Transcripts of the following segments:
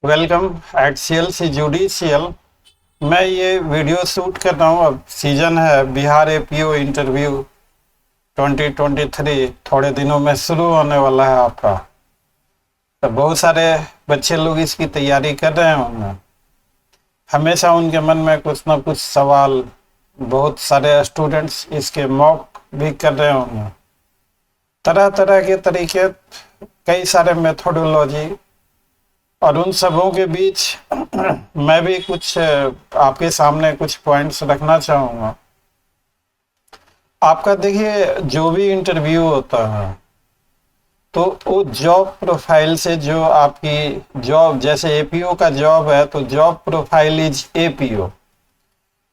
Welcome eight CLC judicial. मैं ये video shoot कर रहा हूँ। अब सीजन है बिहार APO इंटरव्यू 2023 थोड़े दिनों में शुरू होने वाला है आपका। तो बहुत सारे बच्चे लोग इसकी तैयारी कर रहे होंगे। हमेशा उनके मन में कुछ ना कुछ सवाल, बहुत सारे स्टूडेंट्स इसके मॉक भी कर रहे होंगे। तरह तरह के तरीके, कई सारे मेथोडोलॉजी, और उन सबों के बीच मैं भी कुछ आपके सामने कुछ पॉइंट्स रखना चाहूँगा। आपका देखिए, जो भी इंटरव्यू होता है तो वो जॉब प्रोफाइल से, जो आपकी जॉब, जैसे APO का जॉब है तो जॉब प्रोफाइल इज APO।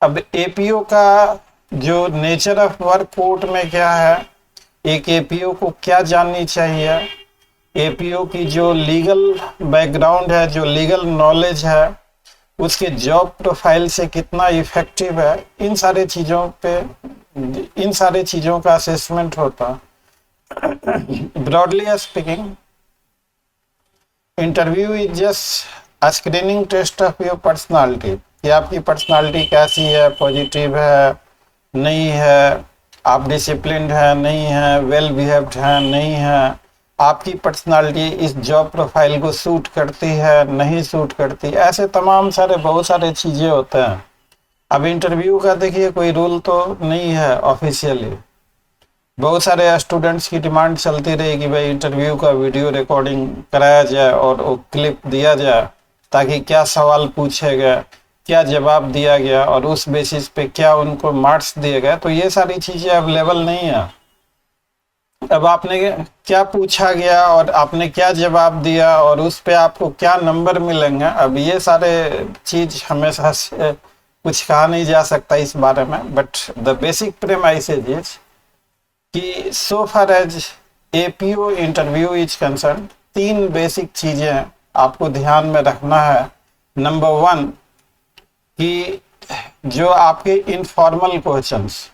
अब APO का जो नेचर ऑफ वर्क कोर्ट में क्या है, एक APO को क्या जाननी चाहिए, APO की जो लीगल बैकग्राउंड है, जो लीगल नॉलेज है, उसके जॉब प्रोफाइल से कितना इफेक्टिव है, इन सारे चीज़ों का असेसमेंट होता है। Broadly speaking, interview is just screening test of your personality, कि आपकी पर्सनालिटी कैसी है, पॉजिटिव है, नहीं है, आप डिसिप्लिन्ड है, नहीं है, वेल बिहेव्ड है, नहीं है, आपकी पर्सनालिटी इस जॉब प्रोफाइल को सूट करती है, नहीं सूट करती, ऐसे तमाम सारे बहुत सारे चीज़ें होते हैं। अब इंटरव्यू का देखिए कोई रूल तो नहीं है ऑफिशियली। बहुत सारे स्टूडेंट्स की डिमांड चलती रही कि भाई इंटरव्यू का वीडियो रिकॉर्डिंग कराया जाए और वो क्लिप दिया जाए, ताकि क्या सवाल पूछे गए, क्या जवाब दिया गया और उस बेसिस पे क्या उनको मार्क्स दिए गए। तो ये सारी चीज़ें अवेलेबल नहीं है। अब आपने क्या पूछा गया और आपने क्या जवाब दिया और उस पे आपको क्या नंबर मिलेंगे, अब ये सारे चीज़ हमेशा से कुछ कहा नहीं जा सकता इस बारे में। But the basic premises is कि so far as APO interview is concerned, 3 basic चीज़ें आपको ध्यान में रखना है। नंबर 1 कि जो आपके इनफॉर्मल क्वेश्चंस,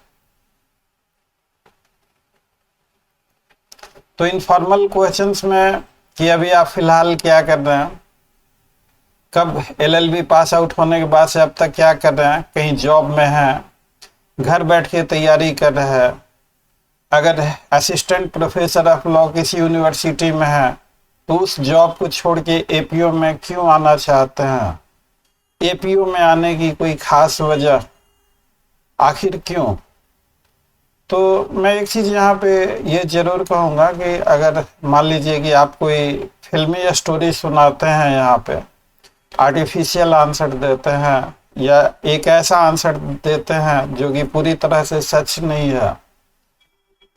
तो इनफॉर्मल क्वेश्चंस में कि अभी आप फिलहाल क्या कर रहे हैं, कब LLB पास आउट होने के बाद से अब तक क्या कर रहे हैं, कहीं जॉब में हैं, घर बैठ के तैयारी कर रहे हैं, अगर असिस्टेंट प्रोफेसर ऑफ लॉ किसी यूनिवर्सिटी में है तो उस जॉब को छोड़ के APO में क्यों आना चाहते हैं, APO में आने की कोई खास वजह, आखिर क्यों। तो मैं एक चीज़ यहाँ पे ये ज़रूर कहूँगा कि अगर मान लीजिए कि आप कोई फिल्मी स्टोरी सुनाते हैं, यहाँ पे आर्टिफिशियल आंसर देते हैं या एक ऐसा आंसर देते हैं जो कि पूरी तरह से सच नहीं है,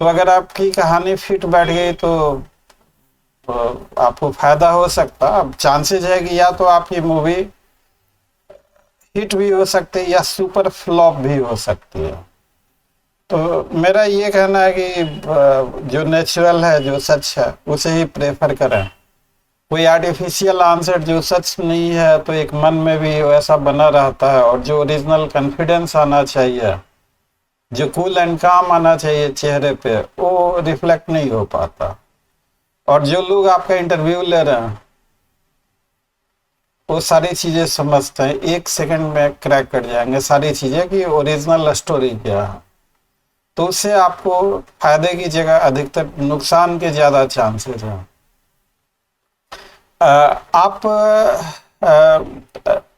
तो अगर आपकी कहानी फिट बैठ गई तो आपको फ़ायदा हो सकता। अब चांसेस है कि या तो आपकी मूवी हिट भी हो सकती है या सुपर फ्लॉप भी हो सकती है। तो मेरा ये कहना है कि जो नेचुरल है, जो सच है, उसे ही प्रेफर करें। कोई आर्टिफिशियल आंसर जो सच नहीं है तो एक मन में भी वैसा बना रहता है, और जो ओरिजिनल कॉन्फिडेंस आना चाहिए, जो कूल एंड काम आना चाहिए चेहरे पे, वो रिफ्लेक्ट नहीं हो पाता। और जो लोग आपका इंटरव्यू ले रहे हैं वो सारी चीज़ें समझते हैं, 1 सेकंड में क्रैक कर जाएंगे सारी चीज़ें कि ओरिजिनल स्टोरी क्या है। तो उससे आपको फायदे की जगह अधिकतर नुकसान के ज़्यादा चांसेस हैं। आप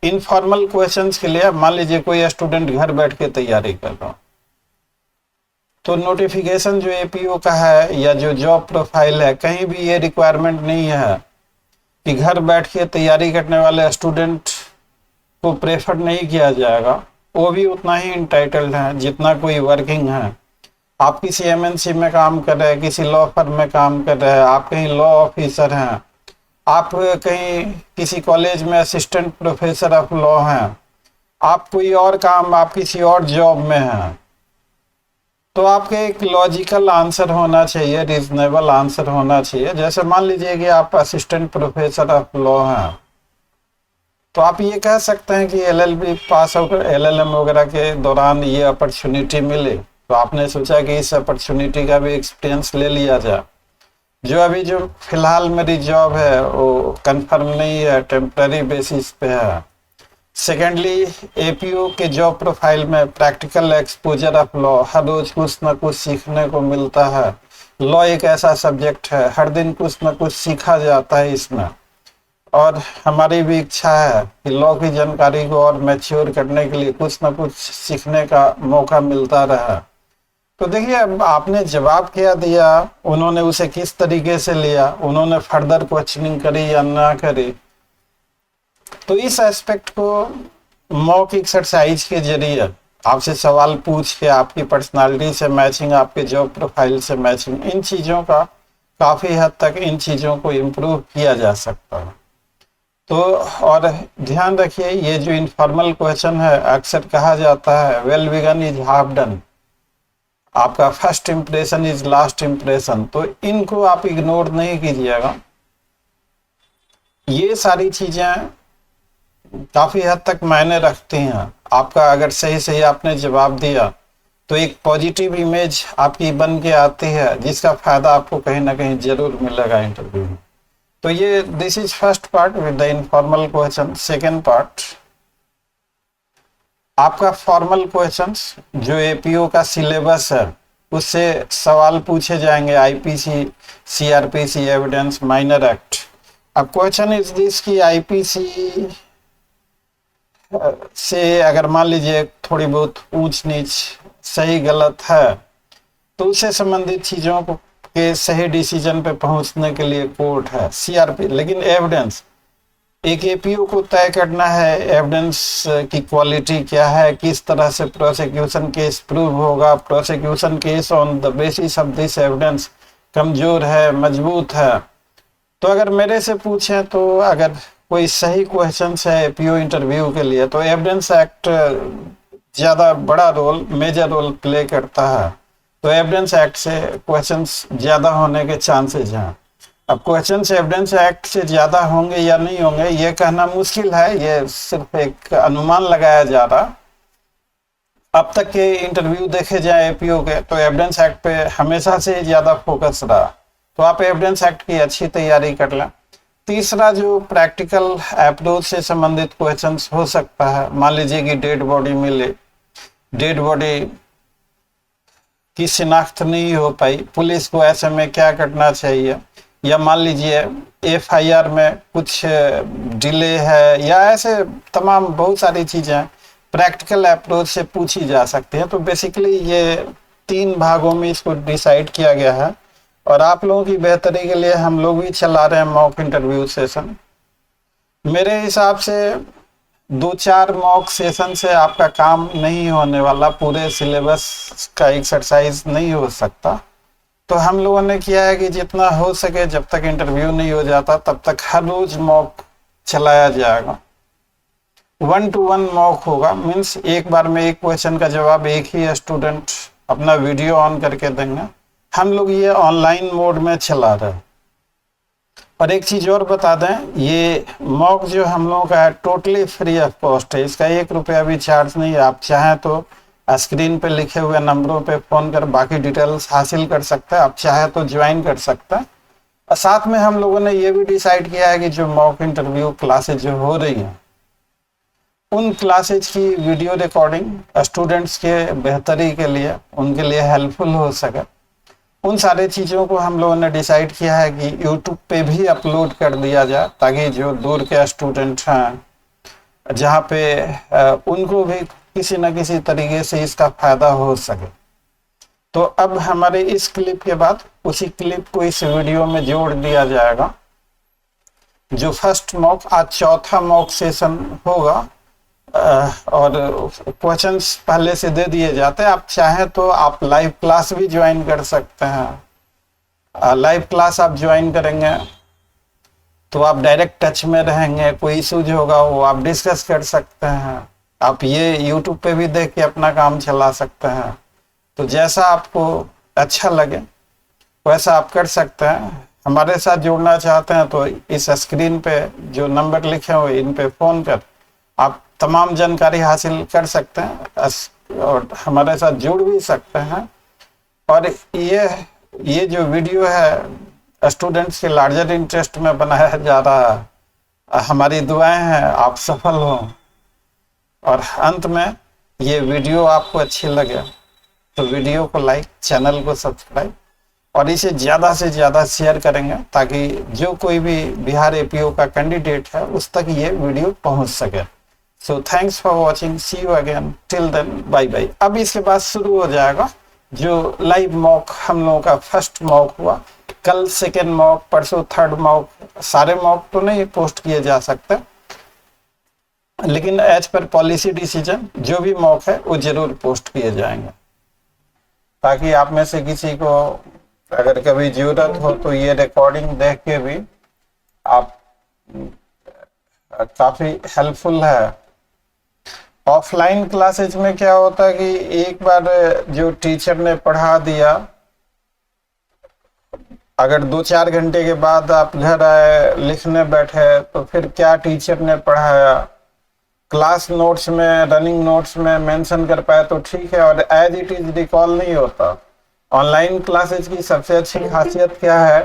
इनफॉर्मल क्वेश्चंस के लिए, मान लीजिए कोई स्टूडेंट घर बैठ के तैयारी कर रहा हो, तो नोटिफिकेशन जो APO का है या जो जॉब प्रोफाइल है, कहीं भी ये रिक्वायरमेंट नहीं है कि घर बैठ के तैयारी करने वाले स्टूडेंट को प्रेफर नहीं किया जाएगा। वो भी उतना ही इंटाइटल्ड हैं जितना कोई वर्किंग है। आप किसी MNC में काम कर रहे हैं, किसी लॉ फर्म में काम कर रहे हैं, आप कहीं लॉ ऑफिसर हैं, आप कहीं किसी कॉलेज में असिस्टेंट प्रोफेसर ऑफ लॉ हैं, आप कोई और काम, आप किसी और जॉब में हैं, तो आपके एक लॉजिकल आंसर होना चाहिए, रीजनेबल आंसर होना चाहिए। जैसे मान लीजिए कि आप असिस्टेंट प्रोफेसर ऑफ लॉ हैं, तो आप ये कह सकते हैं कि LLB पास आउट, LLM वगैरह के दौरान ये अपॉर्चुनिटी मिले, तो आपने सोचा कि इस अपॉर्चुनिटी का भी एक्सपीरियंस ले लिया जाए। जो अभी जो फिलहाल मेरी जॉब है वो कंफर्म नहीं है, टेम्पररी बेसिस पे है। सेकेंडली, एपीओ के जॉब प्रोफाइल में प्रैक्टिकल एक्सपोजर ऑफ लॉ, हर रोज कुछ ना कुछ सीखने को मिलता है। लॉ एक ऐसा सब्जेक्ट है, हर दिन कुछ ना कुछ सीखा जाता है इसमें, और हमारी भी इच्छा है कि लॉ की जानकारी को और मैच्योर करने के लिए कुछ ना कुछ सीखने का मौका मिलता रहा। तो देखिए, अब आपने जवाब क्या दिया, उन्होंने उसे किस तरीके से लिया, उन्होंने फर्दर क्वेश्चनिंग करी या ना करी, तो इस एस्पेक्ट को मॉक एक्सरसाइज के जरिए आपसे सवाल पूछ के आपकी पर्सनालिटी से मैचिंग, आपके जॉब प्रोफाइल से मैचिंग, इन चीज़ों का काफ़ी हद तक इन चीज़ों को इम्प्रूव किया जा सकता है। तो और ध्यान रखिए, ये जो इनफॉर्मल क्वेश्चन है, अक्सर कहा जाता है well begun is half done, आपका first impression is last impression, तो इनको आप इग्नोर नहीं कीजिएगा। ये सारी चीजें काफी हद तक मायने रखती हैं। आपका अगर सही सही आपने जवाब दिया तो एक पॉजिटिव इमेज आपकी बन के आती है, जिसका फायदा आपको कहीं ना कहीं जरूर मिलेगा इंटरव्यू में। तो ये this is first part with the informal question. Second part, आपका फॉर्मल क्वेश्चंस जो एपीओ का सिलेबस है उससे सवाल पूछे जाएंगे, IPC, CrPC, evidence, minor act. अब क्वेश्चन इज दिस कि आईपीसी से अगर मान लीजिए थोड़ी बहुत ऊंच नीच सही गलत है तो उससे संबंधित चीजों को के सही डिसीजन पे पहुंचने के लिए कोर्ट है, सीआरपी। लेकिन एविडेंस, एक एपीओ को तय करना है एविडेंस की क्वालिटी क्या है, किस तरह से प्रोसिक्यूशन केस प्रूव होगा, prosecution case on the basis of this evidence कमजोर है, मजबूत है। तो अगर मेरे से पूछें तो अगर कोई सही क्वेश्चन है एपीओ इंटरव्यू के लिए तो एविडेंस एक्ट ज़्यादा बड़ा रोल, मेजर रोल प्ले करता है। तो एविडेंस एक्ट से क्वेश्चंस ज़्यादा होने के चांसेस हैं। अब क्वेश्चंस एविडेंस एक्ट से ज़्यादा होंगे या नहीं होंगे ये कहना मुश्किल है, ये सिर्फ एक अनुमान लगाया जा रहा। अब तक के इंटरव्यू देखे जाए एपीओ के तो एविडेंस एक्ट पे हमेशा से ज़्यादा फोकस रहा, तो आप एविडेंस एक्ट की अच्छी तैयारी कर लें। तीसरा, जो प्रैक्टिकल अप्रोच से संबंधित क्वेश्चंस हो सकता है, मान लीजिए कि डेड बॉडी मिले, डेड बॉडी की शिनाख्त नहीं हो पाई, पुलिस को ऐसे में क्या करना चाहिए, या मान लीजिए एफआईआर में कुछ डिले है, या ऐसे तमाम बहुत सारी चीज़ें प्रैक्टिकल अप्रोच से पूछी जा सकती हैं। तो बेसिकली ये 3 भागों में इसको डिसाइड किया गया है, और आप लोगों की बेहतरी के लिए हम लोग भी चला रहे हैं मॉक इंटरव्यू सेशन। मेरे हिसाब से 2-4 मॉक सेशन से आपका काम नहीं होने वाला, पूरे सिलेबस का एक्सरसाइज नहीं हो सकता। तो हम लोगों ने किया है कि जितना हो सके, जब तक इंटरव्यू नहीं हो जाता तब तक हर रोज मॉक चलाया जाएगा। 1-to-1 मॉक होगा, मीन्स एक बार में एक क्वेश्चन का जवाब एक ही स्टूडेंट अपना वीडियो ऑन करके देंगे। हम लोग ये ऑनलाइन मोड में चला रहे हैं। और एक चीज़ और बता दें, ये मॉक जो हम लोगों का है टोटली फ्री ऑफ कॉस्ट है, इसका 1 रुपया भी चार्ज नहीं है। आप चाहें तो स्क्रीन पे लिखे हुए नंबरों पे फ़ोन कर बाकी डिटेल्स हासिल कर सकते हैं, आप चाहे तो ज्वाइन कर सकते हैं। और साथ में हम लोगों ने ये भी डिसाइड किया है कि जो मॉक इंटरव्यू क्लासेज जो हो रही हैं उन क्लासेज की वीडियो रिकॉर्डिंग स्टूडेंट्स के बेहतरी के लिए, उनके लिए हेल्पफुल हो सके, उन सारे चीज़ों को हम लोगों ने डिसाइड किया है कि यूट्यूब पे भी अपलोड कर दिया जाए, ताकि जो दूर के स्टूडेंट हैं जहाँ पे उनको भी किसी न किसी तरीके से इसका फायदा हो सके। तो अब हमारे इस क्लिप के बाद उसी क्लिप को इस वीडियो में जोड़ दिया जाएगा। जो फर्स्ट मॉक, आज चौथा मॉक सेशन होगा, और क्वेश्चंस पहले से दे दिए जाते हैं। आप चाहें तो आप लाइव क्लास भी ज्वाइन कर सकते हैं। लाइव क्लास आप ज्वाइन करेंगे तो आप डायरेक्ट टच में रहेंगे, कोई इशूज होगा वो आप डिस्कस कर सकते हैं। आप ये यूट्यूब पे भी देख के अपना काम चला सकते हैं। तो जैसा आपको अच्छा लगे वैसा आप कर सकते हैं। हमारे साथ जुड़ना चाहते हैं तो इस स्क्रीन पे जो नंबर लिखे हुए इन पे फ़ोन कर आप तमाम जानकारी हासिल कर सकते हैं और हमारे साथ जुड़ भी सकते हैं। और ये जो वीडियो है स्टूडेंट्स के लार्जर इंटरेस्ट में बनाया जा रहा है। हमारी दुआएं हैं आप सफल हों, और अंत में ये वीडियो आपको अच्छी लगे तो वीडियो को लाइक, चैनल को सब्सक्राइब और इसे ज़्यादा से ज़्यादा शेयर करेंगे ताकि जो कोई भी बिहार एपीओ का कैंडिडेट है उस तक ये वीडियो पहुंच सके। So thanks for watching, see you again, till then bye bye. अब इसके बाद शुरू हो जाएगा जो लाइव मॉक हम लोगों का फर्स्ट मॉक हुआ, कल सेकेंड मॉक, परसों थर्ड मॉक। सारे मॉक तो नहीं पोस्ट किए जा सकते, लेकिन एज पर पॉलिसी डिसीजन जो भी मॉक है वो जरूर पोस्ट किए जाएंगे, ताकि आप में से किसी को अगर कभी जरूरत हो तो ये रिकॉर्डिंग देख के भी आप काफी हेल्पफुल है। ऑफलाइन क्लासेज में क्या होता है कि एक बार जो टीचर ने पढ़ा दिया, अगर 2-4 घंटे के बाद आप घर आए लिखने बैठे तो फिर क्या टीचर ने पढ़ाया क्लास नोट्स में, रनिंग नोट्स में मेंशन कर पाए तो ठीक है, और एज इट इज रिकॉल नहीं होता। ऑनलाइन क्लासेज की सबसे अच्छी खासियत क्या है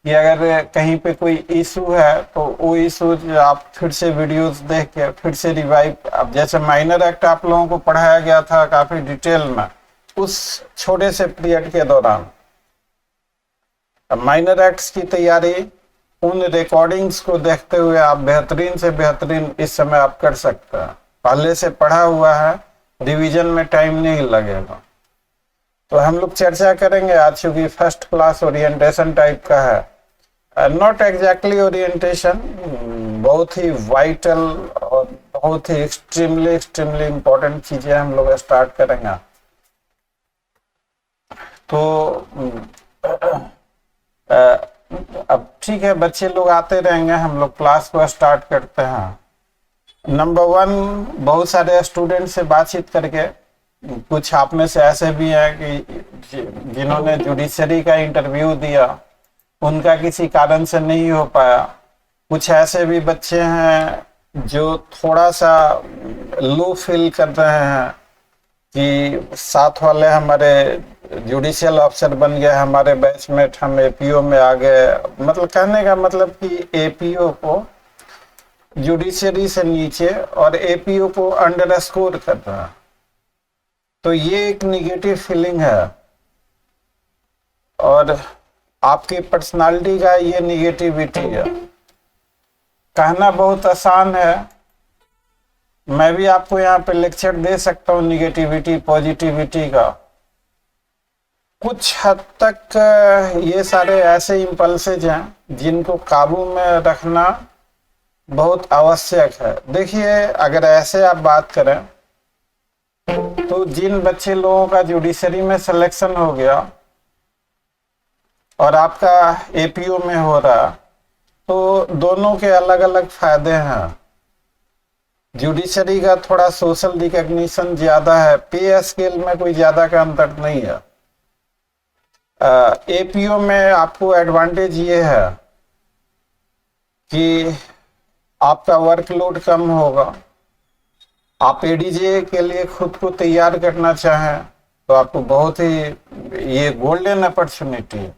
कि अगर कहीं पे कोई इशू है तो वो इशू आप फिर से वीडियोस देख के फिर से रिवाइव, अब जैसे माइनर एक्ट आप लोगों को पढ़ाया गया था काफी डिटेल में उस छोटे से पीरियड के दौरान, माइनर एक्ट्स की तैयारी उन रिकॉर्डिंग्स को देखते हुए आप बेहतरीन से बेहतरीन इस समय आप कर सकते हैं। पहले से पढ़ा हुआ है, रिवीजन में टाइम नहीं लगेगा। तो हम लोग चर्चा करेंगे आज, चूंकि फर्स्ट क्लास ओरिएंटेशन टाइप का है, नॉट एग्जैक्टली ओरिएंटेशन, बहुत ही वाइटल और बहुत ही एक्सट्रीमली इंपॉर्टेंट चीजें हम लोग स्टार्ट करेंगे। तो अब ठीक है, बच्चे लोग आते रहेंगे, हम लोग क्लास को स्टार्ट करते हैं। नंबर 1, बहुत सारे स्टूडेंट से बातचीत करके, कुछ आप में से ऐसे भी हैं कि जिन्होंने जुडिशरी का इंटरव्यू दिया उनका किसी कारण से नहीं हो पाया। कुछ ऐसे भी बच्चे हैं जो थोड़ा सा लो फील कर रहे हैं कि साथ वाले हमारे जुडिशियल ऑफिसर बन गए, हमारे बैचमेट, हम एपीओ में आ गए। मतलब कहने का मतलब कि एपीओ को जुडिशरी से नीचे और एपीओ को अंडर स्कोर कर रहा है। तो ये एक निगेटिव फीलिंग है और आपकी पर्सनालिटी का ये निगेटिविटी है। कहना बहुत आसान है, मैं भी आपको यहाँ पे लेक्चर दे सकता हूँ निगेटिविटी पॉजिटिविटी का। कुछ हद तक ये सारे ऐसे इम्पल्सेज हैं जिनको काबू में रखना बहुत आवश्यक है। देखिए, अगर ऐसे आप बात करें तो जिन बच्चे लोगों का जुडिशरी में सिलेक्शन हो गया और आपका एपीओ में हो रहा, तो दोनों के अलग अलग फायदे हैं। जुडिशरी का थोड़ा सोशल रिकॉग्निशन ज्यादा है, पे स्केल में कोई ज्यादा का अंतर नहीं है। एपीओ में आपको एडवांटेज ये है कि आपका वर्कलोड कम होगा। आप एडीजे के लिए खुद को तैयार करना चाहें तो आपको बहुत ही ये गोल्डन अपॉर्चुनिटी है।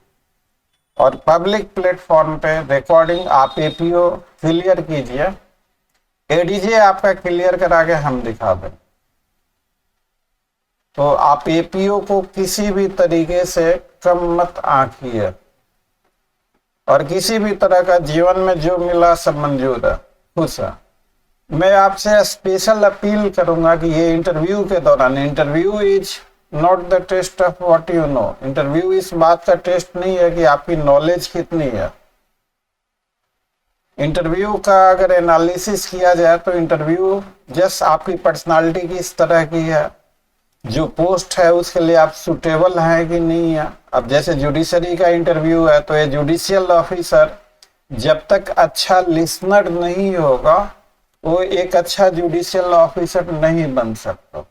और पब्लिक प्लेटफॉर्म पे रिकॉर्डिंग आप एपीओ क्लियर कीजिए, एडीजे आपका क्लियर करा के हम दिखा दें। तो आप एपीओ को किसी भी तरीके से कम मत आंकिए, और किसी भी तरह का जीवन में जो मिला सब मंजूर है, खुश है। मैं आपसे स्पेशल अपील करूंगा कि ये इंटरव्यू के दौरान, interview is not the test of what you know, interview इस बात का टेस्ट नहीं है कि आपकी नॉलेज कितनी है। इंटरव्यू का अगर एनालिसिस किया जाए तो इंटरव्यू जस्ट आपकी पर्सनालिटी की इस तरह की है, जो पोस्ट है उसके लिए आप सुटेबल हैं कि नहीं है। अब जैसे जुडिशरी का इंटरव्यू है तो ये जुडिशियल ऑफिसर जब तक अच्छा लिसनर नहीं होगा वो एक अच्छा जुडिशियल ऑफिसर नहीं बन सकता।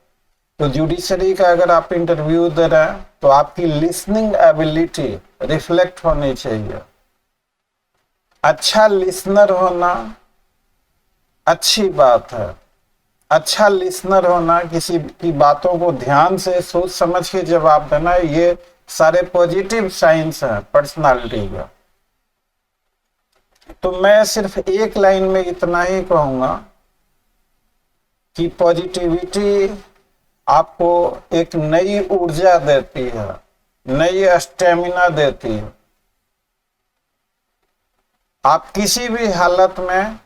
तो जुडिशरी का अगर आप इंटरव्यू दे रहे हैं तो आपकी लिसनिंग एबिलिटी रिफ्लेक्ट होनी चाहिए। अच्छा लिसनर होना अच्छी बात है, अच्छा लिसनर होना, किसी की बातों को ध्यान से सोच समझ के जवाब देना, ये सारे पॉजिटिव साइंस हैं पर्सनालिटी का। तो मैं सिर्फ एक लाइन में इतना ही कहूंगा कि पॉजिटिविटी आपको एक नई ऊर्जा देती है, नई स्टेमिना देती है। आप किसी भी हालत में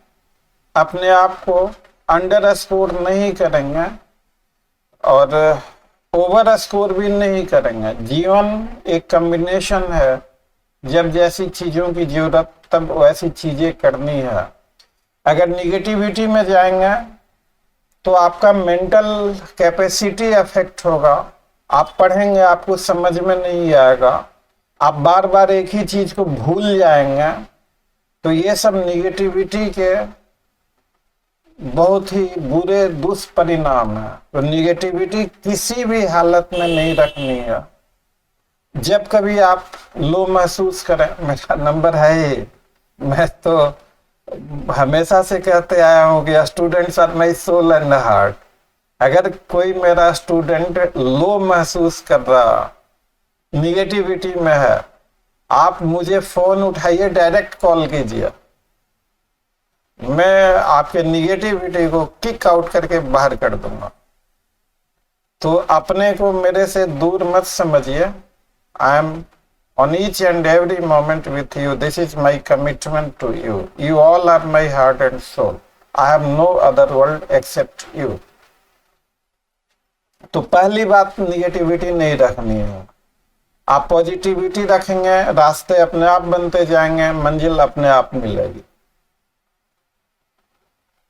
अपने आप को अंडर स्कोर नहीं करेंगे और ओवर स्कोर भी नहीं करेंगे। जीवन एक कॉम्बिनेशन है, जब जैसी चीजों की जरूरत तब वैसी चीजें करनी है। अगर निगेटिविटी में जाएंगे तो आपका मेंटल कैपेसिटी अफेक्ट होगा। आप पढ़ेंगे आपको समझ में नहीं आएगा, आप बार बार एक ही चीज को भूल जाएंगे। तो ये सब निगेटिविटी के बहुत ही बुरे दुष्परिणाम है। तो निगेटिविटी किसी भी हालत में नहीं रखनी है। जब कभी आप लो महसूस करें, मेरा नंबर है ही, मैं तो हमेशा से कहते आया हूं कि students are my soul and heart. अगर कोई मेरा स्टूडेंट लो महसूस कर रहा, निगेटिविटी में है, आप मुझे फोन उठाइए, डायरेक्ट कॉल कीजिए, मैं आपके निगेटिविटी को किक आउट करके बाहर कर दूंगा। तो अपने को मेरे से दूर मत समझिए। I am on each and every moment with you. This is my commitment to you. You all are my heart and soul. I have no other world except you. तो पहली बात, निगेटिविटी नहीं रखनी है। आप पॉजिटिविटी रखेंगे, रास्ते अपने आप बनते जाएंगे, मंजिल अपने आप मिलेगी।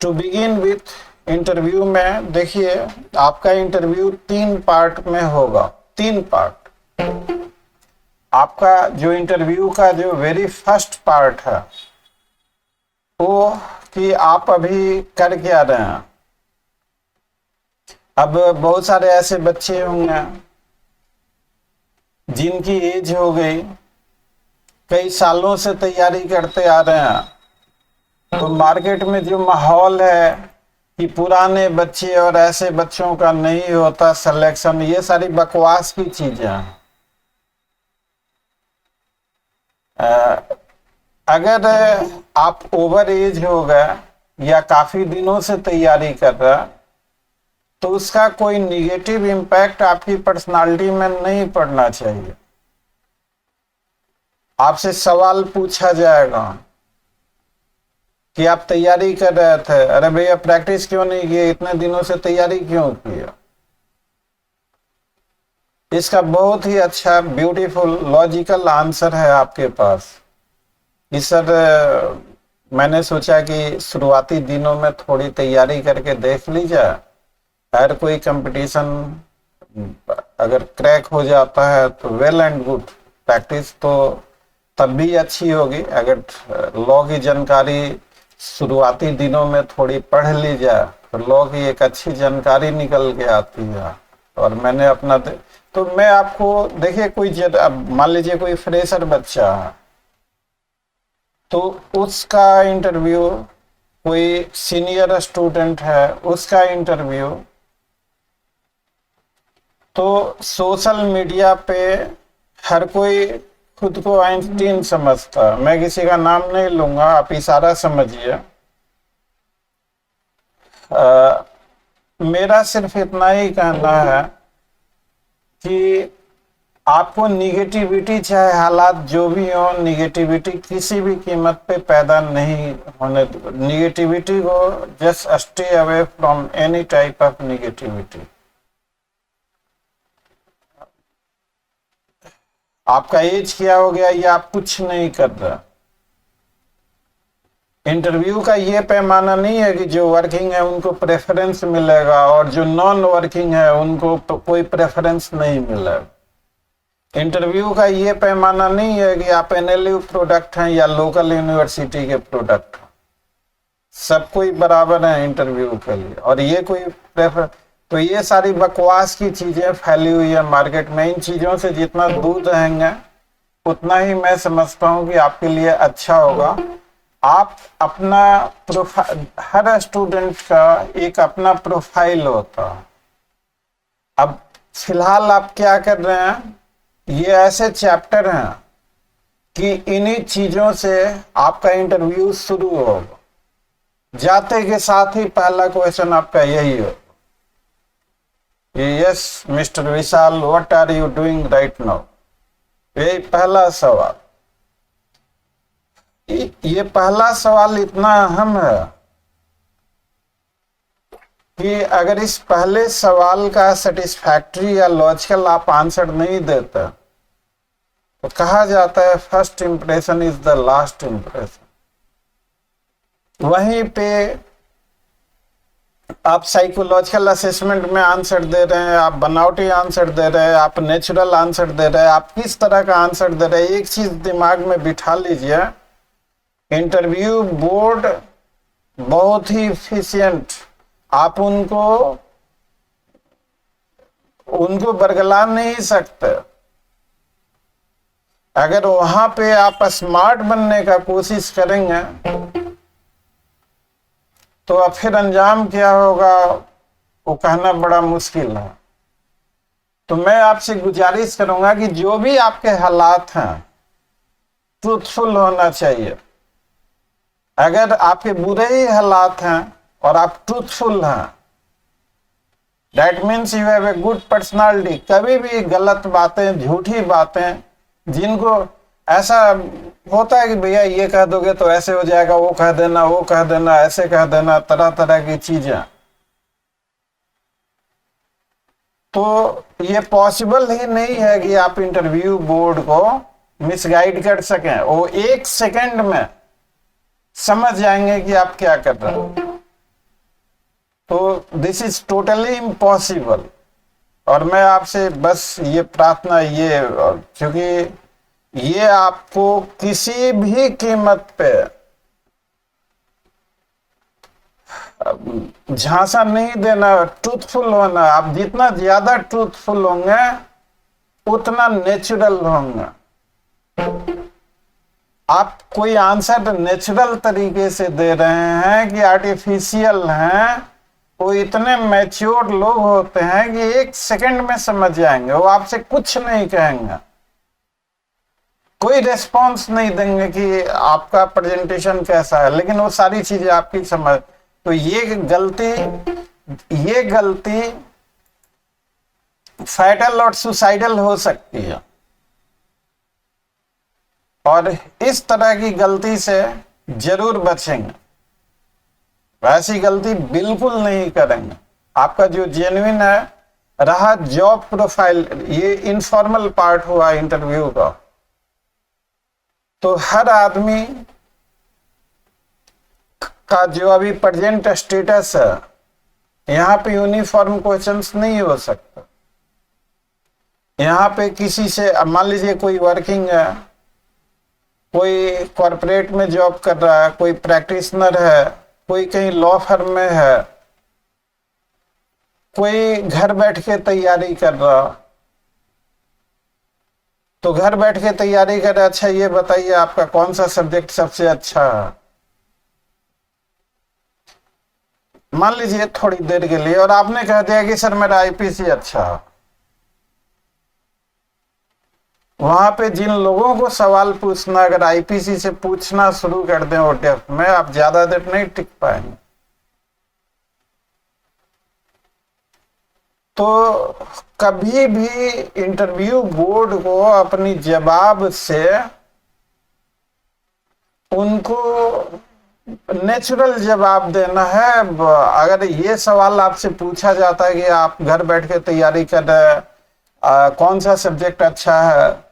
टू बिगिन विथ इंटरव्यू में देखिए, आपका इंटरव्यू 3 पार्ट में होगा। 3 पार्ट। आपका जो इंटरव्यू का जो वेरी फर्स्ट पार्ट है वो कि आप अभी कर क्या रहे हैं। अब बहुत सारे ऐसे बच्चे होंगे जिनकी एज हो गई, कई सालों से तैयारी करते आ रहे हैं, तो मार्केट में जो माहौल है कि पुराने बच्चे और ऐसे बच्चों का नहीं होता सिलेक्शन, ये सारी बकवास की चीजें हैं। अगर आप ओवर एज हो गए या काफी दिनों से तैयारी कर रहे हैं तो उसका कोई निगेटिव इम्पैक्ट आपकी पर्सनालिटी में नहीं पड़ना चाहिए। आपसे सवाल पूछा जाएगा कि आप तैयारी कर रहे थे, अरे भैया प्रैक्टिस क्यों नहीं की, इतने दिनों से तैयारी क्यों किया। इसका बहुत ही अच्छा ब्यूटीफुल लॉजिकल आंसर है आपके पास कि सर मैंने सोचा कि शुरुआती दिनों में थोड़ी तैयारी करके देख ली जाए, हर कोई कंपटीशन अगर क्रैक हो जाता है तो वेल एंड गुड, प्रैक्टिस तो तब भी अच्छी होगी। अगर लॉ की जानकारी शुरुआती दिनों में थोड़ी पढ़ ली जाए तो लॉ की एक अच्छी जानकारी निकल के आती है। और मैंने अपना तो मैं आपको देखिए, कोई मान लीजिए कोई फ्रेशर बच्चा है तो उसका इंटरव्यू, कोई सीनियर स्टूडेंट है उसका इंटरव्यू, तो सोशल मीडिया पे हर कोई खुद को आइंस्टीन समझता। मैं किसी का नाम नहीं लूंगा, आप इशारा समझिए। मेरा सिर्फ इतना ही कहना है कि आपको निगेटिविटी, चाहे हालात जो भी हो, निगेटिविटी किसी भी कीमत पे पैदा नहीं होने दो। निगेटिविटी को just stay away from any type of negativity. आपका एज क्या हो गया ये आप कुछ नहीं कर रहे। इंटरव्यू का ये पैमाना नहीं है कि जो वर्किंग है उनको प्रेफरेंस मिलेगा और जो नॉन वर्किंग है उनको कोई प्रेफरेंस नहीं मिलेगा। इंटरव्यू का ये पैमाना नहीं है कि आप एनएलयू प्रोडक्ट हैं या लोकल यूनिवर्सिटी के प्रोडक्ट हैं। सब कोई बराबर है इंटरव्यू के लिए। और ये कोई प्रेफर, तो ये सारी बकवास की चीजें फैली हुई है मार्केट में। इन चीजों से जितना दूर रहेंगे उतना ही मैं समझता हूं कि आपके लिए अच्छा होगा। आप अपना प्रोफाइल, हर स्टूडेंट का एक अपना प्रोफाइल होता है। अब फिलहाल आप क्या कर रहे हैं, ये ऐसे चैप्टर हैं कि इन्हीं चीजों से आपका इंटरव्यू शुरू होगा। जाते के साथ ही पहला क्वेश्चन आपका यही हो, yes mister Vishal, what are you doing right now. यही पहला सवाल। ये पहला सवाल इतना अहम है कि अगर इस पहले सवाल का सेटिस्फैक्ट्री या लॉजिकल आप आंसर नहीं देते तो कहा जाता है first impression is the last impression. वहीं पे आप साइकोलॉजिकल असेसमेंट में आंसर दे रहे हैं, आप बनावटी आंसर दे रहे हैं, आप नेचुरल आंसर दे रहे हैं, आप किस तरह का आंसर दे रहे हैं, एक चीज दिमाग में बिठा लीजिए, इंटरव्यू बोर्ड बहुत ही इफिशियंट, आप उनको बरगला नहीं सकते। अगर वहां पे आप स्मार्ट बनने का कोशिश करेंगे तो अब फिर अंजाम क्या होगा वो कहना बड़ा मुश्किल है। तो मैं आपसे गुजारिश करूंगा कि जो भी आपके हालात हैं ट्रूथफुल होना चाहिए। अगर आपके बुरे ही हालात हैं और आप ट्रूथफुल हैं, that means you have a good personality. कभी भी गलत बातें, झूठी बातें, जिनको ऐसा होता है कि भैया ये कह दोगे तो ऐसे हो जाएगा, वो कह देना, वो कह देना, ऐसे कह देना, तरह तरह की चीजें, तो ये पॉसिबल ही नहीं है कि आप इंटरव्यू बोर्ड को मिसगाइड कर सकें। वो एक सेकंड में समझ जाएंगे कि आप क्या कर रहे हो। तो दिस इज टोटली इम्पॉसिबल। और मैं आपसे बस ये प्रार्थना, ये क्योंकि ये आपको किसी भी कीमत पे झांसा नहीं देना, ट्रूथफुल होना। आप जितना ज्यादा ट्रूथफुल होंगे उतना नेचुरल होंगे। आप कोई आंसर नेचुरल तरीके से दे रहे हैं कि आर्टिफिशियल हैं, वो इतने मैच्योर लोग होते हैं कि एक सेकंड में समझ जाएंगे। वो आपसे कुछ नहीं कहेंगे, कोई रेस्पॉन्स नहीं देंगे कि आपका प्रेजेंटेशन कैसा है, लेकिन वो सारी चीजें आपकी समझ। तो ये गलती फैटल और सुसाइडल हो सकती है, और इस तरह की गलती से जरूर बचेंगे। वैसी गलती बिल्कुल नहीं करेंगे। आपका जो जेन्युइन है रहा जॉब प्रोफाइल, ये इनफॉर्मल पार्ट हुआ इंटरव्यू का, तो हर आदमी का जो अभी प्रेजेंट स्टेटस है, यहाँ पे यूनिफॉर्म क्वेश्चंस नहीं हो सकता। यहाँ पे किसी से, मान लीजिए कोई वर्किंग है, कोई कॉर्पोरेट में जॉब कर रहा है, कोई प्रैक्टिशनर है, कोई कहीं लॉ फर्म में है, कोई घर बैठ के तैयारी कर रहा, तो घर बैठ के तैयारी कर, अच्छा ये बताइए आपका कौन सा सब्जेक्ट सबसे अच्छा है, मान लीजिए थोड़ी देर के लिए, और आपने कह दिया कि सर मेरा आईपीसी अच्छा है। वहां पे जिन लोगों को सवाल पूछना, अगर आईपीसी से पूछना शुरू कर दें ओटीएफ में, आप ज्यादा देर नहीं टिक पाएंगे। तो कभी भी इंटरव्यू बोर्ड को अपनी जवाब से उनको नेचुरल जवाब देना है। अगर ये सवाल आपसे पूछा जाता है कि आप घर बैठ के तैयारी कर रहे हैं, कौन सा सब्जेक्ट अच्छा है,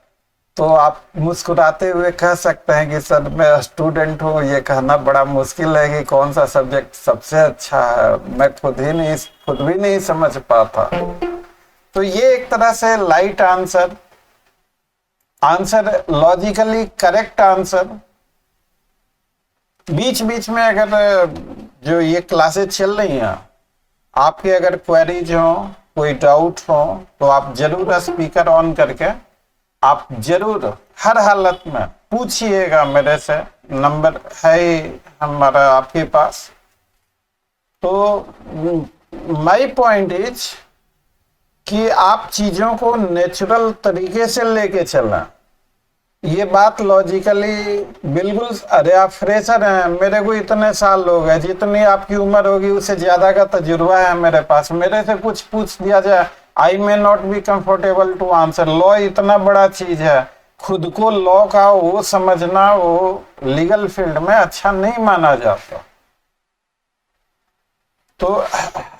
तो आप मुस्कुराते हुए कह सकते हैं कि सर मैं स्टूडेंट हूँ, ये कहना बड़ा मुश्किल है कि कौन सा सब्जेक्ट सबसे अच्छा है, मैं खुद भी नहीं समझ पाता। तो ये एक तरह से light answer logically correct answer. बीच बीच में अगर जो ये क्लासेस चल रही हैं, आपके अगर क्वेरीज हो, कोई डाउट हो, तो आप जरूर स्पीकर ऑन करके आप जरूर हर हालत में पूछिएगा मेरे से। नंबर है ही हमारा आपके पास। तो माय पॉइंट इज कि आप चीजों को नेचुरल तरीके से लेके चलें। ये बात लॉजिकली बिल्कुल, अरे आप फ्रेशर हैं, मेरे को इतने साल हो गए, जितनी आपकी उम्र होगी उससे ज्यादा का तजुर्बा है मेरे पास, मेरे से कुछ पूछ दिया जाए, I may not be comfortable to answer. Law इतना बड़ा चीज है, खुद को लॉ का वो समझना वो लीगल फील्ड में अच्छा नहीं माना जाता। तो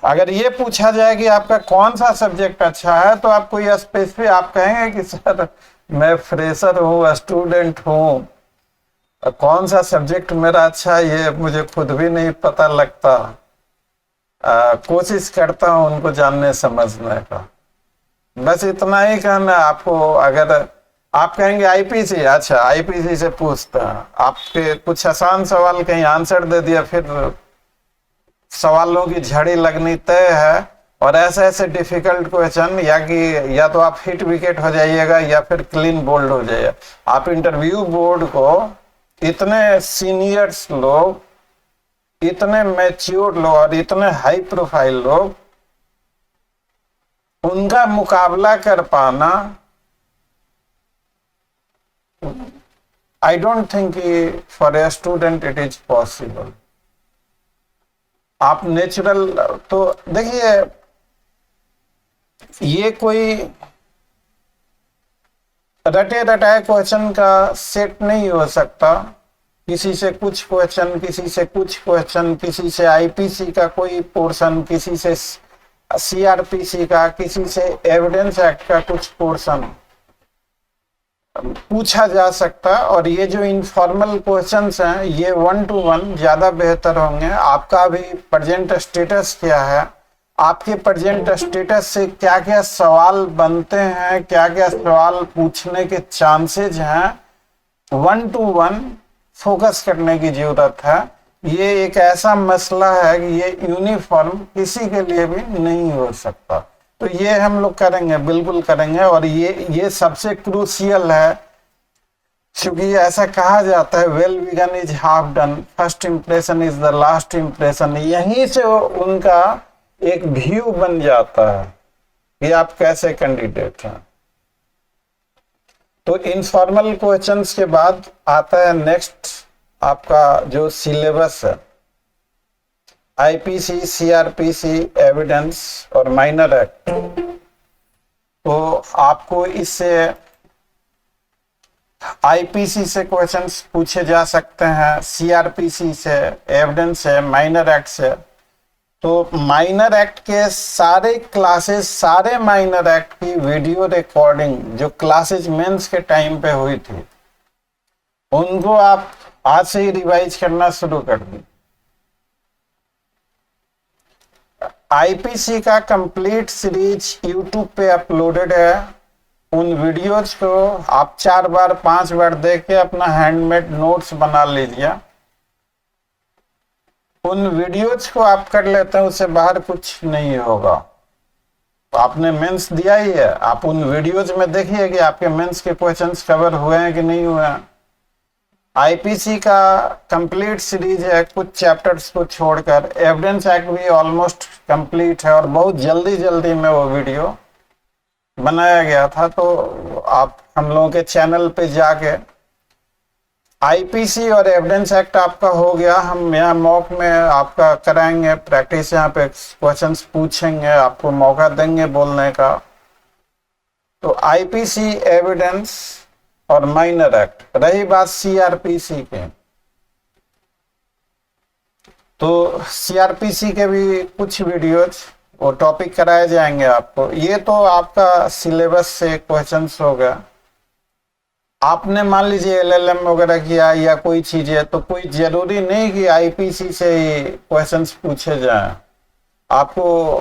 अगर ये पूछा जाए कि आपका कौन सा सब्जेक्ट अच्छा है, तो आप कोई स्पेसिफिक आप कहेंगे कि सर मैं फ्रेशर हूँ, स्टूडेंट हूँ, कौन सा सब्जेक्ट मेरा अच्छा है ये मुझे खुद भी नहीं पता लगता, कोशिश करता हूँ उनको जानने समझने का। बस इतना ही कहना आपको। अगर आप कहेंगे आईपीसी, अच्छा आईपीसी से पूछता है, आपके कुछ आसान सवाल कहीं आंसर दे दिया, फिर सवालों की झड़ी लगनी तय है। और ऐसे ऐसे डिफिकल्ट क्वेश्चन या तो आप हिट विकेट हो जाइएगा या फिर क्लीन बोल्ड हो जाइएगा। आप इंटरव्यू बोर्ड को इतने सीनियर्स लोग, इतने मैच्योर लोग और इतने हाई प्रोफाइल लोग, उनका मुकाबला कर पाना, I don't think for a student it is possible. आप नेचुरल, तो देखिए ये कोई रटे रटाए क्वेश्चन का सेट नहीं हो सकता। किसी से कुछ क्वेश्चन, किसी से कुछ क्वेश्चन, किसी से आईपीसी का कोई पोर्शन, किसी से सीआरपीसी का, किसी से एविडेंस एक्ट का कुछ पोर्शन पूछा जा सकता। और ये जो इनफॉर्मल क्वेश्चंस हैं ये 1 to 1 ज्यादा बेहतर होंगे। आपका अभी प्रेजेंट स्टेटस क्या है, आपके प्रेजेंट स्टेटस से क्या क्या सवाल बनते हैं, क्या क्या सवाल पूछने के चांसेज हैं, 1 to 1 फोकस करने की जरूरत है। ये एक ऐसा मसला है कि ये यूनिफॉर्म किसी के लिए भी नहीं हो सकता। तो ये हम लोग करेंगे, बिल्कुल करेंगे। और ये सबसे क्रूशियल है, क्योंकि ऐसा कहा जाता है well begun is half done, first impression is the last impression. यहीं से उनका एक व्यू बन जाता है कि आप कैसे कैंडिडेट हैं। तो इनफॉर्मल क्वेश्चंस के बाद आता है नेक्स्ट आपका जो सिलेबस है, आईपीसी, सीआरपीसी, एविडेंस और माइनर एक्ट। तो आपको इससे आईपीसी से क्वेश्चंस पूछे जा सकते हैं, सीआरपीसी से, एविडेंस से, माइनर एक्ट से। तो माइनर एक्ट के सारे क्लासेस, सारे माइनर एक्ट की वीडियो रिकॉर्डिंग जो क्लासेस मेंस के टाइम पे हुई थी, उनको आप आज से ही रिवाइज करना शुरू कर दें। आईपीसी का कंप्लीट सीरीज यूट्यूब पे अपलोडेड है। उन वीडियोज को आप 4 बार 5 बार देख के अपना हैंडमेड नोट्स बना लीजिए। उन वीडियोज को आप कर लेते हैं, उससे बाहर कुछ नहीं होगा। तो आपने मेंस दिया ही है, आप उन वीडियोज में देखिए कि आपके मेंस के क्वेश्चंस कवर हुए हैं कि नहीं हुए हैं। आईपीसी का कंप्लीट सीरीज है, कुछ चैप्टर्स को छोड़कर। एविडेंस एक्ट भी ऑलमोस्ट कंप्लीट है और बहुत जल्दी जल्दी में वो वीडियो बनाया गया था। तो आप हम लोगों के चैनल पे जाके आईपीसी और एविडेंस एक्ट आपका हो गया। हम यहाँ मॉक में आपका कराएंगे प्रैक्टिस, यहाँ पे क्वेश्चंस पूछेंगे, आपको मौका देंगे बोलने का। तो आईपीसी, एविडेंस और माइनर एक्ट। रही बात सीआरपीसी के, तो सीआरपीसी के भी कुछ वीडियोज वो टॉपिक कराए जाएंगे आपको। ये तो आपका सिलेबस से क्वेश्चंस हो गया। आपने मान लीजिए एलएलएम वगैरह किया या कोई चीज है, तो कोई जरूरी नहीं कि आईपीसी से ही क्वेश्चंस पूछे जाएं। आपको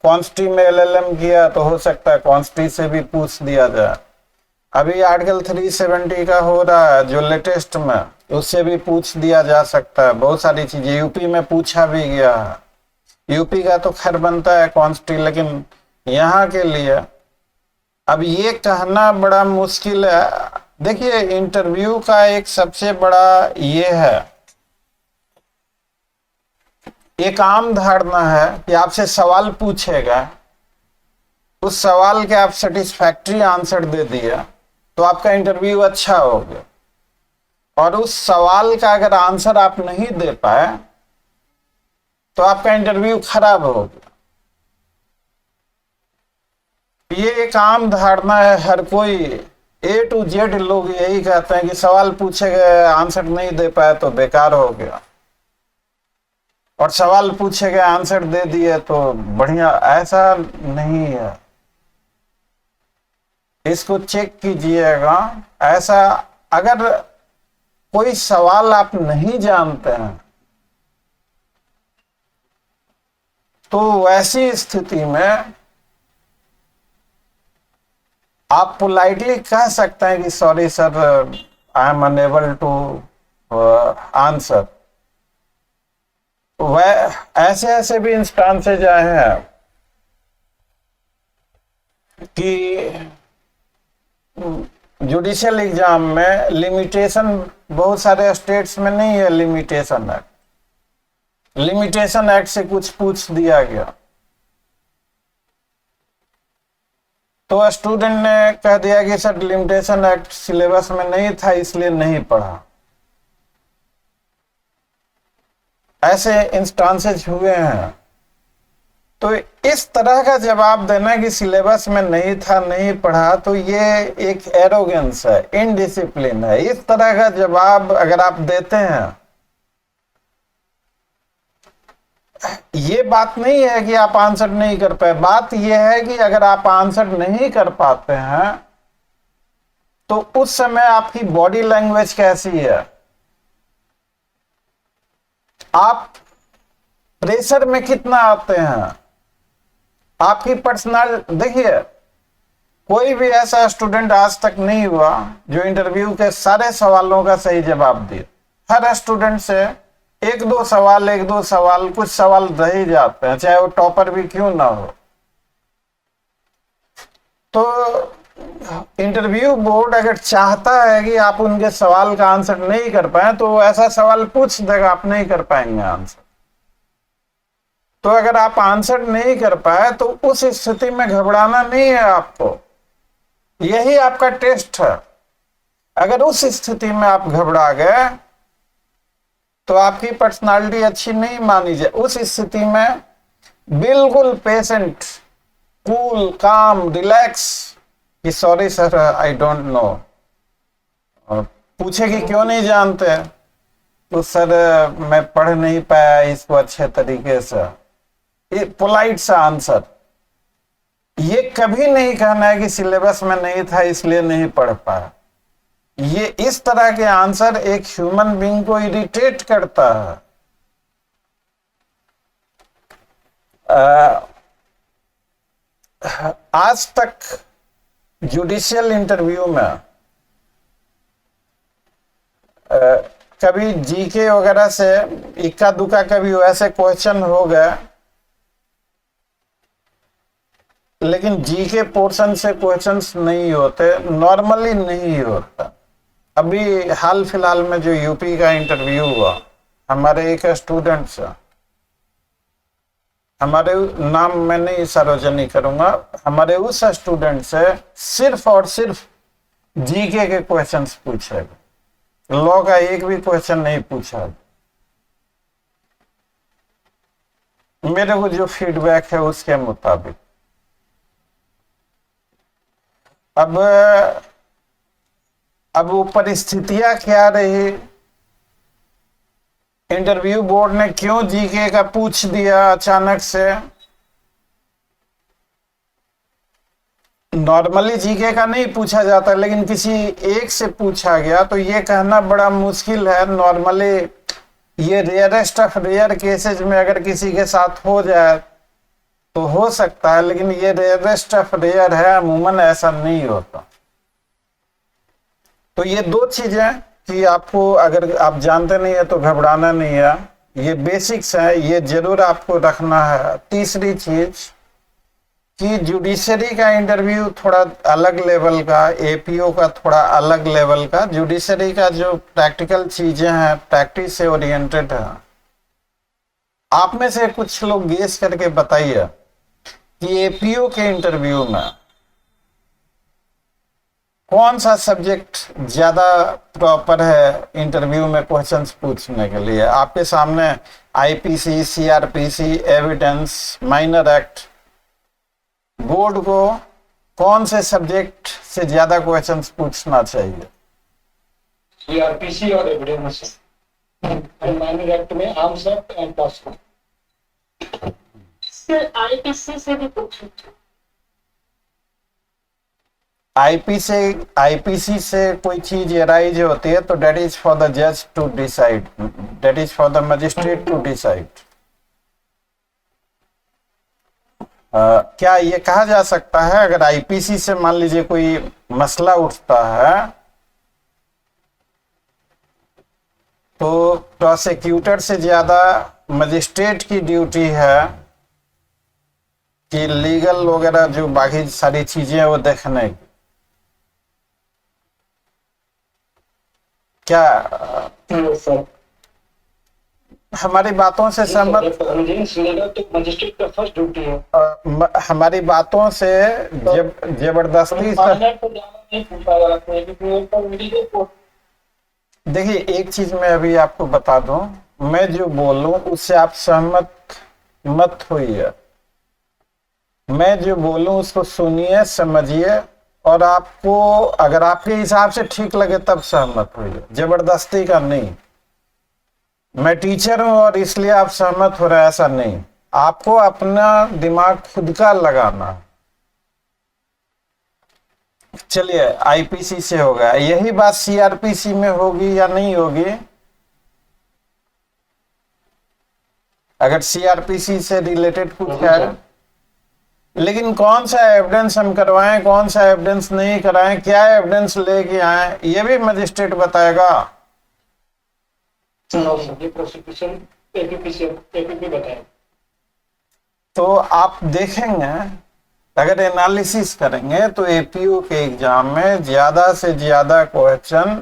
कॉन्स्टी में एलएलएम किया तो हो सकता है कॉन्स्टी से भी पूछ दिया जाए। अभी आर्टिकल 370 का हो रहा है जो लेटेस्ट में, उससे भी पूछ दिया जा सकता है। बहुत सारी चीजें यूपी में पूछा भी गया है। यूपी का तो खैर बनता है कॉन्स्टी, लेकिन यहाँ के लिए अब ये कहना बड़ा मुश्किल है। देखिए इंटरव्यू का एक सबसे बड़ा ये है, एक आम धारणा है कि आपसे सवाल पूछेगा, उस सवाल के आप सेटिस्फैक्ट्री आंसर दे दिया तो आपका इंटरव्यू अच्छा हो गया। और उस सवाल का अगर आंसर आप नहीं दे पाए तो आपका इंटरव्यू खराब हो गया। ये एक आम धारणा है, हर कोई A to Z लोग यही कहते हैं कि सवाल पूछे गए आंसर नहीं दे पाए तो बेकार हो गया, और सवाल पूछे गए आंसर दे दिए तो बढ़िया। ऐसा नहीं है, इसको चेक कीजिएगा। ऐसा अगर कोई सवाल आप नहीं जानते हैं तो वैसी स्थिति में आप पोलाइटली कह सकते हैं कि sorry sir, I am unable to answer. वह ऐसे ऐसे भी इंस्टांसेज आए हैं कि जुडिशियल एग्जाम में लिमिटेशन बहुत सारे स्टेट्स में नहीं है। लिमिटेशन एक्ट से कुछ पूछ दिया गया तो स्टूडेंट ने कह दिया कि सर लिमिटेशन एक्ट सिलेबस में नहीं था इसलिए नहीं पढ़ा। ऐसे इंस्टांसेस हुए हैं। तो इस तरह का जवाब देना कि सिलेबस में नहीं था, नहीं पढ़ा, तो ये एक एरोगेंस है, इनडिसिप्लिन है। इस तरह का जवाब अगर आप देते हैं, ये बात नहीं है कि आप आंसर नहीं कर पाए। बात यह है कि अगर आप आंसर नहीं कर पाते हैं तो उस समय आपकी बॉडी लैंग्वेज कैसी है, आप प्रेशर में कितना आते हैं, आपकी पर्सनल। देखिए, कोई भी ऐसा स्टूडेंट आज तक नहीं हुआ जो इंटरव्यू के सारे सवालों का सही जवाब दिए। हर स्टूडेंट से एक दो सवाल कुछ सवाल रह ही जाते हैं, चाहे वो टॉपर भी क्यों ना हो। तो इंटरव्यू बोर्ड अगर चाहता है कि आप उनके सवाल का आंसर नहीं कर पाए तो ऐसा सवाल पूछ देगा, आप नहीं कर पाएंगे आंसर। तो अगर आप आंसर नहीं कर पाए तो उस स्थिति में घबराना नहीं है आपको, यही आपका टेस्ट है। अगर उस स्थिति में आप घबरा गए तो आपकी पर्सनालिटी अच्छी नहीं मानी जाए। उस स्थिति में बिल्कुल पेशेंट, कूल, काम, रिलैक्स कि sorry sir I don't know. पूछे कि क्यों नहीं जानते, तो सर मैं पढ़ नहीं पाया इसको अच्छे तरीके से। पोलाइट सा आंसर। ये कभी नहीं कहना है कि सिलेबस में नहीं था इसलिए नहीं पढ़ पाया। ये इस तरह के आंसर एक ह्यूमन बीइंग को इरिटेट करता है। आज तक जुडिशियल इंटरव्यू में कभी जीके वगैरह से इक्का दुक्का कभी वैसे क्वेश्चन हो गए, लेकिन जीके पोर्शन से क्वेश्चंस नहीं होते, नॉर्मली नहीं होता। अभी हाल फिलहाल में जो यूपी का इंटरव्यू हुआ, हमारे एक स्टूडेंट से, हमारे नाम मैं नहीं सार्वजनिक करूंगा, हमारे उस स्टूडेंट से सिर्फ और सिर्फ जीके के क्वेश्चंस पूछे, लॉ का एक भी क्वेश्चन नहीं पूछा। मेरे को जो फीडबैक है उसके मुताबिक। अब वो परिस्थितियां क्या रही, इंटरव्यू बोर्ड ने क्यों जीके का पूछ दिया अचानक से। नॉर्मली जीके का नहीं पूछा जाता, लेकिन किसी एक से पूछा गया तो ये कहना बड़ा मुश्किल है। नॉर्मली ये रेयरेस्ट ऑफ रेयर केसेज में अगर किसी के साथ हो जाए तो हो सकता है, लेकिन ये रेयरेस्ट ऑफ रेयर है, अमूमन ऐसा नहीं होता। तो ये दो चीजें कि आपको अगर आप जानते नहीं है तो घबराना नहीं है, ये बेसिक्स है, ये जरूर आपको रखना है। तीसरी चीज कि जुडिशरी का इंटरव्यू थोड़ा अलग लेवल का, एपीओ का थोड़ा अलग लेवल का। जुडिशरी का जो प्रैक्टिकल चीजें हैं प्रैक्टिस से ओरिएंटेड है। आप में से कुछ लोग गेस करके बताइए कि एपीओ के इंटरव्यू में कौन सा सब्जेक्ट ज्यादा प्रॉपर है इंटरव्यू में क्वेश्चंस पूछने के लिए? आपके सामने IPC, CrPC, evidence, minor act, board को कौन से सब्जेक्ट से ज्यादा क्वेश्चंस पूछना चाहिए? सीआरपीसी और एविडेंस और माइनर एक्ट में arms act and task. Sir IPC से भी पूछ लीजिए। आईपीसी से कोई चीज एराइज होती है तो डेट इज फॉर द जज to decide, that is for the magistrate to decide. क्या ये कहा जा सकता है अगर आईपीसी से मान लीजिए कोई मसला उठता है तो प्रोसिक्यूटर से ज्यादा मजिस्ट्रेट की ड्यूटी है कि लीगल वगैरह जो बाकी सारी चीजें वो देखने की? क्या सर हमारी बातों से सहमत? मजिस्ट्रेट का फर्स्ट ड्यूटी है। हमारी बातों से जबरदस्ती देखिए, एक चीज मैं अभी आपको बता दूं, मैं जो बोलूं उससे आप सहमत मत होइए। मैं जो बोलूं उसको सुनिए, समझिए, और आपको अगर आपके हिसाब से ठीक लगे तब सहमत होइए, जबरदस्ती का नहीं। मैं टीचर हूं और इसलिए आप सहमत हो रहे हैं, ऐसा नहीं। आपको अपना दिमाग खुद का लगाना। चलिए, आईपीसी से होगा, यही बात सीआरपीसी में होगी या नहीं होगी? अगर सीआरपीसी से रिलेटेड कुछ है, लेकिन कौन सा एविडेंस हम करवाएं, कौन सा एविडेंस नहीं कराएं, क्या एविडेंस लेके आए, ये भी मजिस्ट्रेट बताएगा। प्रोसिक्यूशन एपीपी बताएं। तो आप देखेंगे, अगर एनालिसिस करेंगे तो एपीओ के एग्जाम में ज्यादा से ज्यादा क्वेश्चन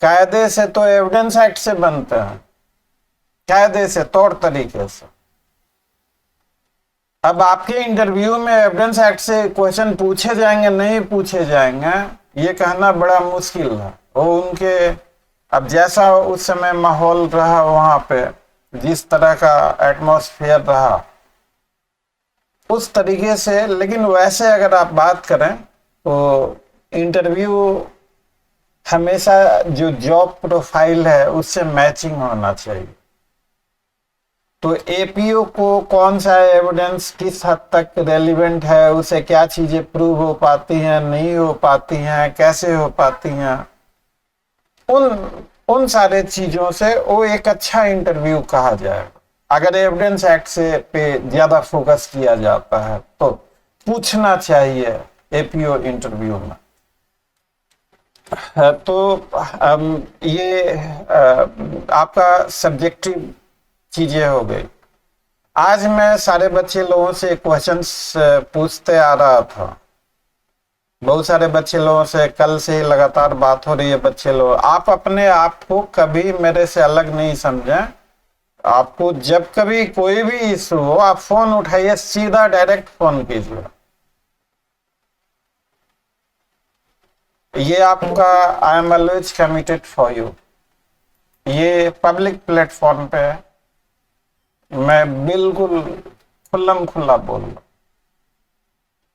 कायदे से तो एविडेंस एक्ट से बनते हैं, कायदे से, तौर तरीके से। अब आपके इंटरव्यू में एविडेंस एक्ट से क्वेश्चन पूछे जाएंगे नहीं पूछे जाएंगे, ये कहना बड़ा मुश्किल है। वो उनके, अब जैसा उस समय माहौल रहा वहां पे, जिस तरह का एटमॉस्फेयर रहा उस तरीके से। लेकिन वैसे अगर आप बात करें तो इंटरव्यू हमेशा जो जॉब प्रोफाइल है उससे मैचिंग होना चाहिए। तो एपीओ को कौन सा एविडेंस किस हद तक रेलिवेंट है, उसे क्या चीजें प्रूव हो पाती हैं, नहीं हो पाती हैं, कैसे हो पाती हैं, उन सारे चीजों से वो एक अच्छा इंटरव्यू कहा जाएगा। अगर एविडेंस एक्ट से पे ज्यादा फोकस किया जाता है तो पूछना चाहिए एपीओ इंटरव्यू में। तो ये आपका सब्जेक्टिव चीजें हो गई। आज मैं सारे बच्चे लोगों से क्वेश्चंस पूछते आ रहा था, बहुत सारे बच्चे लोगों से कल से लगातार बात हो रही है। बच्चे लोग, आप अपने आप को कभी मेरे से अलग नहीं समझें। आपको जब कभी कोई भी इशू हो आप फोन उठाइए, सीधा डायरेक्ट फोन कीजिए। ये आपका I am always committed for you. ये पब्लिक प्लेटफॉर्म पे मैं बिल्कुल खुल्लम खुल्ला बोल रहा,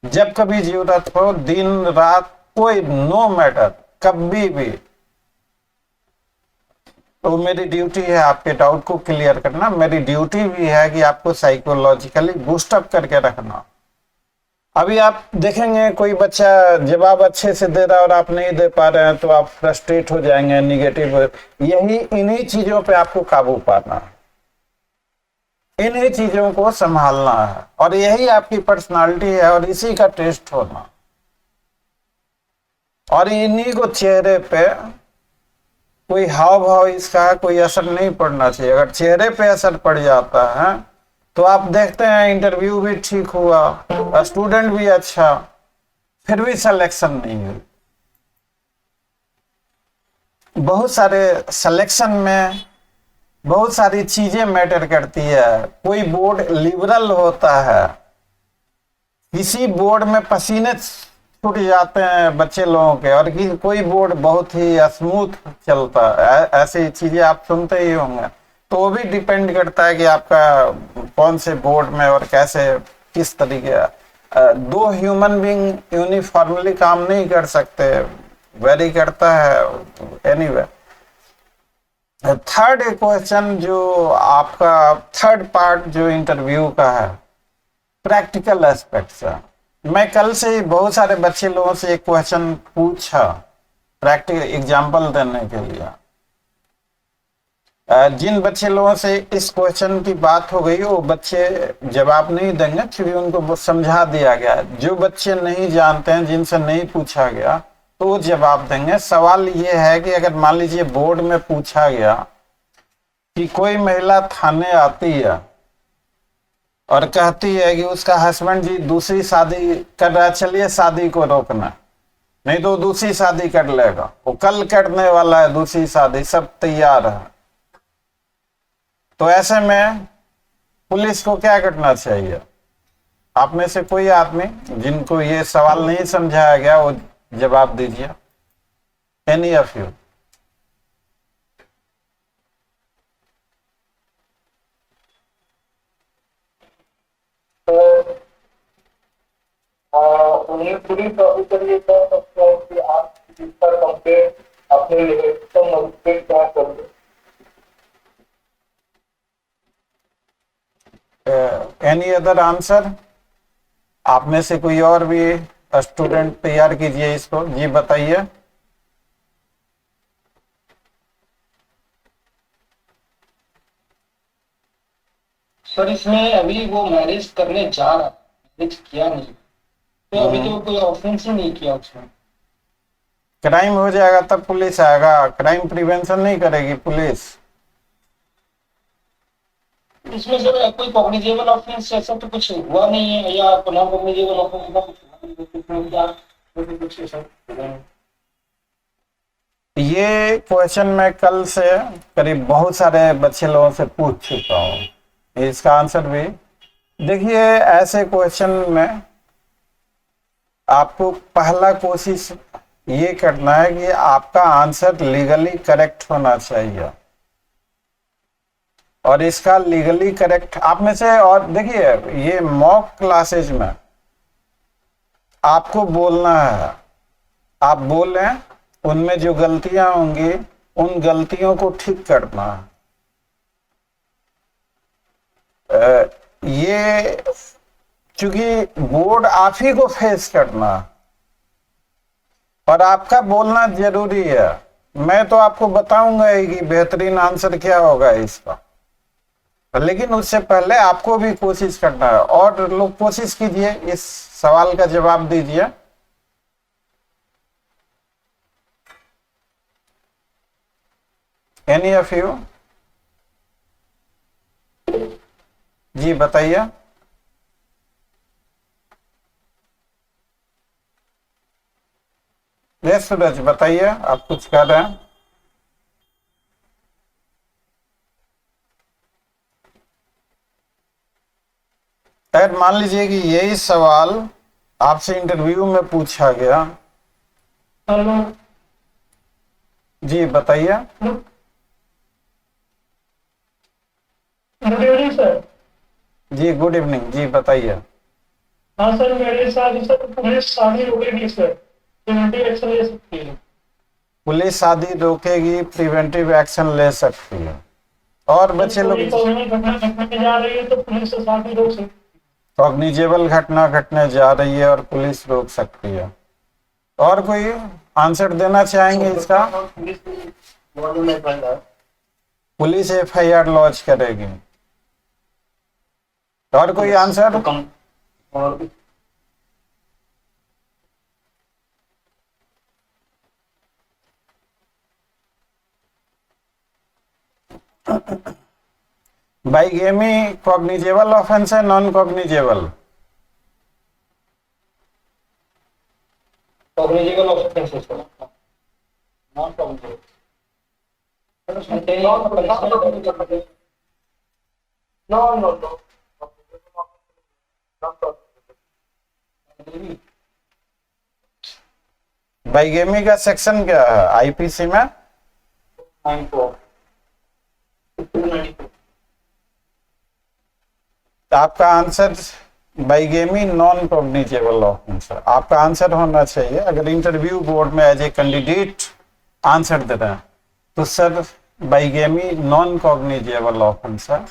जब कभी जरूरत हो, दिन रात, कोई नो मैटर, कभी भी। तो मेरी ड्यूटी है आपके डाउट को क्लियर करना। मेरी ड्यूटी भी है कि आपको साइकोलॉजिकली बूस्टअप करके रखना। अभी आप देखेंगे कोई बच्चा जवाब अच्छे से दे रहा है और आप नहीं दे पा रहे हैं तो आप फ्रस्ट्रेट हो जाएंगे, निगेटिव। यही इन्हीं चीजों पे आपको काबू पाना है, इन्हीं चीजों को संभालना है, और यही आपकी पर्सनालिटी है और इसी का टेस्ट होना। और इन्हीं को चेहरे पे कोई हाव भाव इसका कोई असर नहीं पड़ना चाहिए। अगर चेहरे पे असर पड़ जाता है तो आप देखते हैं इंटरव्यू भी ठीक हुआ, स्टूडेंट भी अच्छा, फिर भी सिलेक्शन नहीं हुई। बहुत सारे सिलेक्शन में बहुत सारी चीजें मैटर करती है। कोई बोर्ड लिबरल होता है, किसी बोर्ड में पसीने छूट जाते हैं बच्चे लोगों के, और कि कोई बोर्ड बहुत ही स्मूथ चलता ऐसी चीजें आप सुनते ही होंगे। तो वो भी डिपेंड करता है कि आपका कौन से बोर्ड में और कैसे किस तरीके। दो ह्यूमन बीइंग यूनिफॉर्मली काम नहीं कर सकते, वेरी करता है। एनीवे, थर्ड क्वेश्चन जो आपका थर्ड पार्ट जो इंटरव्यू का है, प्रैक्टिकल एस्पेक्ट्स है। मैं कल से ही बहुत सारे बच्चे लोगों से एक क्वेश्चन पूछा प्रैक्टिकल एग्जांपल देने के लिए। जिन बच्चे लोगों से इस क्वेश्चन की बात हो गई वो बच्चे जवाब नहीं देंगे, क्योंकि उनको समझा दिया गया। जो बच्चे नहीं जानते हैं, जिनसे नहीं पूछा गया, तो वो जवाब देंगे। सवाल ये है कि अगर मान लीजिए बोर्ड में पूछा गया कि कोई महिला थाने आती है और कहती है कि उसका हस्बैंड जी दूसरी शादी कर रहा है, चलिए शादी को रोकना, नहीं तो दूसरी शादी कर लेगा, वो कल करने वाला है दूसरी शादी, सब तैयार है। तो ऐसे में पुलिस को क्या करना चाहिए? आप में से कोई आदमी जिनको ये सवाल नहीं समझाया गया वो जवाब दीजिए। Any of you? उन्हें पूरी प्रॉब्लम ये कह सकते हैं कि आप इस पर कंपेयर अपने लेवल मजबूत क्या करेंगे। Any other answer? आप में से कोई और भी स्टूडेंट तैयार कीजिए इसको। जी बताइए। सर इसमें अभी वो मैरिज करने जा रहा है, मैरिज किया नहीं, तो अभी तो कोई ऑफेंस ही नहीं किया उसमें। क्राइम हो जाएगा तब पुलिस आएगा, क्राइम प्रिवेंशन नहीं करेगी पुलिस। इसमें सर कोई कॉग्निजेबल ऑफेंस ऐसा तो कुछ हुआ नहीं है, या नॉन कॉग्निजेबल ऑफेंस ये क्वेश्चन मैं कल से करीब बहुत सारे बच्चे लोगों से पूछ चुका हूँ। इसका आंसर भी देखिए, ऐसे क्वेश्चन में आपको पहला कोशिश ये करना है कि आपका आंसर लीगली करेक्ट होना चाहिए। और इसका लीगली करेक्ट आप में से, और देखिए ये मॉक क्लासेज में आपको बोलना है, आप बोलें, उनमें जो गलतियां होंगी उन गलतियों को ठीक करना है। ये क्योंकि बोर्ड आप ही को फेस करना और आपका बोलना जरूरी है। मैं तो आपको बताऊंगा ही कि बेहतरीन आंसर क्या होगा इसका, लेकिन उससे पहले आपको भी कोशिश करना है। और लोग कोशिश कीजिए, इस सवाल का जवाब दीजिए। Any of you? जी बताइए। यस सूरज बताइए, आप कुछ कर रहे हैं? अगर मान लीजिए कि यही सवाल आपसे इंटरव्यू में पूछा गया। हेलो जी बताइए। Good evening sir. जी गुड इवनिंग। जी बताइए। हाँ सर, मेरे साथ सर पुलिस शादी रोकेगी सर, प्रिवेंटिव एक्शन ले सकती है। पुलिस शादी रोकेगी, प्रिवेंटिव एक्शन ले सकती है। और बच्चे लोग घटना घटने जा रही है तो पुलिस से शादी रोक सकती है। कॉग्निजेबल घटना घटने जा रही है और पुलिस रोक सकती है। और कोई आंसर देना चाहेंगे इसका? पुलिस FIR लॉन्च करेगी। और कोई आंसर? बाइगेमी कॉग्निजेबल ऑफेंस है, नॉन कॉग्निजेबल? कॉग्निजेबल ऑफेंस है sir, non cognizable. No no no, bigamy का सेक्शन क्या है आईपीसी में? 94 294। तो आपका answer bigamy non cognizable offence है। आपका आंसर होना चाहिए, अगर इंटरव्यू बोर्ड में एज ए कैंडिडेट आंसर दे रहे हैं तो sir bigamy non cognizable offence है।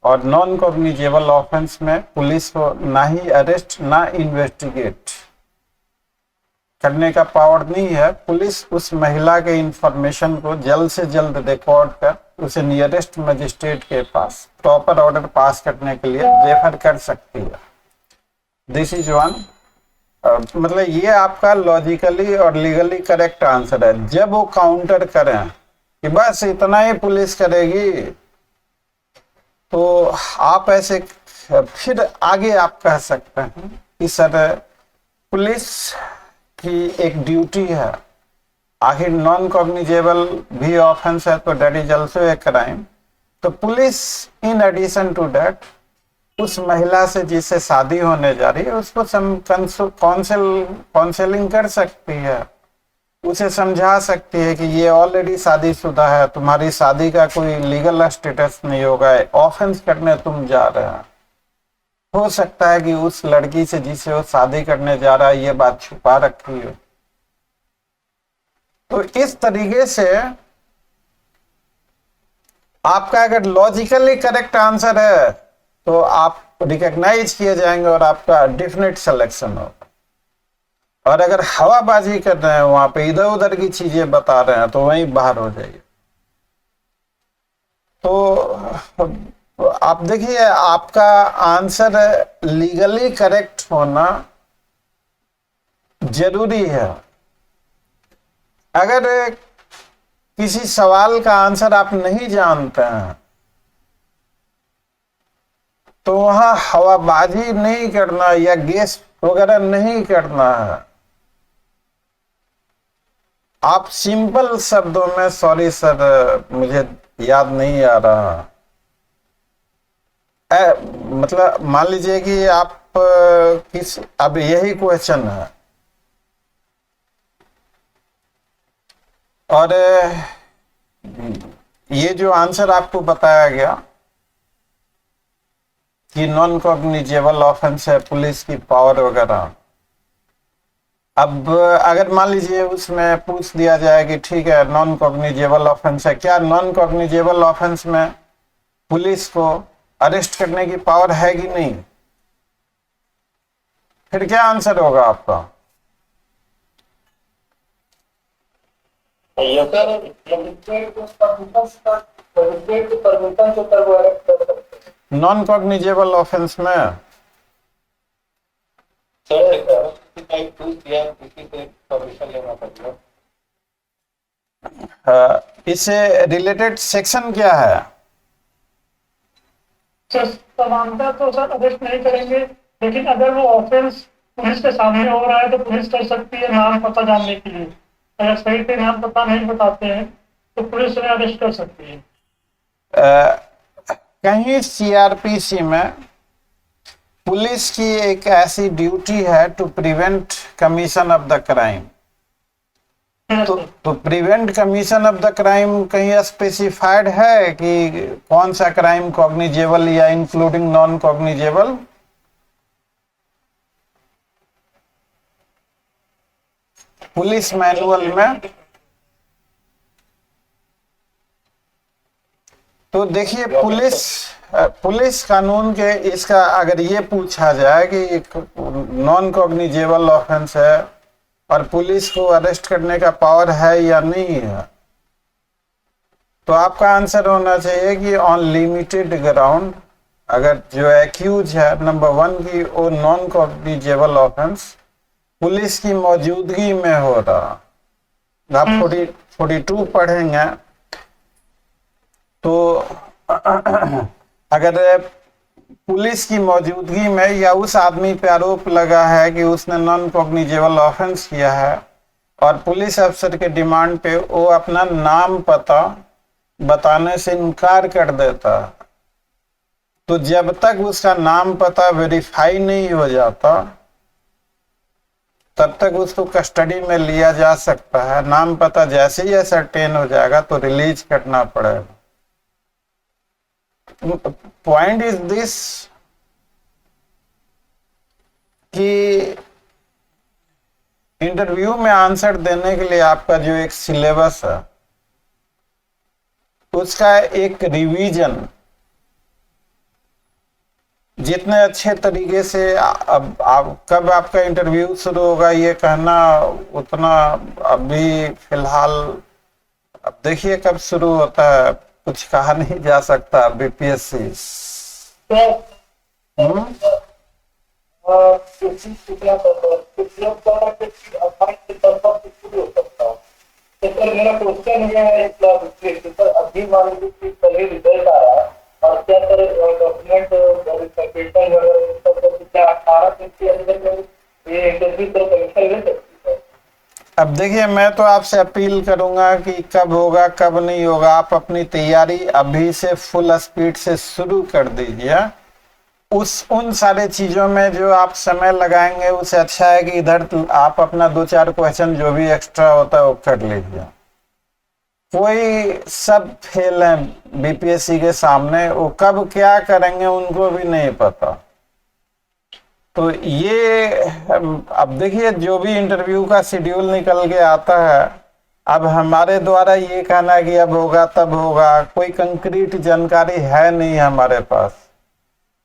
और नॉन कॉग्निजेबल ऑफेंस में पुलिस को ना ही अरेस्ट ना इन्वेस्टिगेट करने का पावर नहीं है। पुलिस उस महिला के इंफॉर्मेशन को जल्द से जल्द रिकॉर्ड कर उसे नियरेस्ट मजिस्ट्रेट के पास प्रॉपर ऑर्डर पास करने के लिए रेफर कर सकती है। This is one. मतलब ये आपका लॉजिकली और लीगली करेक्ट आंसर है। जब वो काउंटर करें कि बस इतना ही पुलिस करेगी, तो आप ऐसे फिर आगे आप कह सकते हैं कि सर पुलिस की एक ड्यूटी है, आखिर नॉन कॉग्निजेबल भी ऑफेंस है तो that is also a crime. तो police in addition to that उस महिला से जिससे शादी होने जा रही है उसको काउंसलिंग कर सकती है, उसे समझा सकती है कि ये ऑलरेडी शादीशुदा है, तुम्हारी शादी का कोई लीगल स्टेटस नहीं होगा, ऑफेंस करने तुम जा रहे हैं। हो सकता है कि उस लड़की से जिसे वो शादी करने जा रहा है ये बात छुपा रखी हो। तो इस तरीके से आपका अगर लॉजिकली करेक्ट आंसर है तो आप रिकॉग्नाइज किए जाएंगे और आपका डेफिनेट सिलेक्शन होगा। और अगर हवाबाजी कर रहे हैं, वहां पे इधर उधर की चीजें बता रहे हैं, तो वहीं बाहर हो जाइए। तो आप देखिए आपका आंसर लीगली करेक्ट होना जरूरी है। अगर किसी सवाल का आंसर आप नहीं जानते हैं तो वहां हवाबाजी नहीं करना या गेस वगैरह नहीं करना है। आप सिंपल शब्दों में, सॉरी सर मुझे याद नहीं आ रहा, मतलब मान लीजिए कि आप अब यही क्वेश्चन है और ये जो आंसर आपको बताया गया कि नॉन कॉग्निजेबल ऑफेंस है, पुलिस की पावर वगैरह। अब अगर मान लीजिए उसमें पूछ दिया जाए कि ठीक है नॉन कॉग्निजेबल ऑफेंस है, क्या नॉन कॉग्निजेबल ऑफेंस में पुलिस को अरेस्ट करने की पावर है कि नहीं, फिर क्या आंसर होगा आपका? नॉन कॉग्निजेबल ऑफेंस में इससे रिलेटेड सेक्शन क्या है? समानता तो सर अरेस्ट नहीं करेंगे, लेकिन अगर वो ऑफेंस पुलिस के सामने हो रहा है तो पुलिस कर सकती है नाम पता जानने के लिए। अगर सही से नाम पता नहीं बताते हैं तो पुलिस उन्हें अरेस्ट कर सकती है। कहीं सीआरपीसी में पुलिस की एक ऐसी ड्यूटी है to prevent commission of the crime. तो prevent commission of the crime कहीं स्पेसिफाइड है कि कौन सा क्राइम कॉग्निजेबल या including non cognizable? Police manual में तो देखिए पुलिस कानून के इसका अगर ये पूछा जाए कि नॉन कॉग्निजेबल ऑफेंस है और पुलिस को अरेस्ट करने का पावर है या नहीं है, तो आपका आंसर होना चाहिए कि ऑन लिमिटेड ग्राउंड, अगर जो एक्यूज है नंबर 1 की वो नॉन कॉग्निजेबल ऑफेंस पुलिस की मौजूदगी में हो रहा। आप 42 पढ़ेंगे तो अगर पुलिस की मौजूदगी में या उस आदमी पे आरोप लगा है कि उसने नॉन कॉग्निजेबल ऑफेंस किया है और पुलिस अफसर के डिमांड पे वो अपना नाम पता बताने से इनकार कर देता, तो जब तक उसका नाम पता वेरीफाई नहीं हो जाता तब तक उसको कस्टडी में लिया जा सकता है। नाम पता जैसे ही असरटेन हो जाएगा तो रिलीज करना पड़ेगा। पॉइंट इज दिस कि इंटरव्यू में आंसर देने के लिए आपका जो एक सिलेबस है उसका एक रिवीजन जितने अच्छे तरीके से अब कब आपका इंटरव्यू शुरू होगा ये कहना उतना अभी फिलहाल, अब देखिए कब शुरू होता है, कुछ कहा नहीं जा सकता बीपीएससी। मेरा क्वेश्चन ये है अभी मान लीजिए कि पहले रिजल्ट आया और क्या सर डॉक्यूमेंट क्या 18 दिन के अंदर में ये इंटरव्यू तो परीक्षा ले सकती है? अब देखिए मैं तो आपसे अपील करूंगा कि कब होगा कब नहीं होगा, आप अपनी तैयारी अभी से फुल स्पीड से शुरू कर दीजिए। उन सारे चीजों में जो आप समय लगाएंगे उससे अच्छा है कि इधर आप अपना 2-4 क्वेश्चन जो भी एक्स्ट्रा होता है वो कर लीजिए। कोई सब फेल हैं बीपीएससी के सामने, वो कब क्या करेंगे उनको भी नहीं पता। तो ये अब देखिए जो भी इंटरव्यू का शेड्यूल निकल के आता है, अब हमारे द्वारा ये कहना है कि अब होगा तब होगा, कोई कंक्रीट जानकारी है नहीं हमारे पास।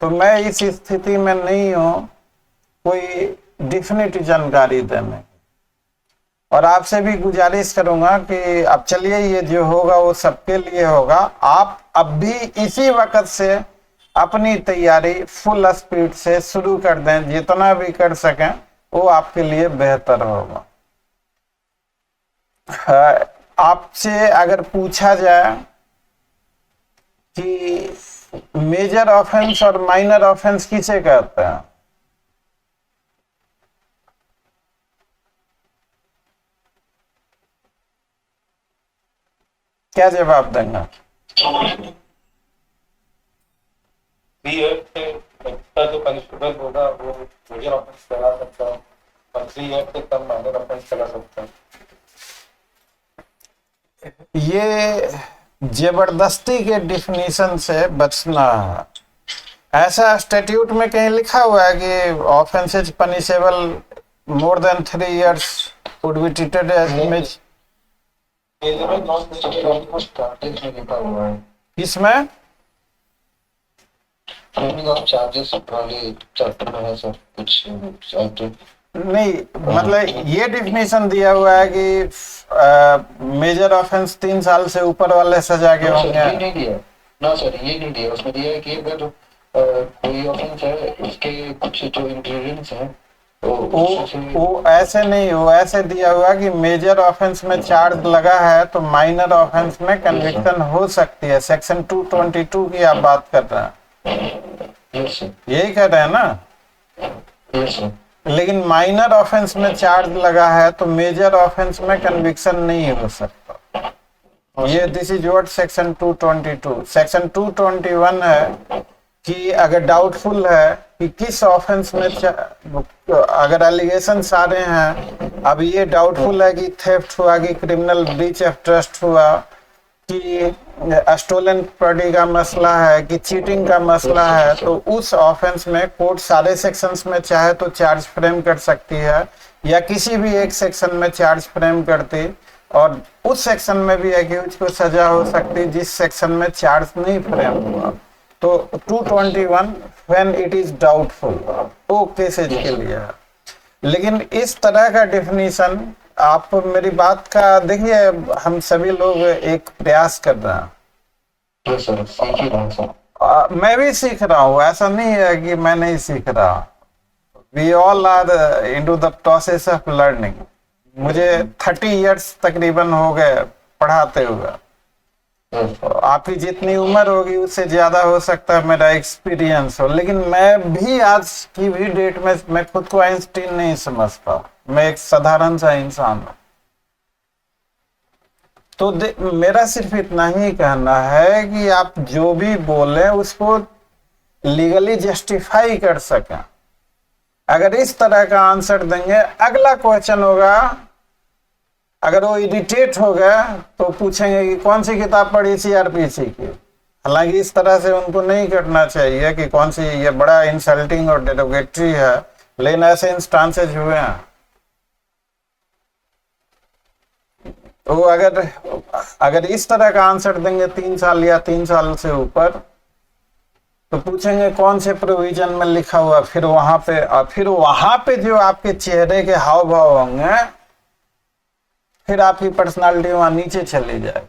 तो मैं इस स्थिति में नहीं हूं कोई डिफिनिट जानकारी देने। और आपसे भी गुजारिश करूंगा कि अब चलिए ये जो होगा वो सबके लिए होगा, आप अब भी इसी वक्त से अपनी तैयारी फुल स्पीड से शुरू कर दें, जितना भी कर सकें वो आपके लिए बेहतर होगा। आपसे अगर पूछा जाए कि मेजर ऑफेंस और माइनर ऑफेंस किसे कहते हैं, क्या जवाब देंगे? जो कॉन्स्टेबल होगा वो मेजर ऑफेंस करा सकता है और 3 ईयर से कम माइनर ऑफेंस करा सकता है। ये जबरदस्ती के डिफिनीशन से बचना है। ऐसा स्टैट्यूट में कहीं लिखा हुआ है कि offences punishable more than 3 years would be treated as इसमें चार्जेस वाले चैप्टर में है सर कुछ नहीं, मतलब ये डिफिनीशन दिया हुआ है कि मेजर ऑफेंस 3 साल से ऊपर वाले सजा के होंगे। ये नहीं दिया ना सर, ये नहीं दिया। उसमें दिया है कि अगर कोई ऑफेंस है उसके कुछ जो इंग्रेडिएंट्स हैं वो ऐसे नहीं, वो ऐसे दिया हुआ कि मेजर ऑफेंस में चार्ज लगा है तो माइनर ऑफेंस में कन्विक्शन हो सकती है। सेक्शन 222 की आप बात कर रहे हैं, यही कर रहे हैं ना? लेकिन माइनर ऑफेंस में चार्ज लगा है तो मेजर ऑफेंस में कन्विक्शन नहीं हो सकता। ये this is what section 222। Section 221 है कि अगर डाउटफुल है कि किस ऑफेंस में अगर एलिगेशन सारे हैं, अब ये डाउटफुल है कि थेफ्ट हुआ, कि क्रिमिनल ब्रीच ऑफ ट्रस्ट हुआ, कि स्टोलन प्रॉपर्टी का मसला है, कि चीटिंग का मसला है, तो उस ऑफेंस में कोर्ट सारे सेक्शंस में चाहे तो चार्ज फ्रेम कर सकती है या किसी भी एक सेक्शन में चार्ज फ्रेम करती, और उस सेक्शन में भी एक्यूज को सजा हो सकती जिस सेक्शन में चार्ज नहीं फ्रेम हुआ। तो 221 व्हेन इट इज डाउटफुल वो केसेज के लिए है। लेकिन इस तरह का डिफिनीशन आप मेरी बात का देखिए, हम सभी लोग एक प्रयास कर रहे हैं। मैं भी सीख रहा हूँ, ऐसा नहीं है कि मैं नहीं सीख रहा। We all are into the process of learning. मुझे 30 years तकरीबन हो गए पढ़ाते हुए। आपकी जितनी उम्र होगी उससे ज्यादा हो सकता है मेरा एक्सपीरियंस हो, लेकिन मैं भी आज की भी डेट में मैं खुद को आइंस्टीन नहीं समझता, मैं एक साधारण सा इंसान हूं। तो मेरा सिर्फ इतना ही कहना है कि आप जो भी बोले उसको लीगली जस्टिफाई कर सकें। अगर इस तरह का आंसर देंगे, अगला क्वेश्चन होगा, अगर वो इरिटेट हो गया तो पूछेंगे कि कौन सी किताब पढ़ी सीआरपीसी की। हालांकि इस तरह से उनको नहीं करना चाहिए कि कौन सी, ये बड़ा इंसल्टिंग और डेरोगेटरी है, लेकिन ऐसे इंस्टांसेज हुए हैं। तो अगर इस तरह का आंसर देंगे 3 साल या 3 साल से ऊपर, तो पूछेंगे कौन से प्रोविजन में लिखा हुआ, फिर वहां पे जो आपके चेहरे के हाव भाव होंगे, फिर आपकी पर्सनालिटी वहां नीचे चली जाए।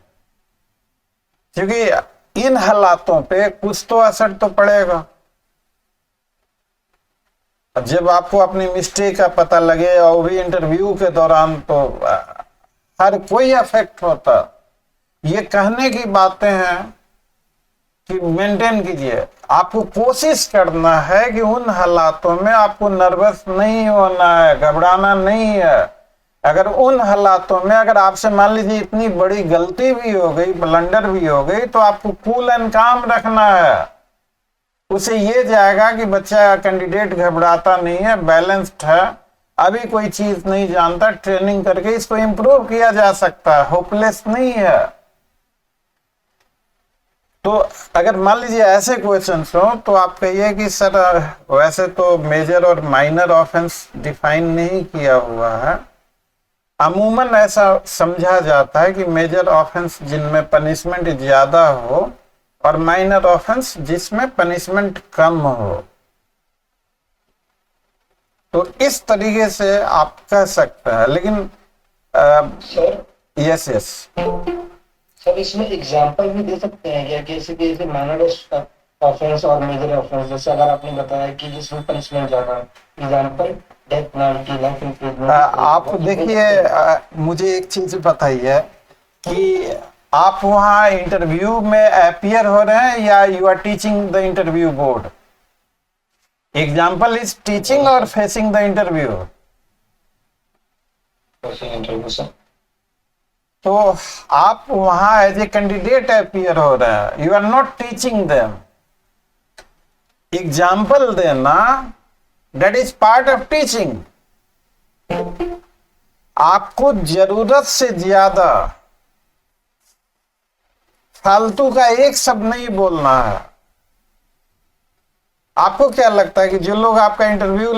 क्योंकि इन हालातों पे कुछ तो असर तो पड़ेगा। जब आपको अपनी मिस्टेक का पता लगे और भी इंटरव्यू के दौरान, तो हर कोई अफेक्ट होता। ये कहने की बातें हैं कि मेंटेन कीजिए। आपको कोशिश करना है कि उन हालातों में आपको नर्वस नहीं होना है, घबराना नहीं है। अगर उन हालातों में अगर आपसे मान लीजिए इतनी बड़ी गलती भी हो गई, ब्लंडर भी हो गई, तो आपको कूल एंड काम रखना है। उसे ये जाएगा कि बच्चा कैंडिडेट घबराता नहीं है, बैलेंस्ड है, अभी कोई चीज नहीं जानता, ट्रेनिंग करके इसको इंप्रूव किया जा सकता है, होपलेस नहीं है। तो अगर मान लीजिए ऐसे क्वेश्चंस हो तो आप कहिए कि सर वैसे तो मेजर और माइनर ऑफेंस डिफाइन नहीं किया हुआ है। अमूमन ऐसा समझा जाता है कि मेजर ऑफेंस जिनमें पनिशमेंट ज्यादा हो और माइनर ऑफेंस जिसमें पनिशमेंट कम हो। तो इस तरीके से आप कह सकते हैं। लेकिन सर यस सर इसमें एग्जांपल भी दे सकते हैं क्या, कैसे माइनर ऑफेंस और मेजर ऑफेंस, जैसे अगर आपने बताया कि जिसमें पनिशमेंट ज्यादा है, example death penalty, life imprisonment. आप देखिए, मुझे एक चीज बताइए कि आप वहां इंटरव्यू में अपीयर हो रहे हैं या you are teaching the interview board? Example is teaching और फेसिंग द इंटरव्यू। सर तो आप वहां एज ए कैंडिडेट अपीयर हो रहे हैं, you are not teaching them. Example देना that is part of teaching. आपको जरूरत से ज्यादा फालतू का एक शब्द नहीं बोलना है। आपको क्या लगता है कि जो लोग आपका इंटरव्यू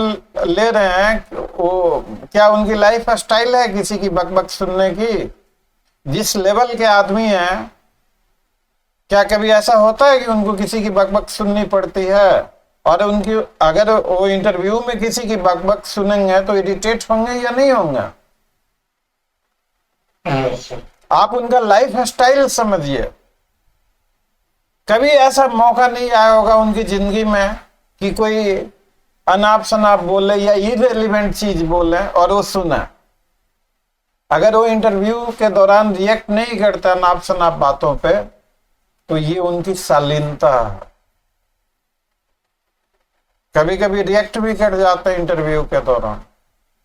ले रहे हैं, वो क्या उनकी लाइफ स्टाइल है किसी की बकबक सुनने की? जिस लेवल के आदमी हैं, क्या कभी ऐसा होता है कि उनको किसी की बकबक सुननी पड़ती है? और उनकी अगर वो इंटरव्यू में किसी की बकबक सुनेंगे तो इरिटेट होंगे या नहीं होंगे? आप उनका लाइफ स्टाइल समझिए। कभी ऐसा मौका नहीं आया होगा उनकी जिंदगी में कि कोई अनाप शनाप बोले या इररिलेवेंट चीज बोले और वो सुने। अगर वो इंटरव्यू के दौरान रिएक्ट नहीं करता अनाप शनाप बातों पे, तो ये उनकी शालीनता है। कभी कभी रिएक्ट भी कर जाते हैं इंटरव्यू के दौरान।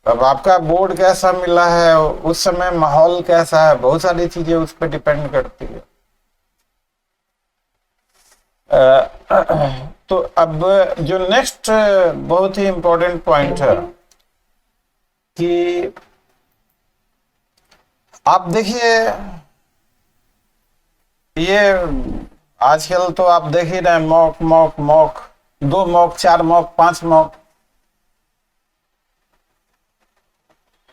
अब आपका बोर्ड कैसा मिला है, उस समय माहौल कैसा है, बहुत सारी चीजें उस पर डिपेंड करती है। तो अब जो नेक्स्ट बहुत ही इंपॉर्टेंट पॉइंट है कि आप देखिए, ये आजकल तो आप देख ही रहे, mock mock mock, 2 mock, 4 mock, 5 mock.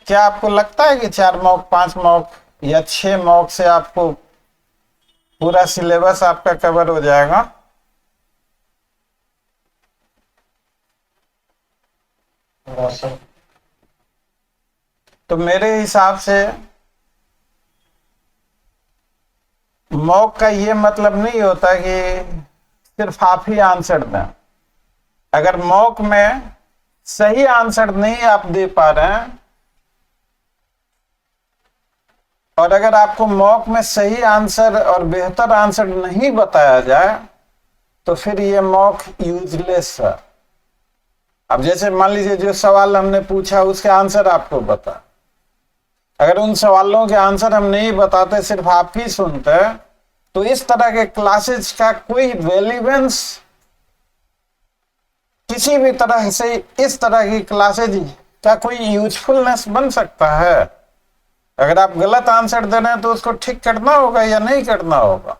क्या आपको लगता है कि 4 मॉक, 5 मॉक या 6 मॉक से आपको पूरा सिलेबस आपका कवर हो जाएगा? तो मेरे हिसाब से मॉक का ये मतलब नहीं होता कि सिर्फ आप ही आंसर दें। अगर मॉक में सही आंसर नहीं आप दे पा रहे हैं, और अगर आपको मॉक में सही आंसर और बेहतर आंसर नहीं बताया जाए, तो फिर ये मॉक यूजलेस है। अब जैसे मान लीजिए जो सवाल हमने पूछा उसके आंसर आपको बता, अगर उन सवालों के आंसर हम नहीं बताते, सिर्फ आप ही सुनते, तो इस तरह के क्लासेस का कोई रेलेवेंस किसी भी तरह से इस तरह की क्लासेज का कोई यूजफुलनेस बन सकता है? अगर आप गलत आंसर दे रहे हैं तो उसको ठीक करना होगा या नहीं करना होगा?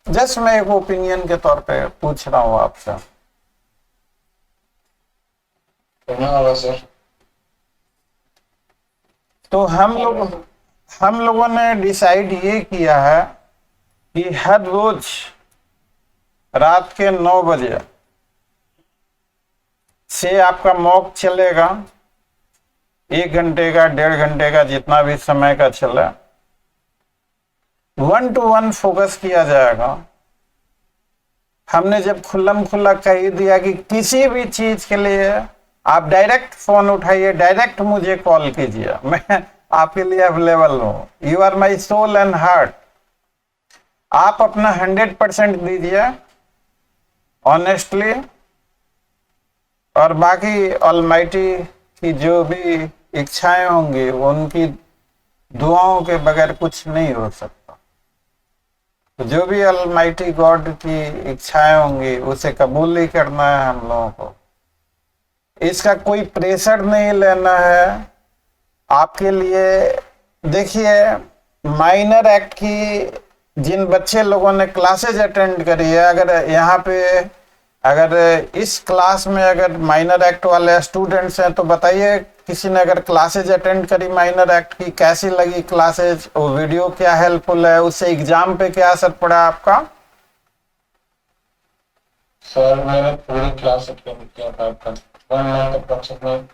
जस्ट मैं एक ओपिनियन के तौर पे पूछ रहा हूं आपसे। करना होगा सर। तो हम लोगों ने डिसाइड ये किया है कि हर रोज रात के 9 बजे से आपका मॉक चलेगा, 1 घंटे का, 1.5 घंटे का, जितना भी समय का चले। 1 to 1 फोकस किया जाएगा। हमने जब खुल्लम खुल्ला कह दिया कि किसी भी चीज के लिए आप डायरेक्ट फोन उठाइए, डायरेक्ट मुझे कॉल कीजिए, मैं आपके लिए अवेलेबल हूं। You are my soul and heart. आप अपना 100% दीजिए ऑनेस्टली, और बाकी ऑलमाइटी की जो भी इच्छाएं होंगी उनकी दुआओं के बगैर कुछ नहीं हो सकता। तो जो भी ऑलमाइटी गॉड की इच्छाएं होंगी उसे कबूल ही करना है हम लोगों को। इसका कोई प्रेशर नहीं लेना है आपके लिए। देखिए, माइनर एक्ट की जिन बच्चे लोगों ने क्लासेज अटेंड करी है, अगर यहाँ पे अगर इस क्लास में अगर माइनर एक्ट वाले स्टूडेंट्स हैं तो बताइए, किसी ने अगर क्लासेज अटेंड करी माइनर एक्ट की, कैसी लगी क्लासेज? वो वीडियो क्या हेल्पफुल है? उससे एग्जाम पे क्या असर पड़ा आपका? सर मैंने पूरी क्लास अटेंड किया था आपका, 1 मंथ अप्रोक्सीमेट में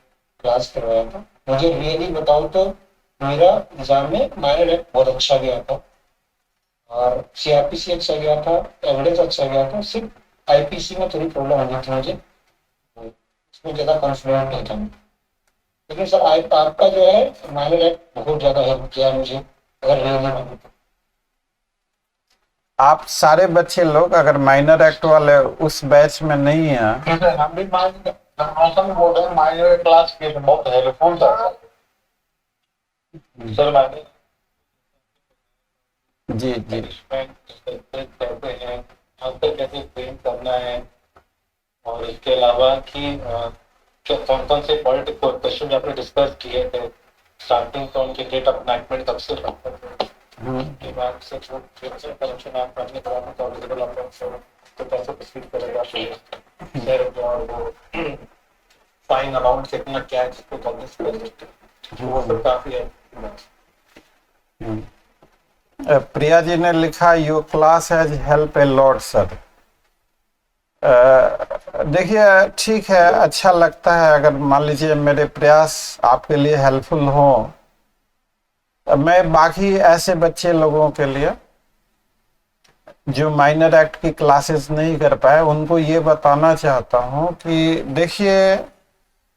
क्लास करवाया था। मुझे रियली बताऊं तो मेरा एग्जाम में माइनर एक्ट बहुत अच्छा गया था, और सीआरपीसी अच्छा गया था, एविडेंस अच्छा गया था। सिर्फ आईपीसी में थोड़ी प्रॉब्लम हो गई थी मुझे, उसमें ज्यादा कॉन्फिडेंट नहीं था। लेकिन सर आपका जो है माइनर एक्ट बहुत ज्यादा हेल्प किया मुझे, अगर रियली आप सारे बच्चे लोग अगर माइनर एक्ट वाले उस बैच में नहीं है, हम भी मौसम बोल रहे हैं, माइनर क्लास के तो बहुत हेल्पफुल था सर। मैंने जी करते हैं आंसर कैसे फ्रेम करना है, और इसके अलावा कि कौन कौन से पॉइंट क्वेश्चन आपने डिस्कस किए थे, स्टार्टिंग फ्रॉम के डेट ऑफ एनैक्टमेंट तब से के बाद से जो फ्यूचर करेक्शन आप करने के बाद एलिजिबल आप तो कैसे प्रोसीड करेगा फिर और वो फाइन अमाउंट कितना क्या है जिसको कॉलेज कर सकते हैं, वो सब काफी है। प्रिया जी ने लिखा, your class has help a lot sir. देखिए, ठीक है, अच्छा लगता है अगर मान लीजिए मेरे प्रयास आपके लिए हेल्पफुल हो। मैं बाकी ऐसे बच्चे लोगों के लिए जो माइनर एक्ट की क्लासेस नहीं कर पाए उनको ये बताना चाहता हूं कि देखिए,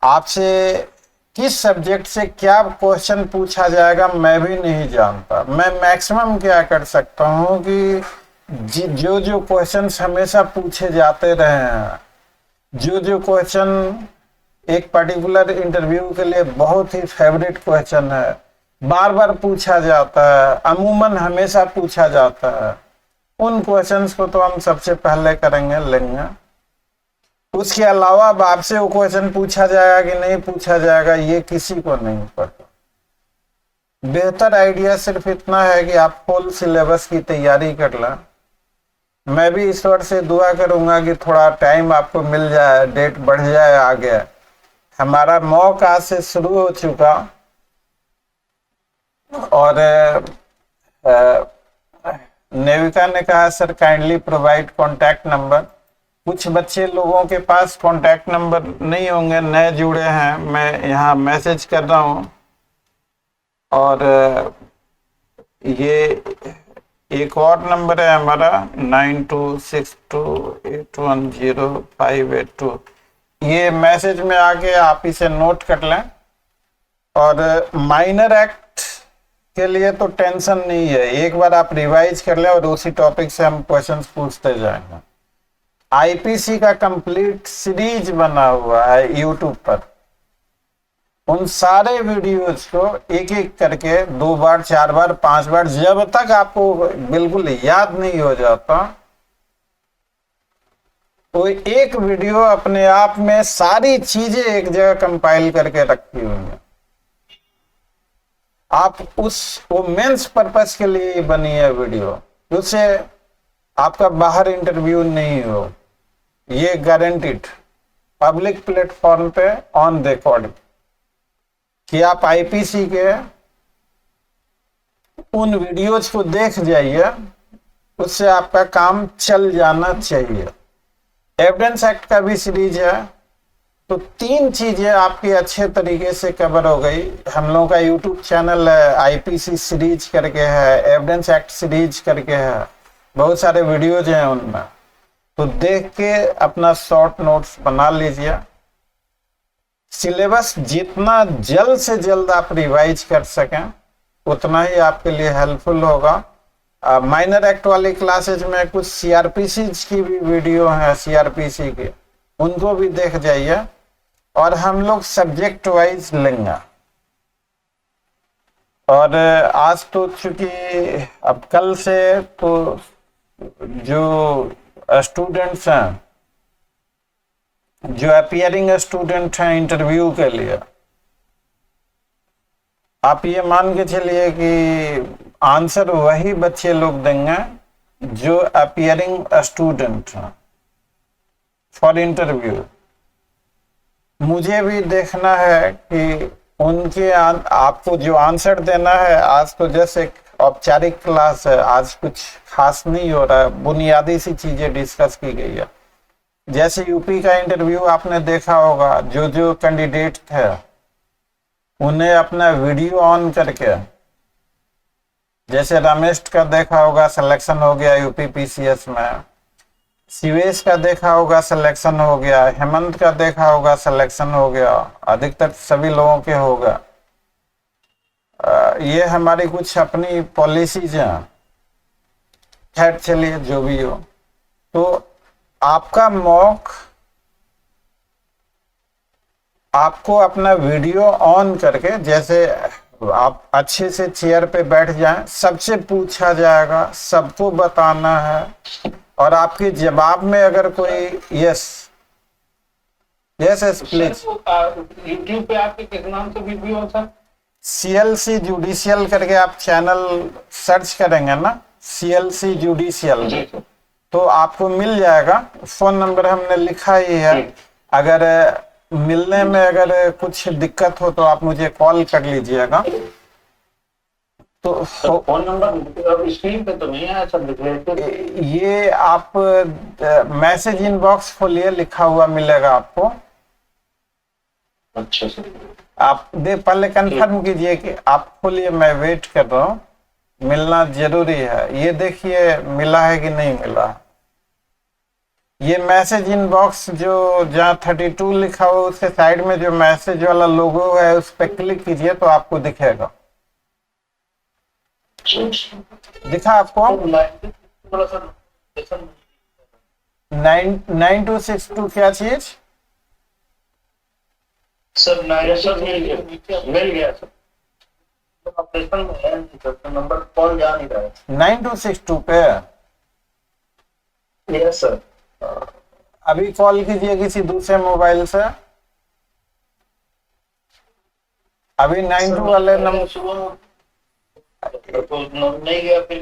आपसे किस सब्जेक्ट से क्या क्वेश्चन पूछा जाएगा मैं भी नहीं जानता। मैं मैक्सिमम क्या कर सकता हूं कि जो क्वेश्चंस हमेशा पूछे जाते रहे हैं, जो क्वेश्चन एक पर्टिकुलर इंटरव्यू के लिए बहुत ही फेवरेट क्वेश्चन है, बार बार पूछा जाता है, अमूमन हमेशा पूछा जाता है, उन क्वेश्चंस को तो हम सबसे पहले करेंगे, लेंगे। उसके अलावा अब आपसे वो क्वेश्चन पूछा जाएगा कि नहीं पूछा जाएगा ये किसी को नहीं पता। बेहतर आइडिया सिर्फ इतना है कि आप फुल सिलेबस की तैयारी कर लें। मैं भी ईश्वर से दुआ करूंगा कि थोड़ा टाइम आपको मिल जाए, डेट बढ़ जाए आगे। हमारा मॉक आज से शुरू हो चुका, और नेविका ने कहा sir kindly provide contact number. कुछ बच्चे लोगों के पास कॉन्टैक्ट नंबर नहीं होंगे, नए जुड़े हैं, मैं यहाँ मैसेज कर रहा हूँ। और ये एक और नंबर है हमारा 9262810582। ये मैसेज में आके आप इसे नोट कर लें। और माइनर एक्ट के लिए तो टेंशन नहीं है, एक बार आप रिवाइज कर लें और उसी टॉपिक से हम क्वेश्चंस पूछते जाएंगे। आईपीसी का कंप्लीट सीरीज बना हुआ है यूट्यूब पर, उन सारे वीडियोज को एक एक करके 2 बार 4 बार 5 बार, जब तक आपको बिल्कुल याद नहीं हो जाता वो एक वीडियो अपने आप में सारी चीजें एक जगह कंपाइल करके रखी हुई है। आप वो मेंस पर्पस के लिए ही बनी है वीडियो, उससे आपका बाहर इंटरव्यू नहीं हो, ये गारंटीड पब्लिक प्लेटफॉर्म पे ऑन रिकॉर्ड कि आप आईपीसी के उन वीडियोज को देख जाइए, उससे आपका काम चल जाना चाहिए। एविडेंस एक्ट का भी सीरीज है, तो 3 चीजें आपकी अच्छे तरीके से कवर हो गई। हम लोगों का यूट्यूब चैनल है, आईपीसी सीरीज करके है, एविडेंस एक्ट सीरीज करके है, बहुत सारे वीडियोज हैं उनमें, तो देख के अपना शॉर्ट नोट्स बना लीजिए। सिलेबस जितना जल्द से जल्द आप रिवाइज कर सकें उतना ही आपके लिए हेल्पफुल होगा। माइनर एक्ट वाली क्लासेज में कुछ सीआरपीसी की भी वीडियो है, सीआरपीसी के, उनको भी देख जाइए, और हम लोग सब्जेक्ट वाइज लेंगे। और आज तो चूंकि अब कल से तो जो स्टूडेंट्स हैं, जो अपीयरिंग स्टूडेंट हैं इंटरव्यू के लिए, आप ये मान के चलिए कि आंसर वही बच्चे लोग देंगे जो अपीयरिंग स्टूडेंट हैं फॉर इंटरव्यू। मुझे भी देखना है कि उनके आपको जो आंसर देना है, आज तो जैसे एक औपचारिक क्लास है, आज कुछ खास नहीं हो रहा है, बुनियादी सी चीजें डिस्कस की गई है। जैसे यूपी का इंटरव्यू आपने देखा होगा, जो जो कैंडिडेट थे उन्हें अपना वीडियो ऑन करके, जैसे रमेश का देखा होगा सिलेक्शन हो गया यूपी पीसीएस में, शिवेश का देखा होगा सिलेक्शन हो गया, हेमंत का देखा होगा सिलेक्शन हो गया, अधिकतर सभी लोगों के होगा। ये हमारी कुछ अपनी पॉलिसीज हैं, खैर चलिए जो भी हो। तो आपका मॉक, आपको अपना वीडियो ऑन करके, जैसे आप अच्छे से चेयर पे बैठ जाएं, सबसे पूछा जाएगा, सबको बताना है, और आपके जवाब में अगर कोई यस प्लीज। यूट्यूब पे आपके किस नाम से वीडियो है सर? सीएलसी जुडिशियल करके आप चैनल सर्च करेंगे ना, सीएलसी जुडिशियल, तो आपको मिल जाएगा। फोन नंबर हमने लिखा ही है, अगर मिलने में अगर कुछ दिक्कत हो तो आप मुझे कॉल कर लीजिएगा। तो फोन नंबर स्क्रीन पे तो नहीं आया सर, ये आप मैसेज इनबॉक्स खोलिए, लिखा हुआ मिलेगा आपको। अच्छा सर, आप पहले कंफर्म कीजिए कि आप खोलिए, मैं वेट कर रहा हूँ, मिलना जरूरी है। ये देखिए मिला है कि नहीं मिला। ये मैसेज इनबॉक्स जो जहाँ 32 लिखा हुआ उसके साइड में जो मैसेज वाला लोगो है उस पर क्लिक कीजिए तो आपको दिखेगा। दिखा आपको? 9262 क्या चीज सर? मिल गया सर, ऑपरेशन में है नहीं, नंबर कॉल जा नहीं रहा है। 9262 पे यस सर। अभी कॉल कीजिए किसी दूसरे मोबाइल से। अभी 92 वाले नंबर नहीं गया, फिर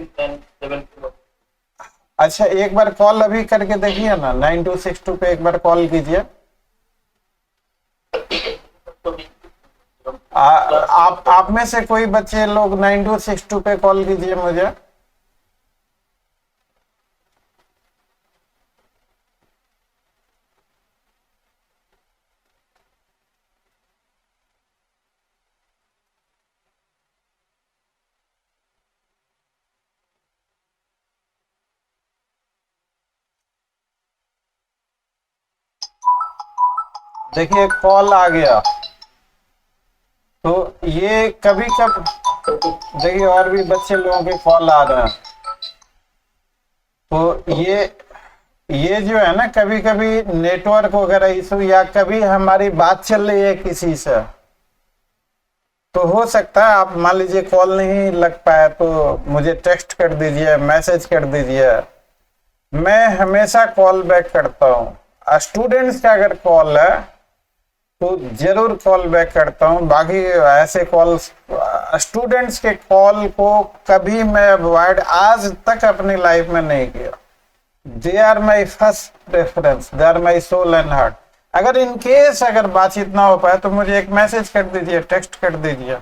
अच्छा एक बार कॉल अभी करके देखिए ना, 9262 पे एक बार कॉल कीजिए। आप में से कोई बच्चे लोग 9262 पे कॉल कीजिए मुझे। देखिए कॉल आ गया, तो ये कभी देखिए और भी बच्चे लोगों के कॉल आ रहे हैं, तो ये जो है ना, कभी कभी नेटवर्क वगैरह इशू, या कभी हमारी बात चल रही है किसी से, तो हो सकता है आप मान लीजिए कॉल नहीं लग पाया तो मुझे टेक्स्ट कर दीजिए, मैसेज कर दीजिए, मैं हमेशा कॉल बैक करता हूँ। स्टूडेंट्स का अगर कॉल है तो जरूर कॉल बैक करता हूं। बाकी ऐसे कॉल्स, स्टूडेंट्स के कॉल को कभी मैं अवॉइड आज तक अपनी लाइफ में नहीं किया। They are my first preference, they are my soul and heart. अगर इन केस अगर बातचीत ना हो पाए तो मुझे एक मैसेज कर दीजिए, टेक्स्ट कर दीजिए।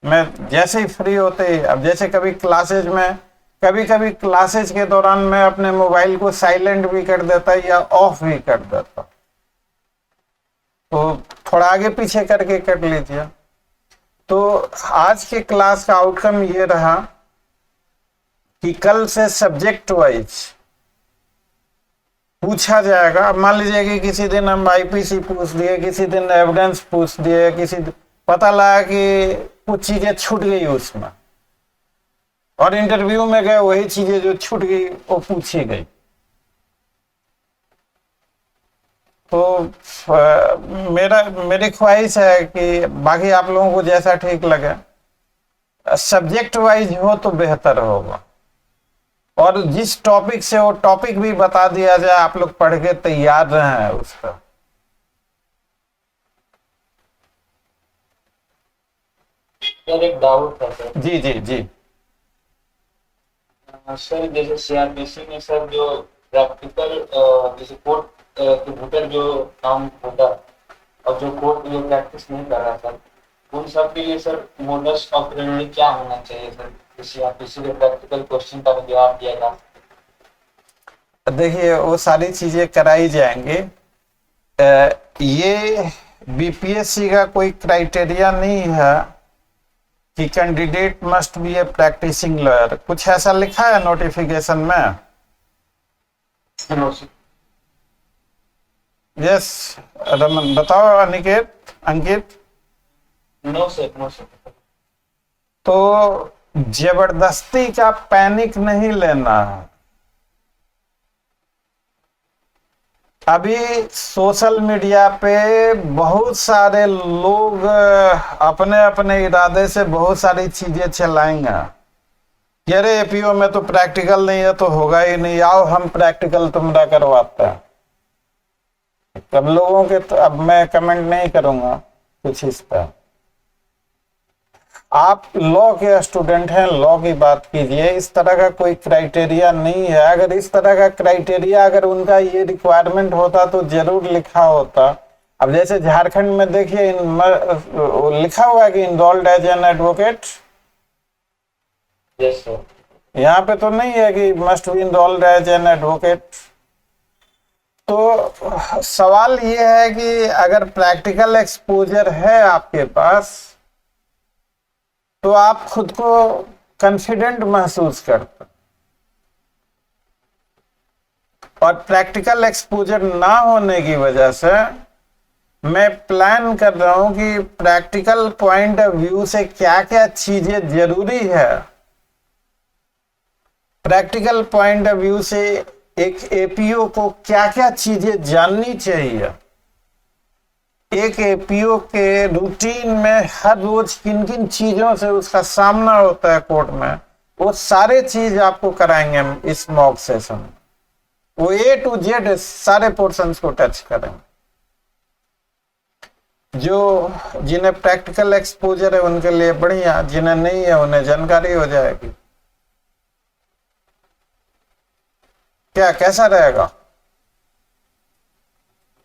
मैं जैसे ही फ्री होते ही, अब जैसे कभी क्लासेज में, कभी कभी क्लासेज के दौरान मैं अपने मोबाइल को साइलेंट भी कर देता या ऑफ भी कर देता, तो थोड़ा आगे पीछे करके कर लीजिए। तो आज के क्लास का आउटकम ये रहा कि कल से सब्जेक्ट वाइज पूछा जाएगा। अब मान लीजिए कि किसी दिन हम आईपीसी पूछ दिए, किसी दिन एविडेंस पूछ दिए, किसी दिन पता लगा कि कुछ चीजें छूट गई उसमें, और इंटरव्यू में गए वही चीजें जो छूट गई वो पूछी गई। तो मेरी ख्वाहिश है कि बाकी आप लोगों को जैसा ठीक लगे, सब्जेक्ट वाइज हो तो बेहतर होगा, और जिस टॉपिक से वो टॉपिक भी बता दिया जाए, आप लोग पढ़ के तैयार रहें उस पर। सर एक डाउट था सर। जी जी जी। सर जैसे सीआरपीसी में सर जो प्रैक्टिकल जैसे कोर्ट कंप्यूटर जो काम होता और जो कोर्ट में प्रैक्टिस नहीं कर रहा सर, उन सब के लिए सर मोडस ऑपरेंडी क्या होना चाहिए सर, सीआरपीसी के प्रैक्टिकल क्वेश्चन का जवाब दिया जा। देखिए वो सारी चीजें कराई जाएंगी। ये बीपीएससी का कोई क्राइटेरिया नहीं है कि candidate must be a practising lawyer. कुछ ऐसा लिखा है नोटिफिकेशन में? यस रमन, बताओ। Aniket, Ankit? No sir, no sir. तो जबरदस्ती का पैनिक नहीं लेना है। अभी सोशल मीडिया पे बहुत सारे लोग अपने अपने इरादे से बहुत सारी चीजें चलाएंगे कि अरे एपीओ में तो प्रैक्टिकल नहीं है तो होगा ही नहीं, आओ हम प्रैक्टिकल तुम्हारा करवाते हैं। तब लोगों के तो अब मैं कमेंट नहीं करूंगा कुछ इस पर। आप लॉ के स्टूडेंट हैं, लॉ की बात कीजिए। इस तरह का कोई क्राइटेरिया नहीं है। अगर इस तरह का क्राइटेरिया, अगर उनका ये रिक्वायरमेंट होता तो जरूर लिखा होता। अब जैसे झारखंड में देखिए लिखा हुआ है कि enrolled as an advocate. Yes sir. यहाँ पे तो नहीं है कि must be enrolled as an advocate. तो सवाल ये है कि अगर प्रैक्टिकल एक्सपोजर है आपके पास तो आप खुद को कॉन्फिडेंट महसूस करते, और प्रैक्टिकल एक्सपोजर ना होने की वजह से मैं प्लान कर रहा हूं कि प्रैक्टिकल पॉइंट ऑफ व्यू से क्या क्या चीजें जरूरी है, प्रैक्टिकल पॉइंट ऑफ व्यू से एक एपीओ को क्या क्या चीजें जाननी चाहिए, एक एपीओ के रूटीन में हर रोज किन किन चीजों से उसका सामना होता है कोर्ट में, वो सारे चीज आपको कराएंगे हम इस मॉक सेशन में। वो ए टू जेड सारे पोर्शंस को टच करेंगे। जो जिन्हें प्रैक्टिकल एक्सपोजर है उनके लिए बढ़िया, जिन्हें नहीं है उन्हें जानकारी हो जाएगी। क्या कैसा रहेगा?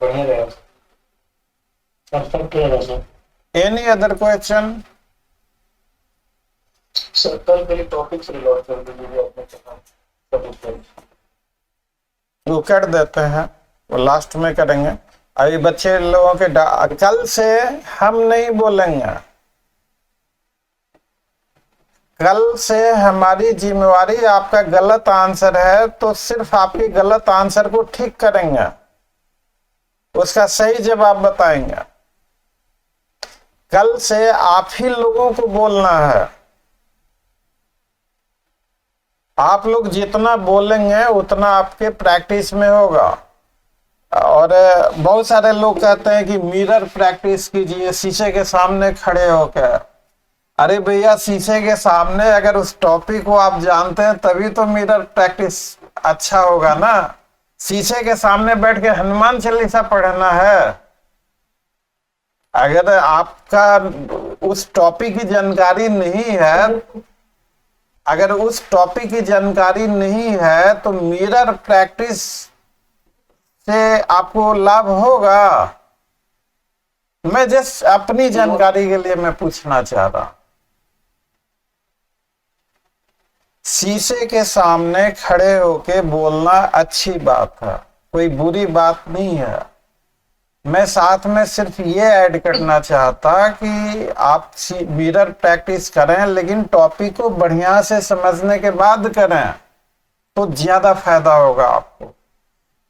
बढ़िया रहेगा सर। क्लियर है sir. Any other question? Sir कल के लिए टॉपिक्स रिलॉट कर दीजिए अपने सब। वो कर देते हैं, वो लास्ट में करेंगे। अभी बच्चे लोगों के कल से हम नहीं बोलेंगे। कल से हमारी जिम्मेवारी, आपका गलत आंसर है तो सिर्फ आपके गलत आंसर को ठीक करेंगे, उसका सही जवाब बताएंगे। कल से आप ही लोगों को बोलना है। आप लोग जितना बोलेंगे उतना आपके प्रैक्टिस में होगा। और बहुत सारे लोग कहते हैं कि मिरर प्रैक्टिस कीजिए, शीशे के सामने खड़े होकर। अरे भैया, शीशे के सामने अगर उस टॉपिक को आप जानते हैं तभी तो मिरर प्रैक्टिस अच्छा होगा ना। शीशे के सामने बैठ के हनुमान चालीसा पढ़ना है? अगर आपका उस टॉपिक की जानकारी नहीं है, अगर उस टॉपिक की जानकारी नहीं है तो मिरर प्रैक्टिस से आपको लाभ होगा? मैं जस्ट अपनी जानकारी के लिए मैं पूछना चाह रहा। शीशे के सामने खड़े होके बोलना अच्छी बात है, कोई बुरी बात नहीं है। मैं साथ में सिर्फ ये ऐड करना चाहता कि आप मिरर प्रैक्टिस करें, लेकिन टॉपिक को बढ़िया से समझने के बाद करें तो ज्यादा फायदा होगा आपको।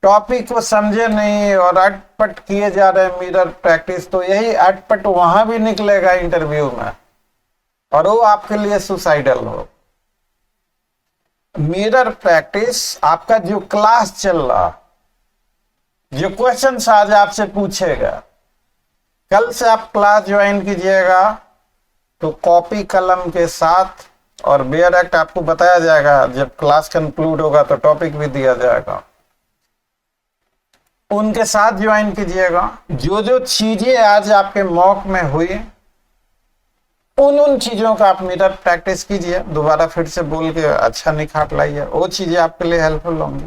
टॉपिक को समझे नहीं और अटपट किए जा रहे हैं मिरर प्रैक्टिस, तो यही अटपट वहां भी निकलेगा इंटरव्यू में और वो आपके लिए सुसाइडल हो। मिरर प्रैक्टिस आपका जो क्लास चल रहा, जो क्वेश्चन आज आपसे पूछेगा, कल से आप क्लास ज्वाइन कीजिएगा तो कॉपी कलम के साथ, और बेयर एक्ट आपको बताया जाएगा, जब क्लास कंक्लूड होगा तो टॉपिक भी दिया जाएगा, उनके साथ ज्वाइन कीजिएगा। जो जो चीजें आज आपके मॉक में हुई उन चीजों का आप मिरर प्रैक्टिस कीजिए, दोबारा फिर से बोल के अच्छा निखार लाइए, वो चीजें आपके लिए हेल्पफुल होंगी।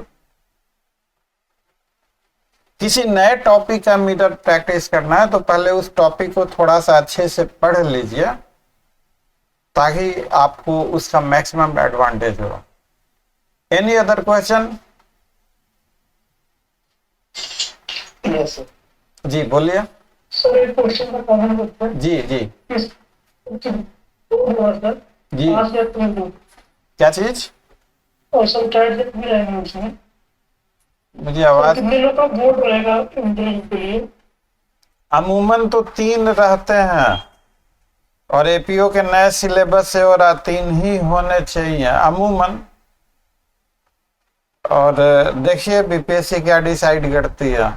किसी नए टॉपिक का मिरर प्रैक्टिस करना है तो पहले उस टॉपिक को थोड़ा सा अच्छे से पढ़ लीजिए ताकि आपको उसका मैक्सिमम एडवांटेज हो। Any other question? Yes sir. जी बोलिए। सर एक क्वेश्चन का कमेंट करते हैं। जी जी सर जी। आज या तुम क्या चीज? और सर कैट भी रहेंगे उसमें, मुझे आवाज। कितने लोग का बोर्ड रहेगा इंटरव्यू के लिए? अमूमन तो 3 रहते हैं और एपीओ के नए सिलेबस से और 3 ही होने चाहिए अमूमन। और देखिए बीपीएससी क्या डिसाइड करती है।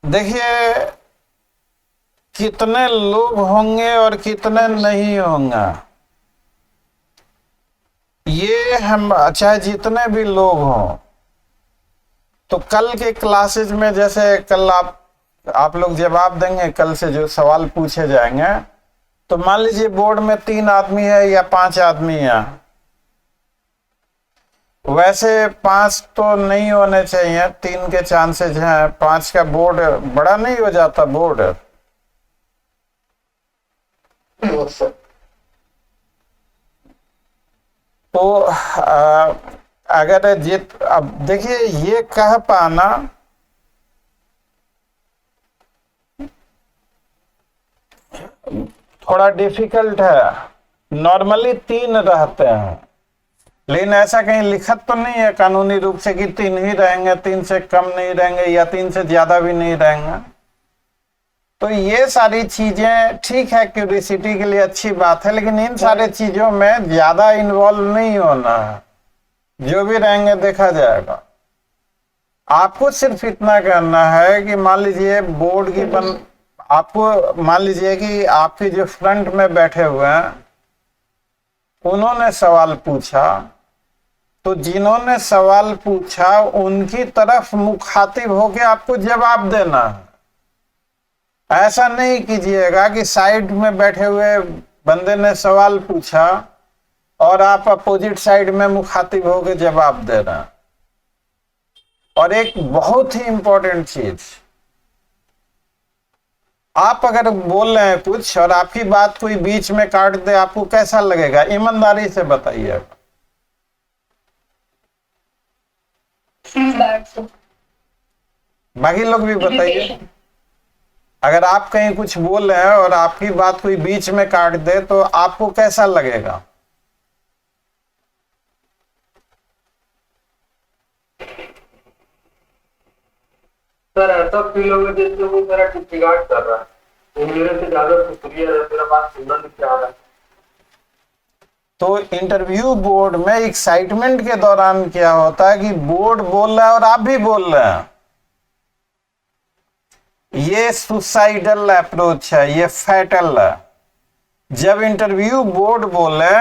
देखिए कितने लोग होंगे और कितने नहीं होंगे, ये हम चाहे जितने भी लोग हों तो कल के क्लासेज में, जैसे कल आप लोग जवाब देंगे, कल से जो सवाल पूछे जाएंगे, तो मान लीजिए बोर्ड में 3 आदमी है या 5 आदमी है, वैसे 5 तो नहीं होने चाहिए, 3 के चांसेस हैं, 5 का बोर्ड बड़ा नहीं हो जाता बोर्ड। Yes sir. तो अगर अब देखिए ये कह पाना थोड़ा डिफिकल्ट है। नॉर्मली 3 रहते हैं, लेकिन ऐसा कहीं लिखत तो नहीं है कानूनी रूप से कि 3 ही रहेंगे, 3 से कम नहीं रहेंगे या 3 से ज्यादा भी नहीं रहेंगे। तो ये सारी चीजें ठीक है, क्यूरियोसिटी के लिए अच्छी बात है, लेकिन इन सारे चीजों में ज्यादा इन्वॉल्व नहीं होना है। जो भी रहेंगे देखा जाएगा। आपको सिर्फ इतना करना है कि मान लीजिए बोर्ड की आपको मान लीजिए कि आपके जो फ्रंट में बैठे हुए हैं उन्होंने सवाल पूछा, तो जिन्होंने सवाल पूछा उनकी तरफ मुखातिब होके आपको जवाब देना है। ऐसा नहीं कीजिएगा कि साइड में बैठे हुए बंदे ने सवाल पूछा और आप अपोजिट साइड में मुखातिब होके जवाब दे रहे हैं। और एक बहुत ही इंपॉर्टेंट चीज, आप अगर बोल रहे हैं कुछ और आपकी बात कोई बीच में काट दे, आपको कैसा लगेगा? ईमानदारी से बताइए। बाकी लोग भी बताइए। अगर आप कहीं कुछ बोल रहे हैं और आपकी बात कोई बीच में काट दे तो आपको कैसा लगेगा? सर ऐसा फील होगा जैसे वो मेरा टिकट कर रहा है, वो मेरे से ज्यादा शुक्रिया है, मेरा बात सुनना नहीं चाह रहा है। तो इंटरव्यू बोर्ड में एक्साइटमेंट के दौरान क्या होता है कि बोर्ड बोल रहा है और आप भी बोल रहे हैं। ये सुसाइडल अप्रोच है, ये फैटल है। जब इंटरव्यू बोर्ड बोले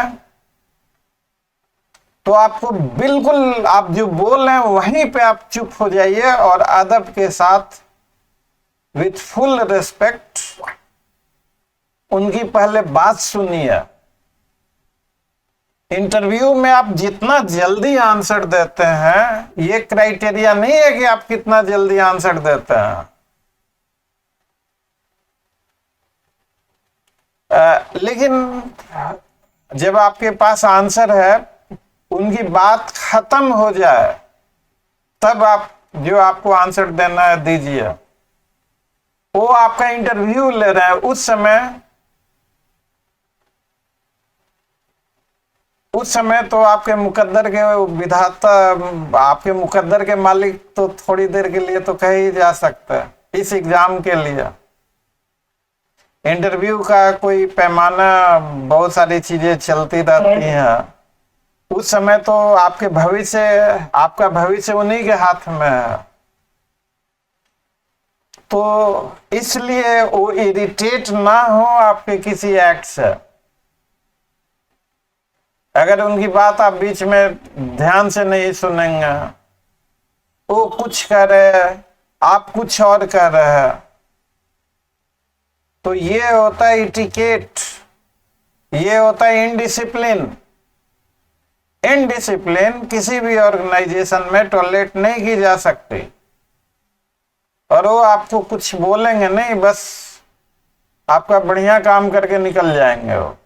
तो आपको बिल्कुल आप जो बोल रहे हैं वहीं पे आप चुप हो जाइए और अदब के साथ विथ फुल रिस्पेक्ट उनकी पहले बात सुनिए। इंटरव्यू में आप जितना जल्दी आंसर देते हैं, ये क्राइटेरिया नहीं है कि आप कितना जल्दी आंसर देते हैं। लेकिन जब आपके पास आंसर है, उनकी बात खत्म हो जाए, तब आप जो आपको आंसर देना है दीजिए। वो आपका इंटरव्यू ले रहे हैं, उस समय तो आपके मुकद्दर के विधाता, आपके मुकद्दर के मालिक तो थोड़ी देर के लिए तो कह ही जा सकता है। इस एग्जाम के लिए इंटरव्यू का कोई पैमाना, बहुत सारी चीजें चलती रहती हैं। उस समय तो आपका भविष्य उन्हीं के हाथ में है। तो इसलिए वो इरिटेट ना हो आपके किसी एक्ट से। अगर उनकी बात आप बीच में ध्यान से नहीं सुनेंगे, वो कुछ कह रहे हैं, आप कुछ और कह रहे हैं, तो ये होता है इटिकेट, ये होता है इनडिसिप्लिन। इनडिसिप्लिन किसी भी ऑर्गेनाइजेशन में टॉलरेट नहीं की जा सकती। और वो आपको कुछ बोलेंगे नहीं, बस आपका बढ़िया काम करके निकल जाएंगे। वो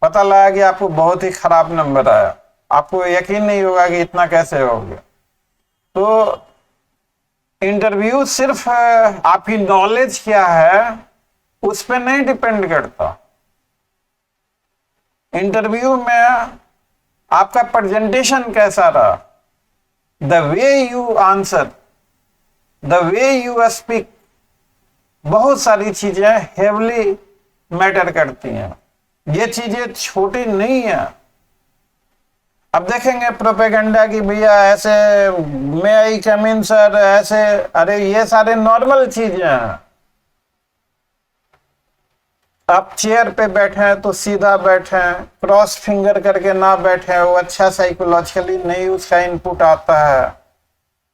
पता लगा कि आपको बहुत ही खराब नंबर आया, आपको यकीन नहीं होगा कि इतना कैसे हो गया। तो इंटरव्यू सिर्फ आपकी नॉलेज क्या है उस पर नहीं डिपेंड करता। इंटरव्यू में आपका प्रेजेंटेशन कैसा रहा, the way you answer, the way you speak, बहुत सारी चीजें हेवली मैटर करती हैं। ये चीजें छोटी नहीं है। अब देखेंगे प्रोपेगेंडा की भैया ऐसे, मे आई कम इन सर, ऐसे, अरे ये सारे नॉर्मल चीजें हैं। आप चेयर पे बैठे हैं तो सीधा बैठे, क्रॉस फिंगर करके ना बैठे, वो अच्छा साइकोलॉजिकली नहीं उसका इनपुट आता है।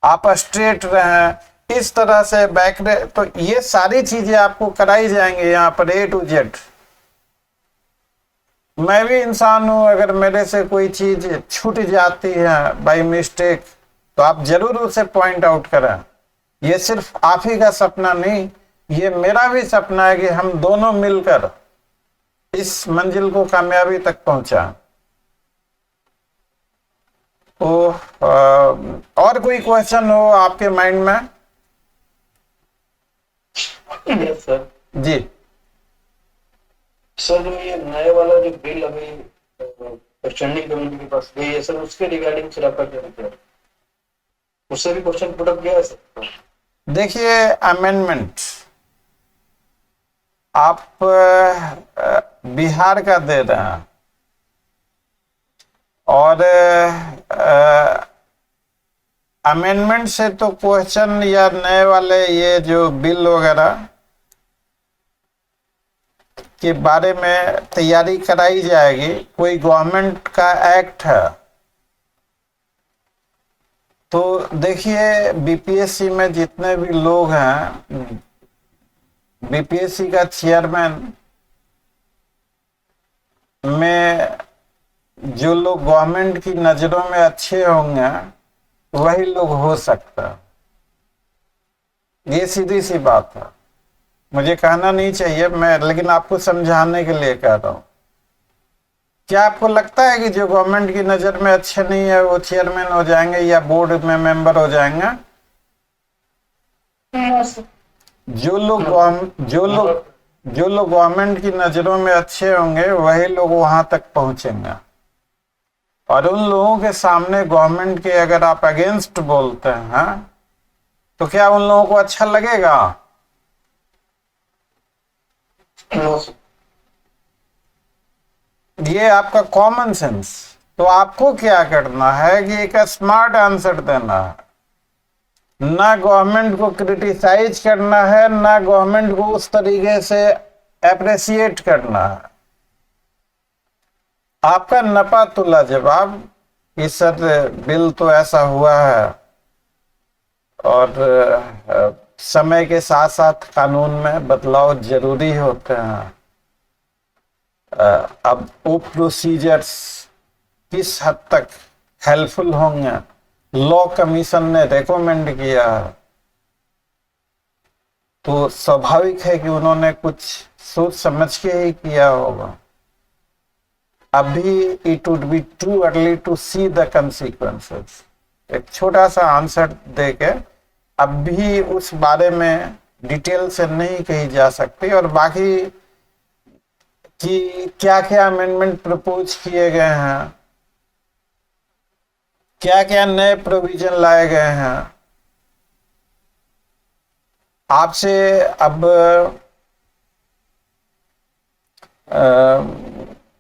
आप स्ट्रेट रहें, इस तरह से बैक रहे, तो ये सारी चीजें आपको कराई जाएंगे यहाँ पर A to Z। मैं भी इंसान हूं, अगर मेरे से कोई चीज छूट जाती है बाय मिस्टेक, तो आप जरूर उसे पॉइंट आउट करें। ये सिर्फ आप ही का सपना नहीं, ये मेरा भी सपना है कि हम दोनों मिलकर इस मंजिल को कामयाबी तक पहुंचा। तो और कोई क्वेश्चन हो आपके माइंड में? Yes sir. जी सर, जो ये नए वाला जो बिल अभी स्टैंडिंग कमेटी के पास गई है सर, उसके रिगार्डिंग सर आपका क्या विचार? उससे भी क्वेश्चन पुट अप किया है सर? देखिए, अमेंडमेंट आप बिहार का दे रहे हैं और अमेंडमेंट से तो क्वेश्चन या नए वाले ये जो बिल वगैरह के बारे में तैयारी कराई जाएगी। कोई गवर्नमेंट का एक्ट है, तो देखिए बीपीएससी में जितने भी लोग हैं, बीपीएससी का चेयरमैन में जो लोग गवर्नमेंट की नजरों में अच्छे होंगे वही लोग हो सकता है। ये सीधी सी बात है, मुझे कहना नहीं चाहिए मैं, लेकिन आपको समझाने के लिए कह रहा हूं। क्या आपको लगता है कि जो गवर्नमेंट की नजर में अच्छे नहीं है वो चेयरमैन हो जाएंगे या बोर्ड में मेंबर हो जाएंगे? जो लोग गवर्नमेंट की नजरों में अच्छे होंगे वही लोग वहां तक पहुंचेंगे। और उन लोगों के सामने गवर्नमेंट के अगर आप अगेंस्ट बोलते हैं तो क्या उन लोगों को अच्छा लगेगा? ये आपका कॉमन सेंस। तो आपको क्या करना है कि एक स्मार्ट आंसर देना है, ना गवर्नमेंट को क्रिटिसाइज करना है, ना गवर्नमेंट को उस तरीके से अप्रिशिएट करना है। आपका नपा तुला जवाब कि सर बिल तो ऐसा हुआ है और समय के साथ साथ कानून में बदलाव जरूरी होते हैं। अब वो प्रोसीजर्स किस हद तक हेल्पफुल होंगे, लॉ कमीशन ने रेकमेंड किया है, तो स्वाभाविक है कि उन्होंने कुछ सोच समझ के ही किया होगा। अभी it would be too early to see the consequences. एक छोटा सा आंसर देके अब भी उस बारे में डिटेल से नहीं कही जा सकती, और बाकी कि क्या क्या अमेंडमेंट प्रपोज किए गए हैं, क्या क्या नए प्रोविजन लाए गए हैं, आपसे अब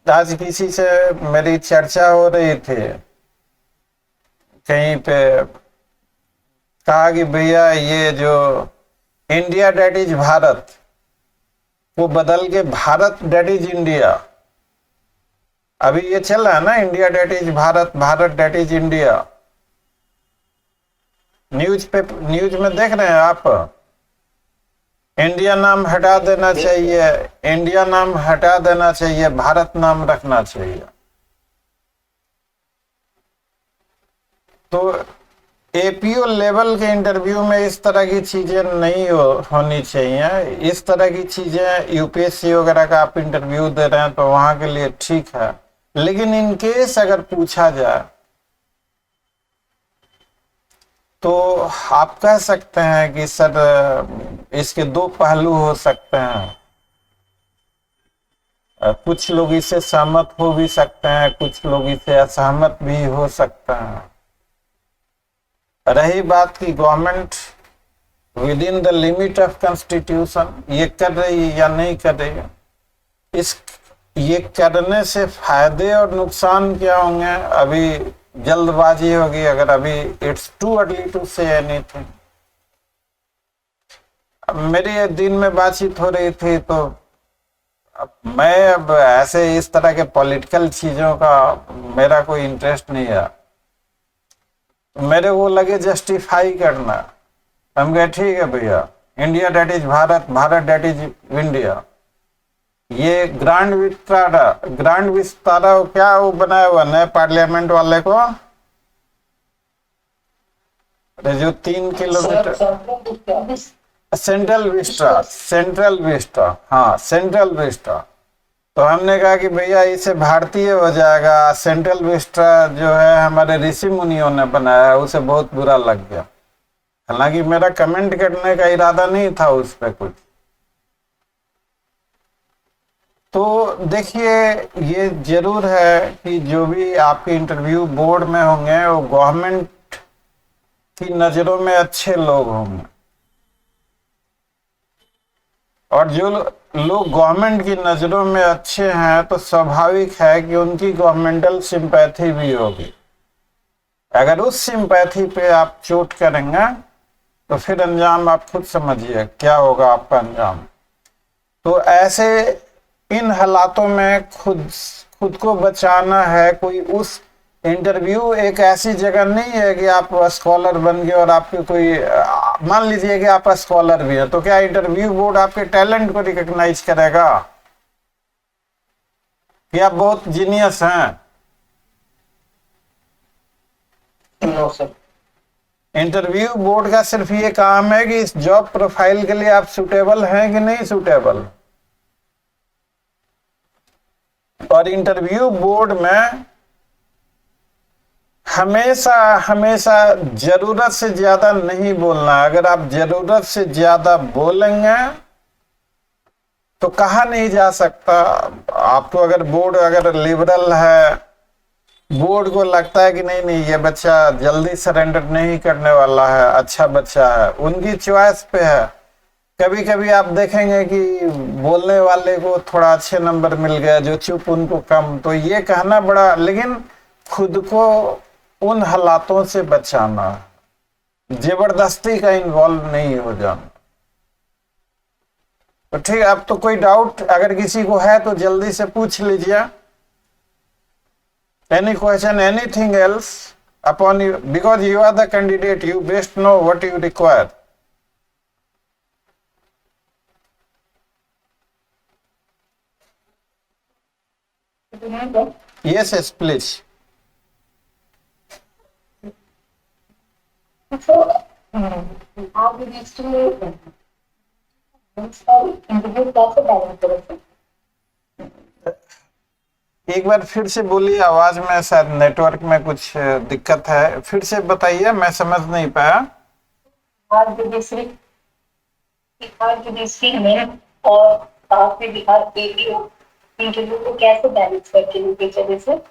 आज किसी से मेरी चर्चा हो रही थी, कहीं पे कहा कि भैया ये जो इंडिया डेट इज भारत वो बदल के भारत डेट इज इंडिया। अभी ये चल रहा है ना, India that is Bharat, Bharat that is India. News में देख रहे हैं आप। इंडिया नाम हटा देना चाहिए, इंडिया नाम हटा देना चाहिए, भारत नाम रखना चाहिए। तो एपीओ लेवल के इंटरव्यू में इस तरह की चीजें नहीं होनी चाहिए। इस तरह की चीजें यूपीएससी वगैरह का आप इंटरव्यू दे रहे हैं तो वहां के लिए ठीक है, लेकिन इन केस अगर पूछा जाए तो आप कह सकते हैं कि सर इसके दो पहलू हो सकते हैं। कुछ लोग इससे सहमत हो भी सकते हैं, कुछ लोग इससे असहमत भी हो सकते हैं। रही बात की government with in the limit of constitution ये कर रही है या नहीं कर रही है, ये करने से फायदे और नुकसान क्या होंगे अभी जल्दबाजी होगी। अगर अभी it's too early to say anything. मेरी दिन में बातचीत हो रही थी तो मैं अब ऐसे इस तरह के पॉलिटिकल चीजों का मेरा कोई इंटरेस्ट नहीं है। मेरे को लगे जस्टिफाई करना। हम कहे ठीक है भैया, India that is Bharat, Bharat that is India. ये ग्रांड विस्तारा क्या वो बनाया हुआ नए पार्लियामेंट वाले को, जो 3 किलोमीटर सेंट्रल विस्टा, हाँ सेंट्रल विस्टा। तो हमने कहा कि भैया इसे भारतीय हो जाएगा, सेंट्रल विस्टा जो है हमारे ऋषि मुनियों ने बनाया है, उसे बहुत बुरा लग गया। हालांकि मेरा कमेंट करने का इरादा नहीं था उस पर कुछ। तो देखिए ये जरूर है कि जो भी आपके इंटरव्यू बोर्ड में होंगे वो गवर्नमेंट की नजरों में अच्छे लोग होंगे, और जो लोग गवर्नमेंट की नजरों में अच्छे हैं तो स्वाभाविक है कि उनकी गवर्नमेंटल सिंपैथी भी होगी। अगर उस सिंपैथी पे आप चोट करेंगे तो फिर अंजाम आप खुद समझिए क्या होगा आपका अंजाम। तो ऐसे इन हालातों में खुद को बचाना है। कोई उस इंटरव्यू एक ऐसी जगह नहीं है कि आप स्कॉलर बन गए और आपके कोई मान लीजिए कि आप स्कॉलर भी है तो क्या इंटरव्यू बोर्ड आपके टैलेंट को रिकॉग्नाइज करेगा कि आप बहुत जीनियस हैं? No sir. इंटरव्यू बोर्ड का सिर्फ ये काम है कि इस जॉब प्रोफाइल के लिए आप सुटेबल हैं कि नहीं सुटेबल। और इंटरव्यू बोर्ड में हमेशा जरूरत से ज्यादा नहीं बोलना। अगर आप जरूरत से ज्यादा बोलेंगे तो कहा नहीं जा सकता। आपको अगर बोर्ड अगर लिबरल है, बोर्ड को लगता है कि नहीं ये बच्चा जल्दी सरेंडर नहीं करने वाला है, अच्छा बच्चा है, उनकी चॉइस पे है। कभी कभी आप देखेंगे कि बोलने वाले को थोड़ा अच्छे नंबर मिल गया, जो चुप उनको कम। तो ये कहना बड़ा, लेकिन खुद को उन हालातों से बचाना, जबरदस्ती का इन्वॉल्व नहीं हो जाना। तो ठीक, अब तो कोई डाउट अगर किसी को है तो जल्दी से पूछ लीजिए। Any question, anything else upon you, because you are the candidate, you best know what you require. Yes, yes, please. So, आप नेक्स्ट में इंटरव्यू कैसे बैलेंस करेंगे? एक बार फिर से बोलिए, आवाज में शायद नेटवर्क में कुछ दिक्कत है, फिर से बताइए, मैं समझ नहीं पाया। बिहार जुडिशरी में और साथ में बिहार एपीओ इंटरव्यू को कैसे बैलेंस करके उनके चले से?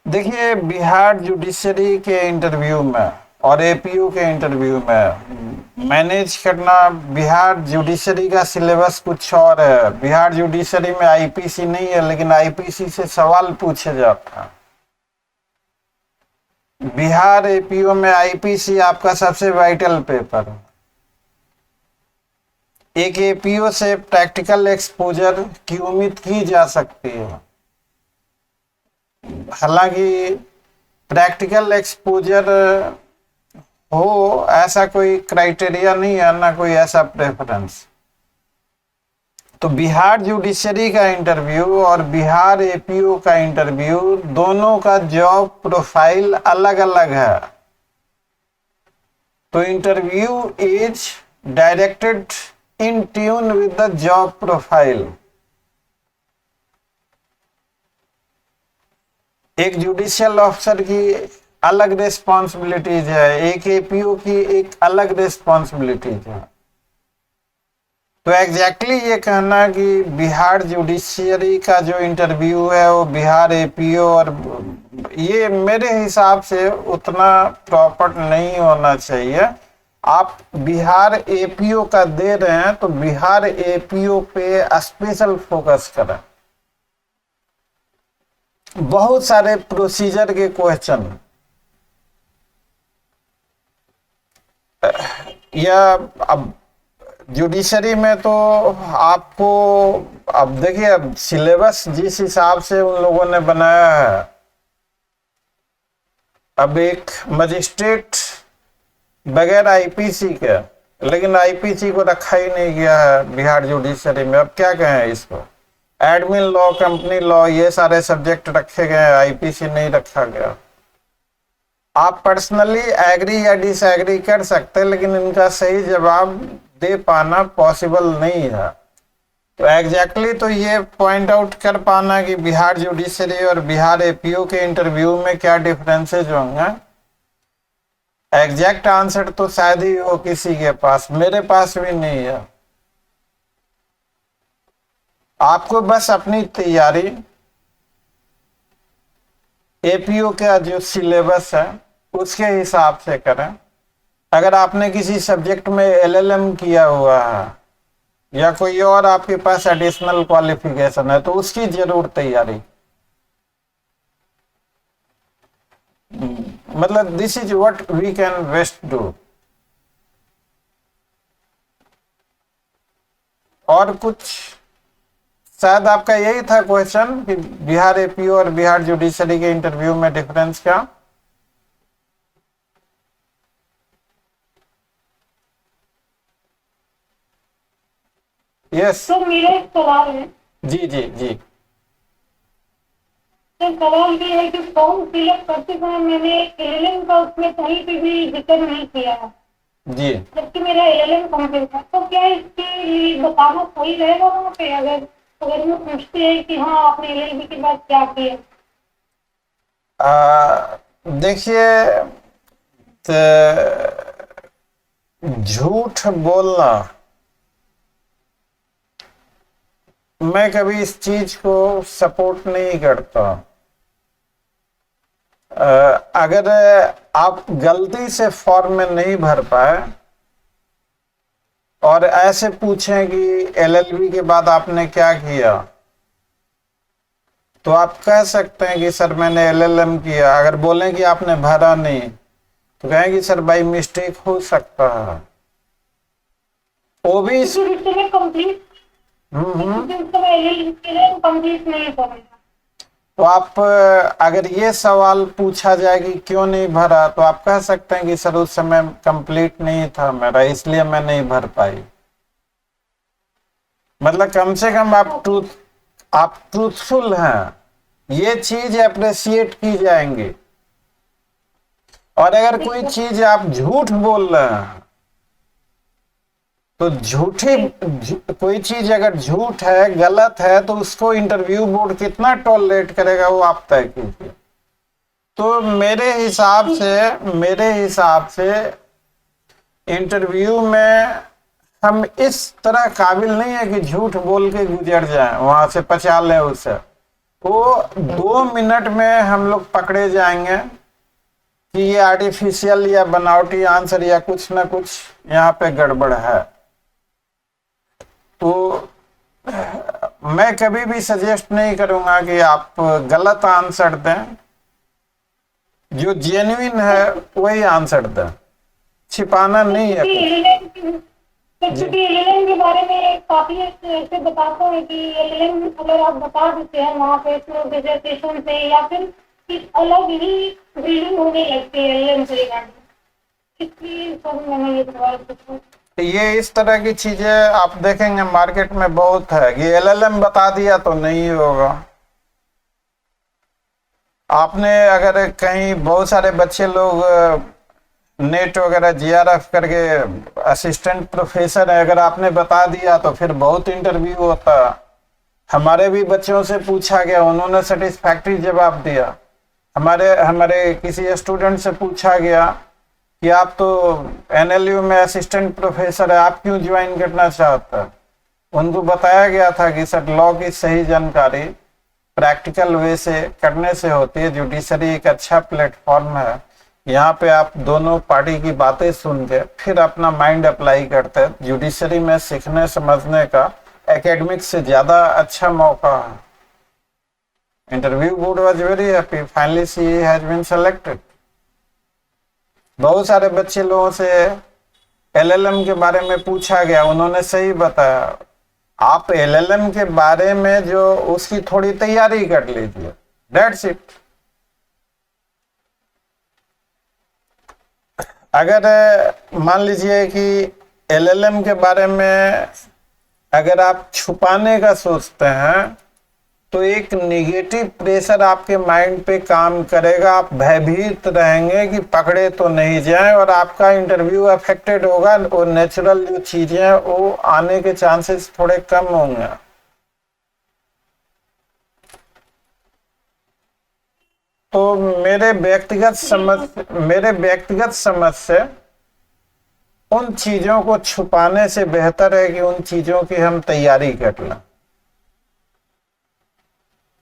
देखिए, बिहार जुडिशरी के इंटरव्यू में और एपीयू के इंटरव्यू में मैनेज करना, बिहार जुडिशरी का सिलेबस कुछ और है। बिहार जुडिशरी में आईपीसी नहीं है, लेकिन आईपीसी से सवाल पूछे जाता है। बिहार एपीयू में आईपीसी आपका सबसे वाइटल पेपर है। एक एपीओ से प्रैक्टिकल एक्सपोजर की उम्मीद की जा सकती है, हालांकि प्रैक्टिकल एक्सपोजर हो ऐसा कोई क्राइटेरिया नहीं है, ना कोई ऐसा प्रेफरेंस। तो बिहार जुडिशरी का इंटरव्यू और बिहार एपीओ का इंटरव्यू, दोनों का जॉब प्रोफाइल अलग अलग है। तो interview is directed in tune with the job profile. एक जुडिशियल ऑफिसर की अलग रिस्पॉन्सिबिलिटीज है, एक एपीओ की एक अलग रिस्पॉन्सिबिलिटीज है। तो एग्जैक्टली ये कहना कि बिहार जुडिशियरी का जो इंटरव्यू है वो बिहार एपीओ, और ये मेरे हिसाब से उतना प्रॉपर नहीं होना चाहिए। आप बिहार एपीओ का दे रहे हैं तो बिहार एपीओ पे स्पेशल फोकस करें। बहुत सारे प्रोसीजर के क्वेश्चन, या अब जुडिशरी में तो आपको, अब देखिए, अब सिलेबस जिस हिसाब से उन लोगों ने बनाया है, अब एक मजिस्ट्रेट बगैर आईपीसी के, लेकिन आईपीसी को रखा ही नहीं गया है बिहार जुडिशरी में। अब क्या कहें इसको, एडमिन लॉ, कंपनी लॉ, ये सारे सब्जेक्ट रखे गए हैं, आईपीसी नहीं रखा गया। आप पर्सनली एग्री या डिसएग्री कर सकते हैं, लेकिन इनका सही जवाब दे पाना पॉसिबल नहीं है। तो एग्जैक्टली तो ये पॉइंट आउट कर पाना कि बिहार जुडिशरी और बिहार एपीओ के इंटरव्यू में क्या डिफरेंसेज होंगे, एग्जैक्ट आंसर तो शायद ही हो किसी के पास, मेरे पास भी नहीं है। आपको बस अपनी तैयारी, एपीओ का जो सिलेबस है उसके हिसाब से करें। अगर आपने किसी सब्जेक्ट में एलएलएम किया हुआ है या कोई और आपके पास एडिशनल क्वालिफिकेशन है तो उसकी जरूर तैयारी, मतलब this is what we can best do. और कुछ, शायद आपका यही था क्वेश्चन कि बिहार एपीओ और बिहार जुडिशरी के इंटरव्यू में डिफरेंस क्या? यस, तो मेरा एक सवाल है। जी जी जी। तो सवाल ये है कि फॉर्म फिलअप करते समय मैंने एलएलएम का उसमें कहीं पे भी जिक्र नहीं किया है, जी, जबकि मेरा एलएलएम कंप्लीट था। तो क्या इसके लिए बताना सही रहेगा वहाँ पे, अगर अगर वो पूछते हैं कि हाँ आपने एलएलबी के बाद क्या किया? देखिए, झूठ बोलना, मैं कभी इस चीज को सपोर्ट नहीं करता। अगर आप गलती से फॉर्म में नहीं भर पाए और ऐसे पूछें कि एलएलबी के बाद आपने क्या किया, तो आप कह सकते हैं कि सर मैंने एलएलएम किया। अगर बोलें कि आपने भरा नहीं तो कहेंगे सर बाई मिस्टेक हो सकता है। वो भी कंप्लीट कंप्लीट नहीं करेगा। तो आप अगर ये सवाल पूछा जाए कि क्यों नहीं भरा, तो आप कह सकते हैं कि सर उस समय कंप्लीट नहीं था मेरा, इसलिए मैं नहीं भर पाई। मतलब कम से कम आप ट्रूथफुल हैं, ये चीज अप्रिशिएट की जाएंगी। और अगर कोई चीज आप झूठ बोल रहे हैं, तो कोई चीज अगर झूठ है, गलत है, तो उसको इंटरव्यू बोर्ड कितना टॉलरेट करेगा वो आप तय कीजिए। तो मेरे हिसाब से इंटरव्यू में हम इस तरह काबिल नहीं है कि झूठ बोल के गुजर जाएं, वहां से पचा लें उसे। वो 2 मिनट में हम लोग पकड़े जाएंगे कि ये आर्टिफिशियल या बनावटी आंसर या कुछ ना कुछ यहाँ पे गड़बड़ है। तो मैं कभी भी सजेस्ट नहीं करूंगा कि आप गलत आंसर दें, जो जेन्युइन है वही आंसर दें, छिपाना नहीं है। क्योंकि एलएलएम के बारे में काफी ऐसे बताते हैं कि एलएलएम अगर आप बता देते हैं वहाँ पे डिसर्टेशन से, या फिर एक अलग ही रीडिंग होने लगती है एलएलएम से रिगार्डिंग। इसलिए सब मैंने ये सवाल पूछा। ये इस तरह की चीजें आप देखेंगे मार्केट में बहुत है कि एलएलएम बता दिया तो नहीं होगा। आपने अगर कहीं बहुत सारे बच्चे लोग नेट वगैरह जीआरएफ करके असिस्टेंट प्रोफेसर है, अगर आपने बता दिया तो फिर बहुत इंटरव्यू होता। हमारे भी बच्चों से पूछा गया, उन्होंने सेटिस्फैक्ट्री जवाब दिया। हमारे किसी स्टूडेंट से पूछा गया कि आप तो एनएलयू में असिस्टेंट प्रोफेसर है, आप क्यों ज्वाइन करना चाहते हैं? उनको बताया गया था कि सर लॉ की सही जानकारी प्रैक्टिकल वे से करने से होती है। जुडिशरी एक अच्छा प्लेटफॉर्म है, यहाँ पे आप दोनों पार्टी की बातें सुन के फिर अपना माइंड अप्लाई करते हैं। जुडिशरी में सीखने समझने का एकेडमिक से ज्यादा अच्छा मौका है। Interview board was very happy, finally she has been selected. बहुत सारे बच्चे लोगों से एलएलएम के बारे में पूछा गया, उन्होंने सही बताया। आप एलएलएम के बारे में जो उसकी थोड़ी तैयारी कर लीजिए, दैट्स इट। अगर मान लीजिए कि एलएलएम के बारे में अगर आप छुपाने का सोचते हैं, तो एक निगेटिव प्रेशर आपके माइंड पे काम करेगा। आप भयभीत रहेंगे कि पकड़े तो नहीं जाएं, और आपका इंटरव्यू अफेक्टेड होगा और नेचुरल जो चीजें हैं वो आने के चांसेस थोड़े कम होंगे। तो मेरे व्यक्तिगत समझ से उन चीजों को छुपाने से बेहतर है कि उन चीजों की हम तैयारी कर लें।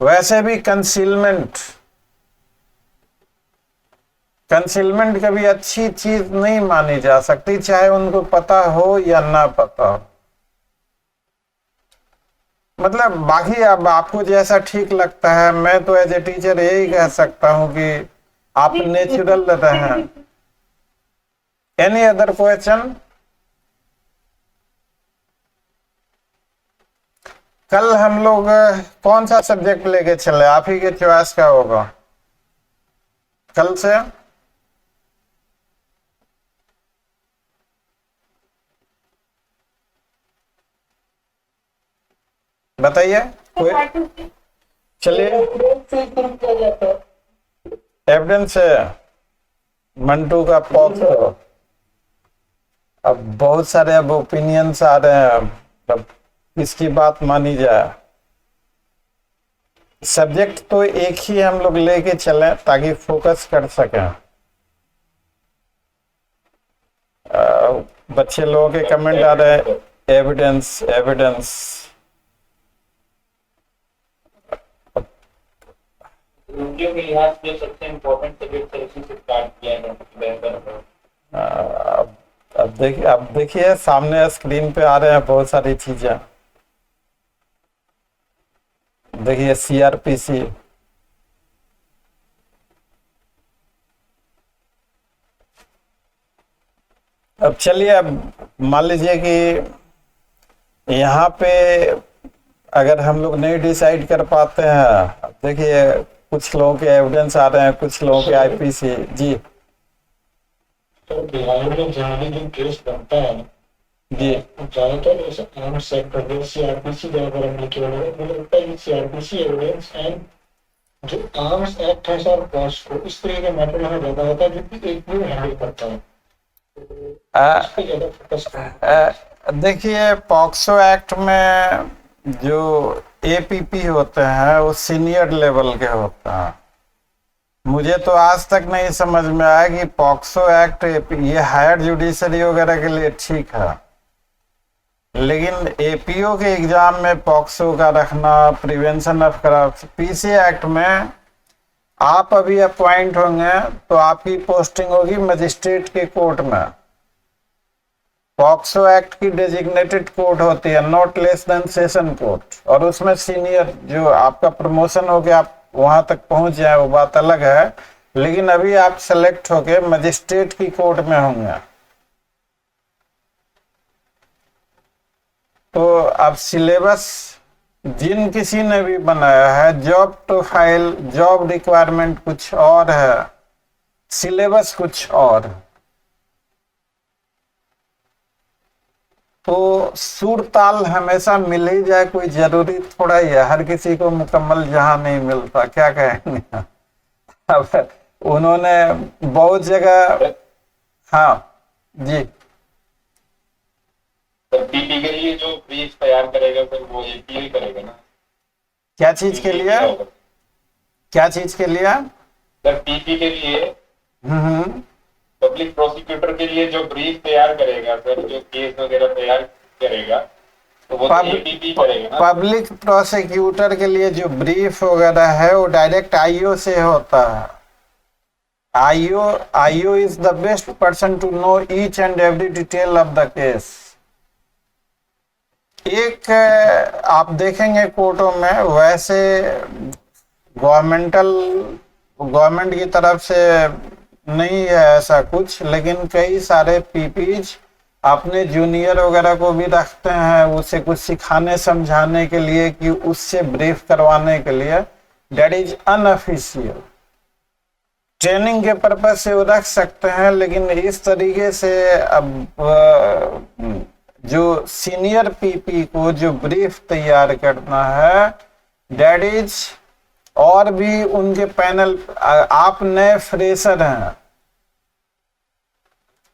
वैसे भी कंसीलमेंट कभी अच्छी चीज नहीं मानी जा सकती, चाहे उनको पता हो या ना पता हो। मतलब बाकी अब आपको जैसा ठीक लगता है, मैं तो एज ए टीचर यही कह सकता हूं कि आप नेचुरल रहें। Any other question? कल हम लोग कौन सा सब्जेक्ट लेके चले? आप ही के चॉइस का होगा कल से। बताइए चलिए। एविडेंस है मंटू का पॉक्सो। अब बहुत सारे अब ओपिनियंस आ रहे हैं, अब किसकी बात मानी जाए। सब्जेक्ट तो एक ही हम लोग लेके चले ताकि फोकस कर सकें। बच्चे लोगों के कमेंट आ रहे हैं एविडेंस एविडेंस। वीडियो के लिहाज से सबसे इम्पोर्टेंट सब्जेक्ट इसी से स्टार्ट किया है, बेहतर है। अब देखिए सामने स्क्रीन पे आ रहे हैं बहुत सारी चीजें। देखिए सीआरपीसी, अब चलिए अब मान लीजिए कि यहाँ पे अगर हम लोग नहीं डिसाइड कर पाते हैं, देखिए कुछ लोगों के एविडेंस आ रहे हैं, कुछ लोगों के आईपीसी। जी तो बिहार में जनरली जो केस बनता है जी ज्यादातर ऐसे आर्म्स एक्ट वगैरह सीआरपीसी ज्यादातर एप्लीकेबल है। मुझे लगता है कि सीआरपीसी एविडेंस एंड जो आर्म्स एक्ट है सर पॉस्को इस तरह के मैटर में ज्यादा होता है, जो कि एक भी हैंडल करता है, आ, इस पे ज्यादा फोकस करना। देखिए पॉक्सो एक्ट में जो एपीपी होते हैं वो सीनियर लेवल के होते हैं। मुझे तो आज तक नहीं समझ में आया कि पॉक्सो एक्ट ये हायर जुडिशरी वगैरह के लिए ठीक है, लेकिन एपीओ के एग्जाम में पॉक्सो का रखना, prevention of corruption, PC act में आप अभी अपॉइंट होंगे तो आपकी पोस्टिंग होगी मजिस्ट्रेट के कोर्ट में। पॉक्सो एक्ट की डेजिग्नेटेड कोर्ट होती है, not less than session court, और उसमें सीनियर जो आपका प्रमोशन हो गया आप वहां तक पहुंच जाए वो बात अलग है, लेकिन अभी आप सेलेक्ट होके मजिस्ट्रेट की कोर्ट में होंगे। तो अब सिलेबस जिन किसी ने भी बनाया है, जॉब प्रोफाइल, जॉब रिक्वायरमेंट कुछ और है, सिलेबस कुछ और है। तो सुर ताल हमेशा मिल ही जाए कोई जरूरी थोड़ा ही है, हर किसी को मुकम्मल जहां नहीं मिलता, क्या कहेंगे। अब उन्होंने बहुत जगह, हाँ जी, पीपी के लिए जो ब्रीफ तैयार करेगा फिर वो एपीओ ही करेगा ना। क्या चीज के लिए, क्या चीज के लिए? सर पीपी के लिए हम्म, पब्लिक प्रोसिक्यूटर के लिए जो ब्रीफ तैयार करेगा सर, जो केस वगैरह तैयार करेगा तो वो एपीपी करेगा ना। पब्लिक प्रोसिक्यूटर के लिए जो ब्रीफ वगैरह है वो डायरेक्ट आईओ से होता है। IO is the best person to know each and every detail of the case. एक आप देखेंगे कोर्टों में वैसे गवर्नमेंट की तरफ से नहीं है ऐसा कुछ, लेकिन कई सारे पीपीज अपने जूनियर वगैरह को भी रखते हैं उसे कुछ सिखाने समझाने के लिए, कि उससे ब्रीफ करवाने के लिए। दैट इज अनऑफिशियल, ट्रेनिंग के पर्पज से वो रख सकते हैं, लेकिन इस तरीके से अब जो सीनियर पीपी को जो ब्रीफ तैयार करना है, दैट इज, और भी उनके पैनल, आप नए फ्रेशर हैं,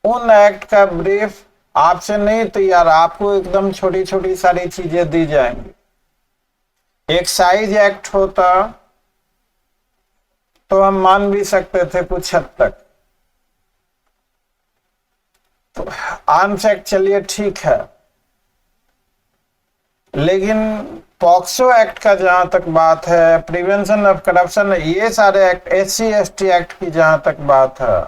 उन एक्ट का ब्रीफ आपसे नहीं तैयार, आपको एकदम छोटी छोटी सारी चीजें दी जाएंगी। एक्साइज एक्ट होता तो हम मान भी सकते थे कुछ हद तक, तो आर्म्स एक्ट चलिए ठीक है, लेकिन पॉक्सो एक्ट का जहां तक बात है, प्रिवेंशन ऑफ करप्शन, ये सारे एक्ट, SC/ST एक्ट की जहां तक बात है,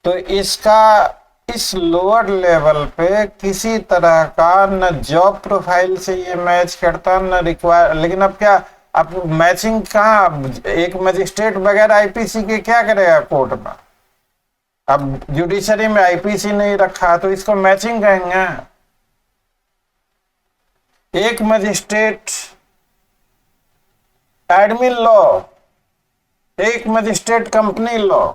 तो इसका इस लोअर लेवल पे किसी तरह का न जॉब प्रोफाइल से ये मैच करता न रिक्वायर। लेकिन अब क्या, अब मैचिंग कहाँ, एक मजिस्ट्रेट वगैरह आईपीसी के क्या करेगा कोर्ट में? अब जुडिशरी में आईपीसी नहीं रखा तो इसको मैचिंग कहेंगे। एक मजिस्ट्रेट एडमिन लॉ, एक मजिस्ट्रेट कंपनी लॉ।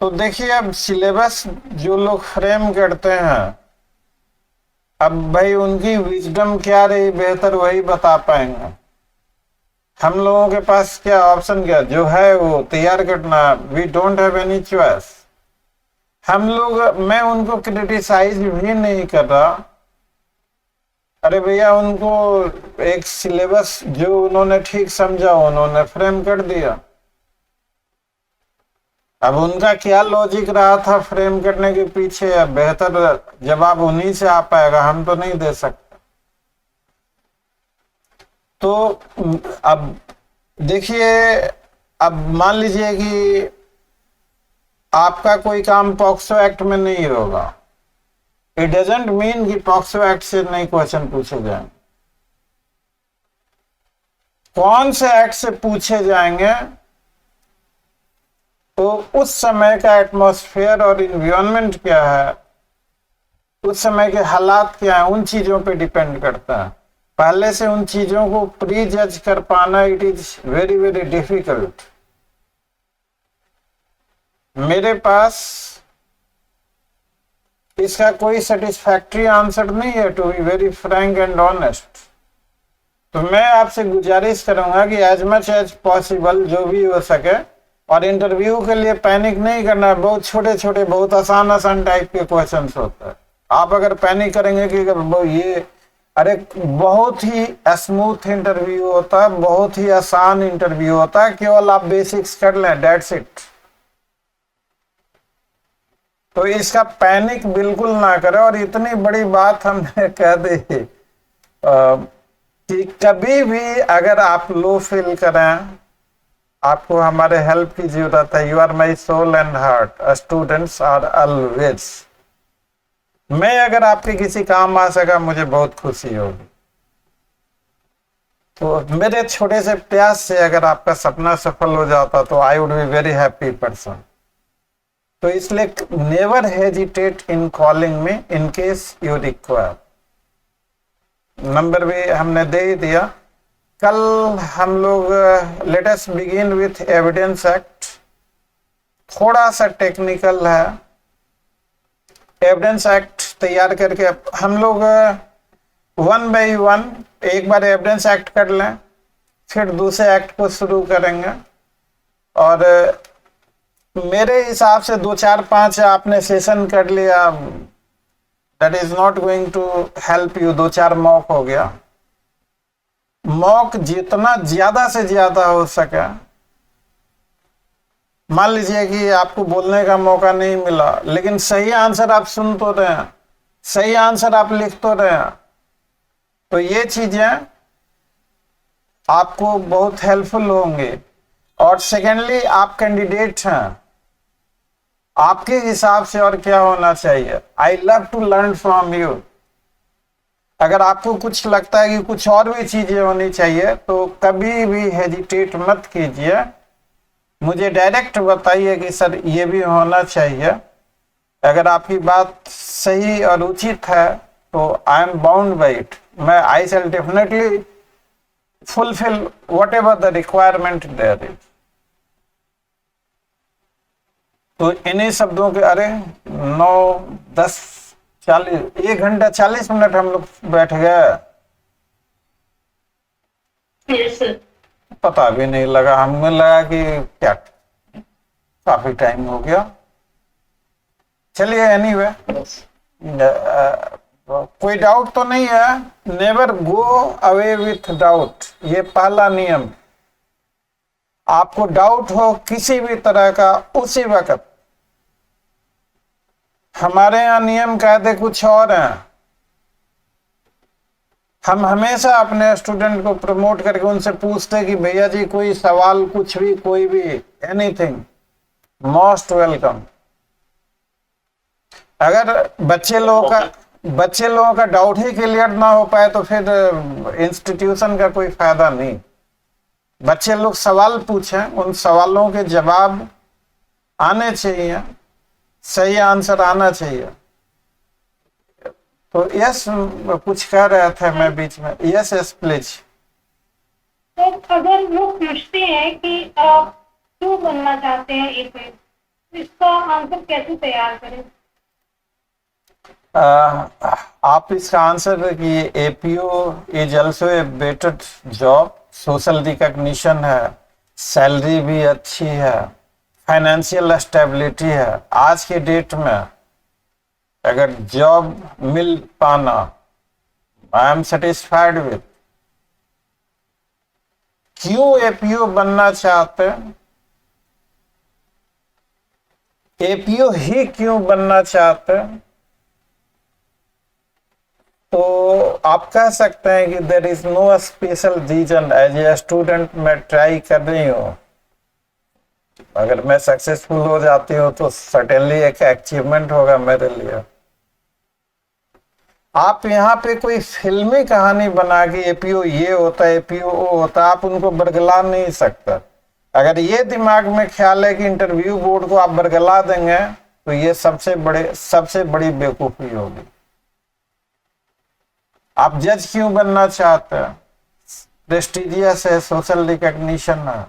तो देखिए अब सिलेबस जो लोग फ्रेम करते हैं, अब भाई उनकी विजडम क्या रही, बेहतर वही बता पाएंगे। हम लोगों के पास क्या ऑप्शन, क्या जो है वो तैयार करना, we don't have any choice. हम लोग, मैं उनको क्रिटिसाइज भी नहीं कर रहा, अरे भैया उनको एक सिलेबस जो उन्होंने ठीक समझा उन्होंने फ्रेम कर दिया। अब उनका क्या लॉजिक रहा था फ्रेम करने के पीछे, अब बेहतर जवाब उन्हीं से आ पाएगा, हम तो नहीं दे सकते। तो अब देखिए, अब मान लीजिए कि आपका कोई काम पॉक्सो एक्ट में नहीं होगा, इट डजंट मीन कि पॉक्सो एक्ट से नहीं क्वेश्चन पूछे जाएंगे। कौन से एक्ट से पूछे जाएंगे, तो उस समय का एटमॉस्फेयर और इन्वायरमेंट क्या है, उस समय के हालात क्या है, उन चीजों पे डिपेंड करता है। पहले से उन चीजों को प्री जज कर पाना, it is very very difficult. मेरे पास इसका कोई सेटिस्फैक्ट्री आंसर नहीं है, to be very frank and honest. तो मैं आपसे गुजारिश करूंगा कि एज मच एज पॉसिबल जो भी हो सके, और इंटरव्यू के लिए पैनिक नहीं करना है। बहुत छोटे छोटे बहुत आसान आसान टाइप के क्वेश्चंस होते हैं। आप अगर पैनिक करेंगे कि ये अरे बहुत ही स्मूथ इंटरव्यू होता है, बहुत ही आसान इंटरव्यू होता है, केवल आप बेसिक्स कर लें, दैट्स इट। तो इसका पैनिक बिल्कुल ना करें। और इतनी बड़ी बात हमने कह दी कि कभी भी अगर आप लो फील करें, आपको हमारे हेल्प की जरूरत है। You are my soul and heart, students are always. मैं अगर आपके किसी काम आ सका, मुझे बहुत खुशी होगी। तो मेरे छोटे से प्रयास से अगर आपका सपना सफल हो जाता तो I would be very happy person. तो इसलिए never hesitate in calling me in case you require. Number भी हमने दे ही दिया। कल हम लोग let us begin with evidence act. थोड़ा सा टेक्निकल है। एविडेंस एक्ट तैयार करके हम लोग 1 बाय 1 एक बार एविडेंस एक्ट कर लें, फिर दूसरे एक्ट को शुरू करेंगे। और मेरे हिसाब से 2 4 5 आपने सेशन कर लिया, that is not going to help you. 2 4 mock हो गया। मॉक जितना ज्यादा से ज्यादा हो सके। मान लीजिए कि आपको बोलने का मौका नहीं मिला, लेकिन सही आंसर आप सुन तो रहे हैं, सही आंसर आप लिख तो रहे हैं, तो ये चीजें आपको बहुत हेल्पफुल होंगी। और सेकेंडली, आप कैंडिडेट हैं, आपके हिसाब से और क्या होना चाहिए। I love to learn from you. अगर आपको कुछ लगता है कि कुछ और भी चीजें होनी चाहिए, तो कभी भी हेजिटेट मत कीजिए, मुझे डायरेक्ट बताइए कि सर ये भी होना चाहिए। अगर आपकी बात सही और उचित है तो I am bound by it. मैं I shall definitely fulfil whatever the requirement there is. तो इन्हीं शब्दों के, अरे 9 10 40 1 घंटा 40 मिनट हम लोग बैठ गए, पता भी नहीं लगा। हमें लगा कि क्या काफी टाइम हो गया। चलिए, एनीवे, कोई डाउट तो नहीं है। Never go away with doubt, ये पहला नियम। आपको डाउट हो किसी भी तरह का, उसी वक्त। हमारे यहाँ नियम कायदे कुछ और हैं। हम हमेशा अपने स्टूडेंट को प्रमोट करके उनसे पूछते कि भैया जी कोई सवाल, कुछ भी, कोई भी, एनीथिंग, मोस्ट वेलकम। अगर बच्चे लोगों का डाउट ही क्लियर ना हो पाए तो फिर इंस्टीट्यूशन का कोई फायदा नहीं। बच्चे लोग सवाल पूछें, उन सवालों के जवाब आने चाहिए, सही आंसर आना चाहिए। तो यस, कुछ कह रहे थे मैं बीच में। Yes yes please. तो अगर लोग पूछते हैं कि आप क्यों बनना चाहते हैं एपीओ, इसका आंसर कैसे तैयार करें? आप इसका आंसर कि APO is also a better job, social recognition है, सैलरी भी अच्छी है, फाइनेंशियल स्टेबिलिटी है। आज के डेट में अगर जॉब मिल पाना, आई एम सेटिस्फाइड विथ। क्यों एपीओ बनना चाहते हैं, एपीओ ही क्यों बनना चाहते हैं, तो आप कह सकते हैं कि there is no special reason. As a student मैं ट्राई कर रही हूँ, अगर मैं सक्सेसफुल हो जाती हूँ तो सर्टेनली एक अचीवमेंट होगा मेरे लिए। आप यहाँ पे कोई फिल्मी कहानी बना के एपीओ ये होता है, एपीओ वो होता है, आप उनको बरगला नहीं सकते। अगर ये दिमाग में ख्याल है कि इंटरव्यू बोर्ड को आप बरगला देंगे तो ये सबसे बड़ी बेवकूफी होगी। आप जज क्यों बनना चाहते हैं? प्रेस्टिजियस है, सोशल रिकॉग्निशन है।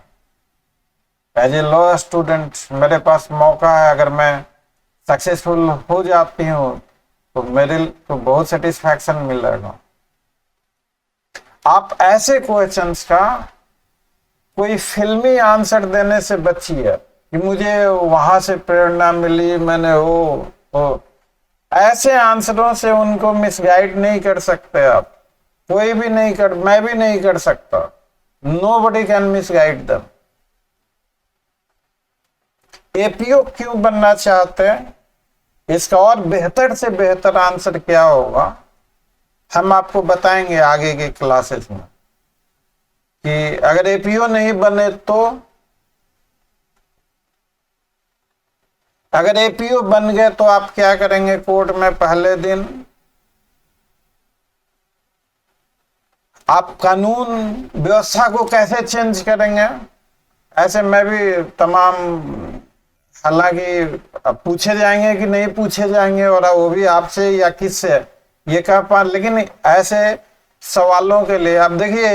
एज ए लॉ स्टूडेंट मेरे पास मौका है, अगर मैं सक्सेसफुल हो जाती हूँ तो मेरे को बहुत सेटिस्फैक्शन मिलेगा। आप ऐसे क्वेश्चंस का कोई फिल्मी आंसर देने से बचिए कि मुझे वहां से प्रेरणा मिली, मैंने वो ऐसे आंसरों से उनको मिसगाइड नहीं कर सकते आप। कोई भी नहीं कर, मैं भी नहीं कर सकता। Nobody can misguide them. APO क्यों बनना चाहते हैं, इसका और बेहतर से बेहतर आंसर क्या होगा हम आपको बताएंगे आगे के क्लासेस में। कि अगर एपीओ नहीं बने तो, अगर एपीओ बन गए तो आप क्या करेंगे कोर्ट में? पहले दिन आप कानून व्यवस्था को कैसे चेंज करेंगे? ऐसे में भी तमाम, हालांकि पूछे जाएंगे कि नहीं पूछे जाएंगे, और वो भी आपसे या किससे ये कह पा, लेकिन ऐसे सवालों के लिए आप देखिए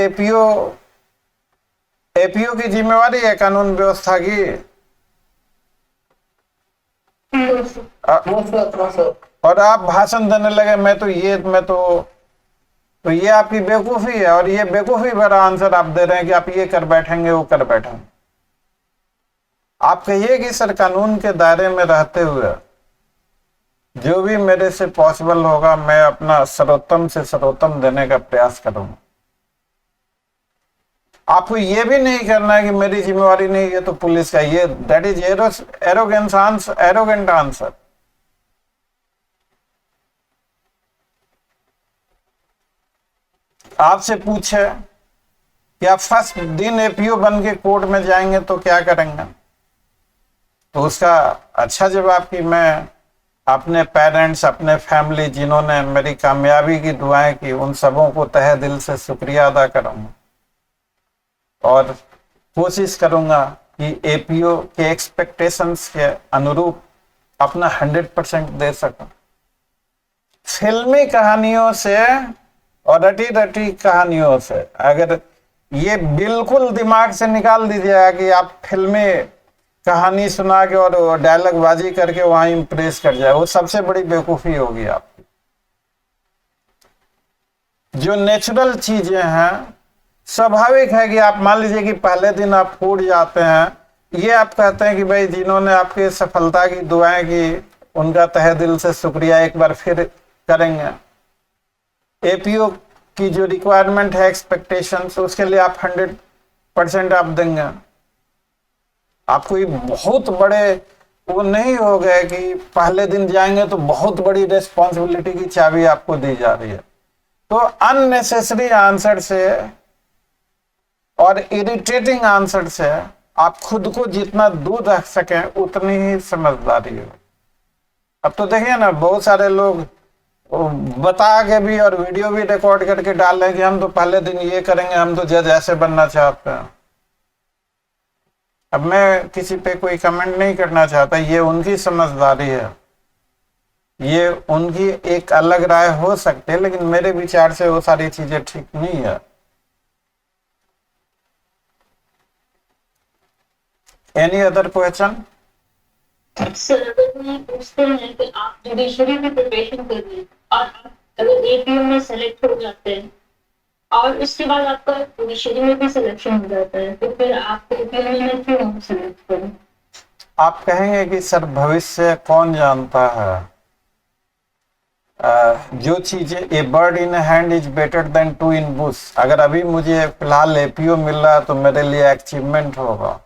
एपीओ की जिम्मेवारी है कानून व्यवस्था की। और आप भाषण देने लगे मैं तो ये आपकी बेवकूफी है, और ये बेवकूफी भरा आंसर आप दे रहे हैं कि आप ये कर बैठेंगे वो कर बैठेंगे। आप कहिए कि सर कानून के दायरे में रहते हुए जो भी मेरे से पॉसिबल होगा मैं अपना सर्वोत्तम से सर्वोत्तम देने का प्रयास करूंगा। आपको ये भी नहीं करना है कि मेरी जिम्मेवारी नहीं है तो पुलिस का, ये दैट इज एरोगेंट आंसर। आपसे पूछे कि आप फर्स्ट दिन एपीओ बन के कोर्ट में जाएंगे तो क्या करेंगे, तो उसका अच्छा जवाब कि मैं अपने पेरेंट्स, अपने फैमिली जिन्होंने मेरी कामयाबी की दुआएं की, उन सबों को तहे दिल से शुक्रिया अदा करूंगा और कोशिश करूंगा कि एपीओ के एक्सपेक्टेशंस के अनुरूप अपना 100% दे सकूं। फिल्मी कहानियों से और रटी रटी कहानियों से अगर ये बिल्कुल दिमाग से निकाल दीजिएगा कि आप फिल्मी कहानी सुना के और डायलॉग बाजी करके वहां इंप्रेस कर जाए, वो सबसे बड़ी बेवकूफी होगी आपकी। जो नेचुरल चीजें हैं, स्वाभाविक है कि आप मान लीजिए कि पहले दिन आप फूट जाते हैं, ये आप कहते हैं कि भाई जिन्होंने आपके सफलता की दुआएं की उनका तहे दिल से शुक्रिया एक बार फिर करेंगे। एपीओ की जो रिक्वायरमेंट है एक्सपेक्टेशंस, उसके लिए आप 100% आप देंगे। आप कोई बहुत बड़े वो नहीं हो गए कि पहले दिन जाएंगे तो बहुत बड़ी रेस्पॉन्सिबिलिटी की चाबी आपको दी जा रही है। तो अननेसेसरी आंसर से और इरिटेटिंग आंसर से आप खुद को जितना दूर रख सकें उतनी ही समझदारी हो। अब तो देखिए ना, बहुत सारे लोग बता के भी और वीडियो भी रिकॉर्ड करके डाल रहे हैं कि हम तो पहले दिन ये करेंगे, हम तो जज ऐसे बनना चाहते हैं। अब मैं किसी पे कोई कमेंट नहीं करना चाहता, ये उनकी समझदारी है, ये उनकी एक अलग राय हो सकती है, लेकिन मेरे विचार से वो सारी चीजें ठीक नहीं है। Any other question? सर अगर मैं पूछते हैं कि आप जुडिशरी में प्रिपरेशन कर रही हैं और आप अगर एपीओ में सेलेक्ट हो जाते हैं और उसके बाद आपका जुडिशरी में भी सिलेक्शन हो जाता है, तो फिर आप एपीओ में क्यों सेलेक्ट करें? आप कहेंगे कि सर भविष्य कौन जानता है, जो चीजें a bird in hand is better than two in bush. अगर अभी मुझे फिलहाल एपीओ मिल रहा है तो मेरे लिए अचीवमेंट होगा,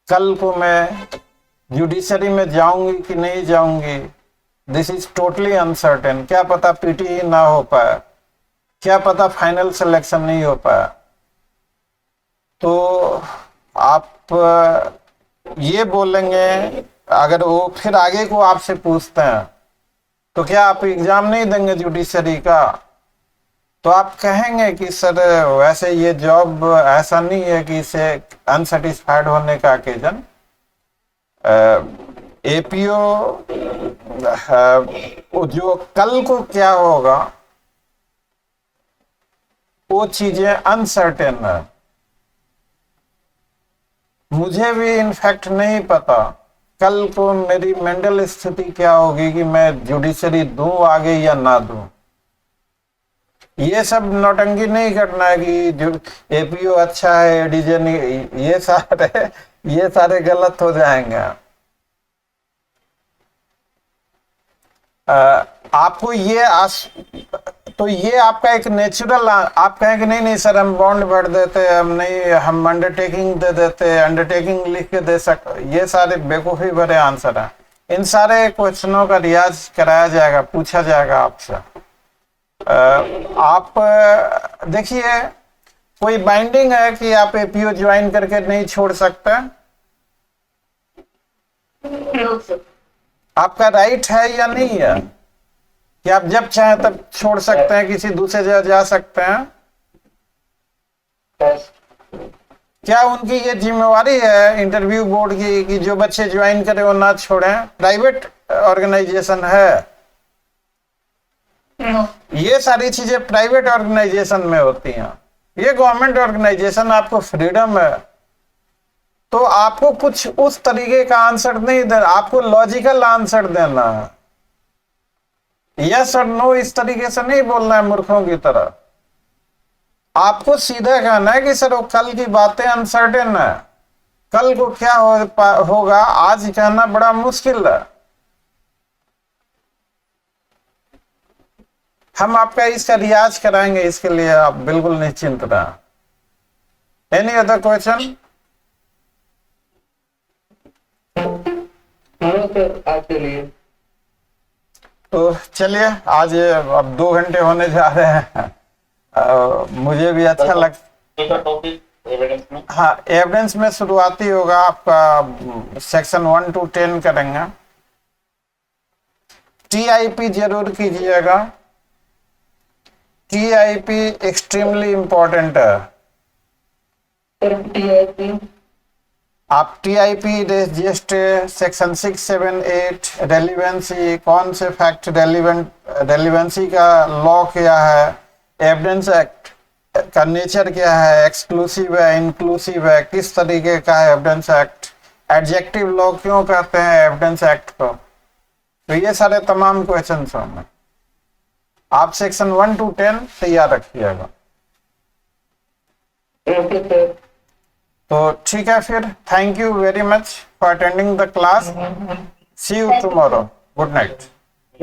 कल को मैं जुडिशरी में जाऊंगी कि नहीं जाऊंगी, दिस इज टोटली अनसर्टेन। क्या पता पीटी ही ना हो पाए, क्या पता फाइनल सिलेक्शन नहीं हो पाया। तो आप ये बोलेंगे, अगर वो फिर आगे को आपसे पूछते हैं तो क्या आप एग्जाम नहीं देंगे जुडिशरी का, तो आप कहेंगे कि सर वैसे ये जॉब ऐसा नहीं है कि इसे अनसेटिस्फाइड होने का ओकेजन। एपीओ जो कल को क्या होगा वो चीजें अनसर्टेन है। मुझे भी इनफैक्ट नहीं पता कल को मेरी मेंटल स्थिति क्या होगी कि मैं जुडिशरी दूं आगे या ना दूं। ये सब नौटंकी नहीं करना है कि जो एपीओ अच्छा है, एडीजे नहीं, ये सारे गलत हो जाएंगे। आपको ये तो ये आपका एक नेचुरल, आप कहेंगे नहीं नहीं सर हम बॉन्ड भर देते, हम नहीं, हम अंडरटेकिंग दे देते, अंडरटेकिंग लिख के दे सकते, ये सारे बेवकूफ़ी भरे आंसर हैं। इन सारे क्वेश्चनों का रियाज कराया जाएगा, पूछा जाएगा आपसे। आप देखिए कोई बाइंडिंग है कि आप एपीओ ज्वाइन करके नहीं छोड़ सकते? आपका राइट है या नहीं है कि आप जब चाहें तब छोड़ सकते हैं, किसी दूसरे जगह जा सकते हैं? क्या उनकी ये जिम्मेवारी है इंटरव्यू बोर्ड की कि जो बच्चे ज्वाइन करें वो ना छोड़ें? प्राइवेट ऑर्गेनाइजेशन है, ये सारी चीजें प्राइवेट ऑर्गेनाइजेशन में होती हैं। ये गवर्नमेंट ऑर्गेनाइजेशन, आपको फ्रीडम है, तो आपको कुछ उस तरीके का आंसर नहीं देना, आपको लॉजिकल आंसर देना है। यस और नो इस तरीके से नहीं बोलना है मूर्खों की तरह। आपको सीधा कहना है कि सर वो कल की बातें अनसर्टेन है, कल को क्या होगा आज कहना बड़ा मुश्किल है। हम आपका इसका रियाज कराएंगे, इसके लिए आप बिल्कुल निश्चिंत रहें। Any other question? आज के लिए तो चलिए, आज अब 2 घंटे होने जा रहे हैं। मुझे भी अच्छा लग, टॉपिक एविडेंस में, हाँ एविडेंस में शुरुआती होगा आपका सेक्शन 1 to 10 करेंगे। टीआईपी जरूर कीजिएगा, टीआईपी एक्सट्रीमली इंपॉर्टेंट है। आप टीआईपी रजिस्टर सेक्शन 6, 7, 8 रेलिवेंसी, कौन से फैक्ट रेलिवेंसी का लॉ क्या है, एविडेंस एक्ट का नेचर क्या है, एक्सक्लूसिव है, इंक्लूसिव है, किस तरीके का है एविडेंस एक्ट, एडजेक्टिव लॉ क्यों कहते हैं एविडेंस एक्ट को, तो ये सारे तमाम क्वेश्चन होंगे। आप सेक्शन 1 to 10 तैयार रखिएगा। तो ठीक है फिर, thank you very much for attending the class, see you tomorrow, good night.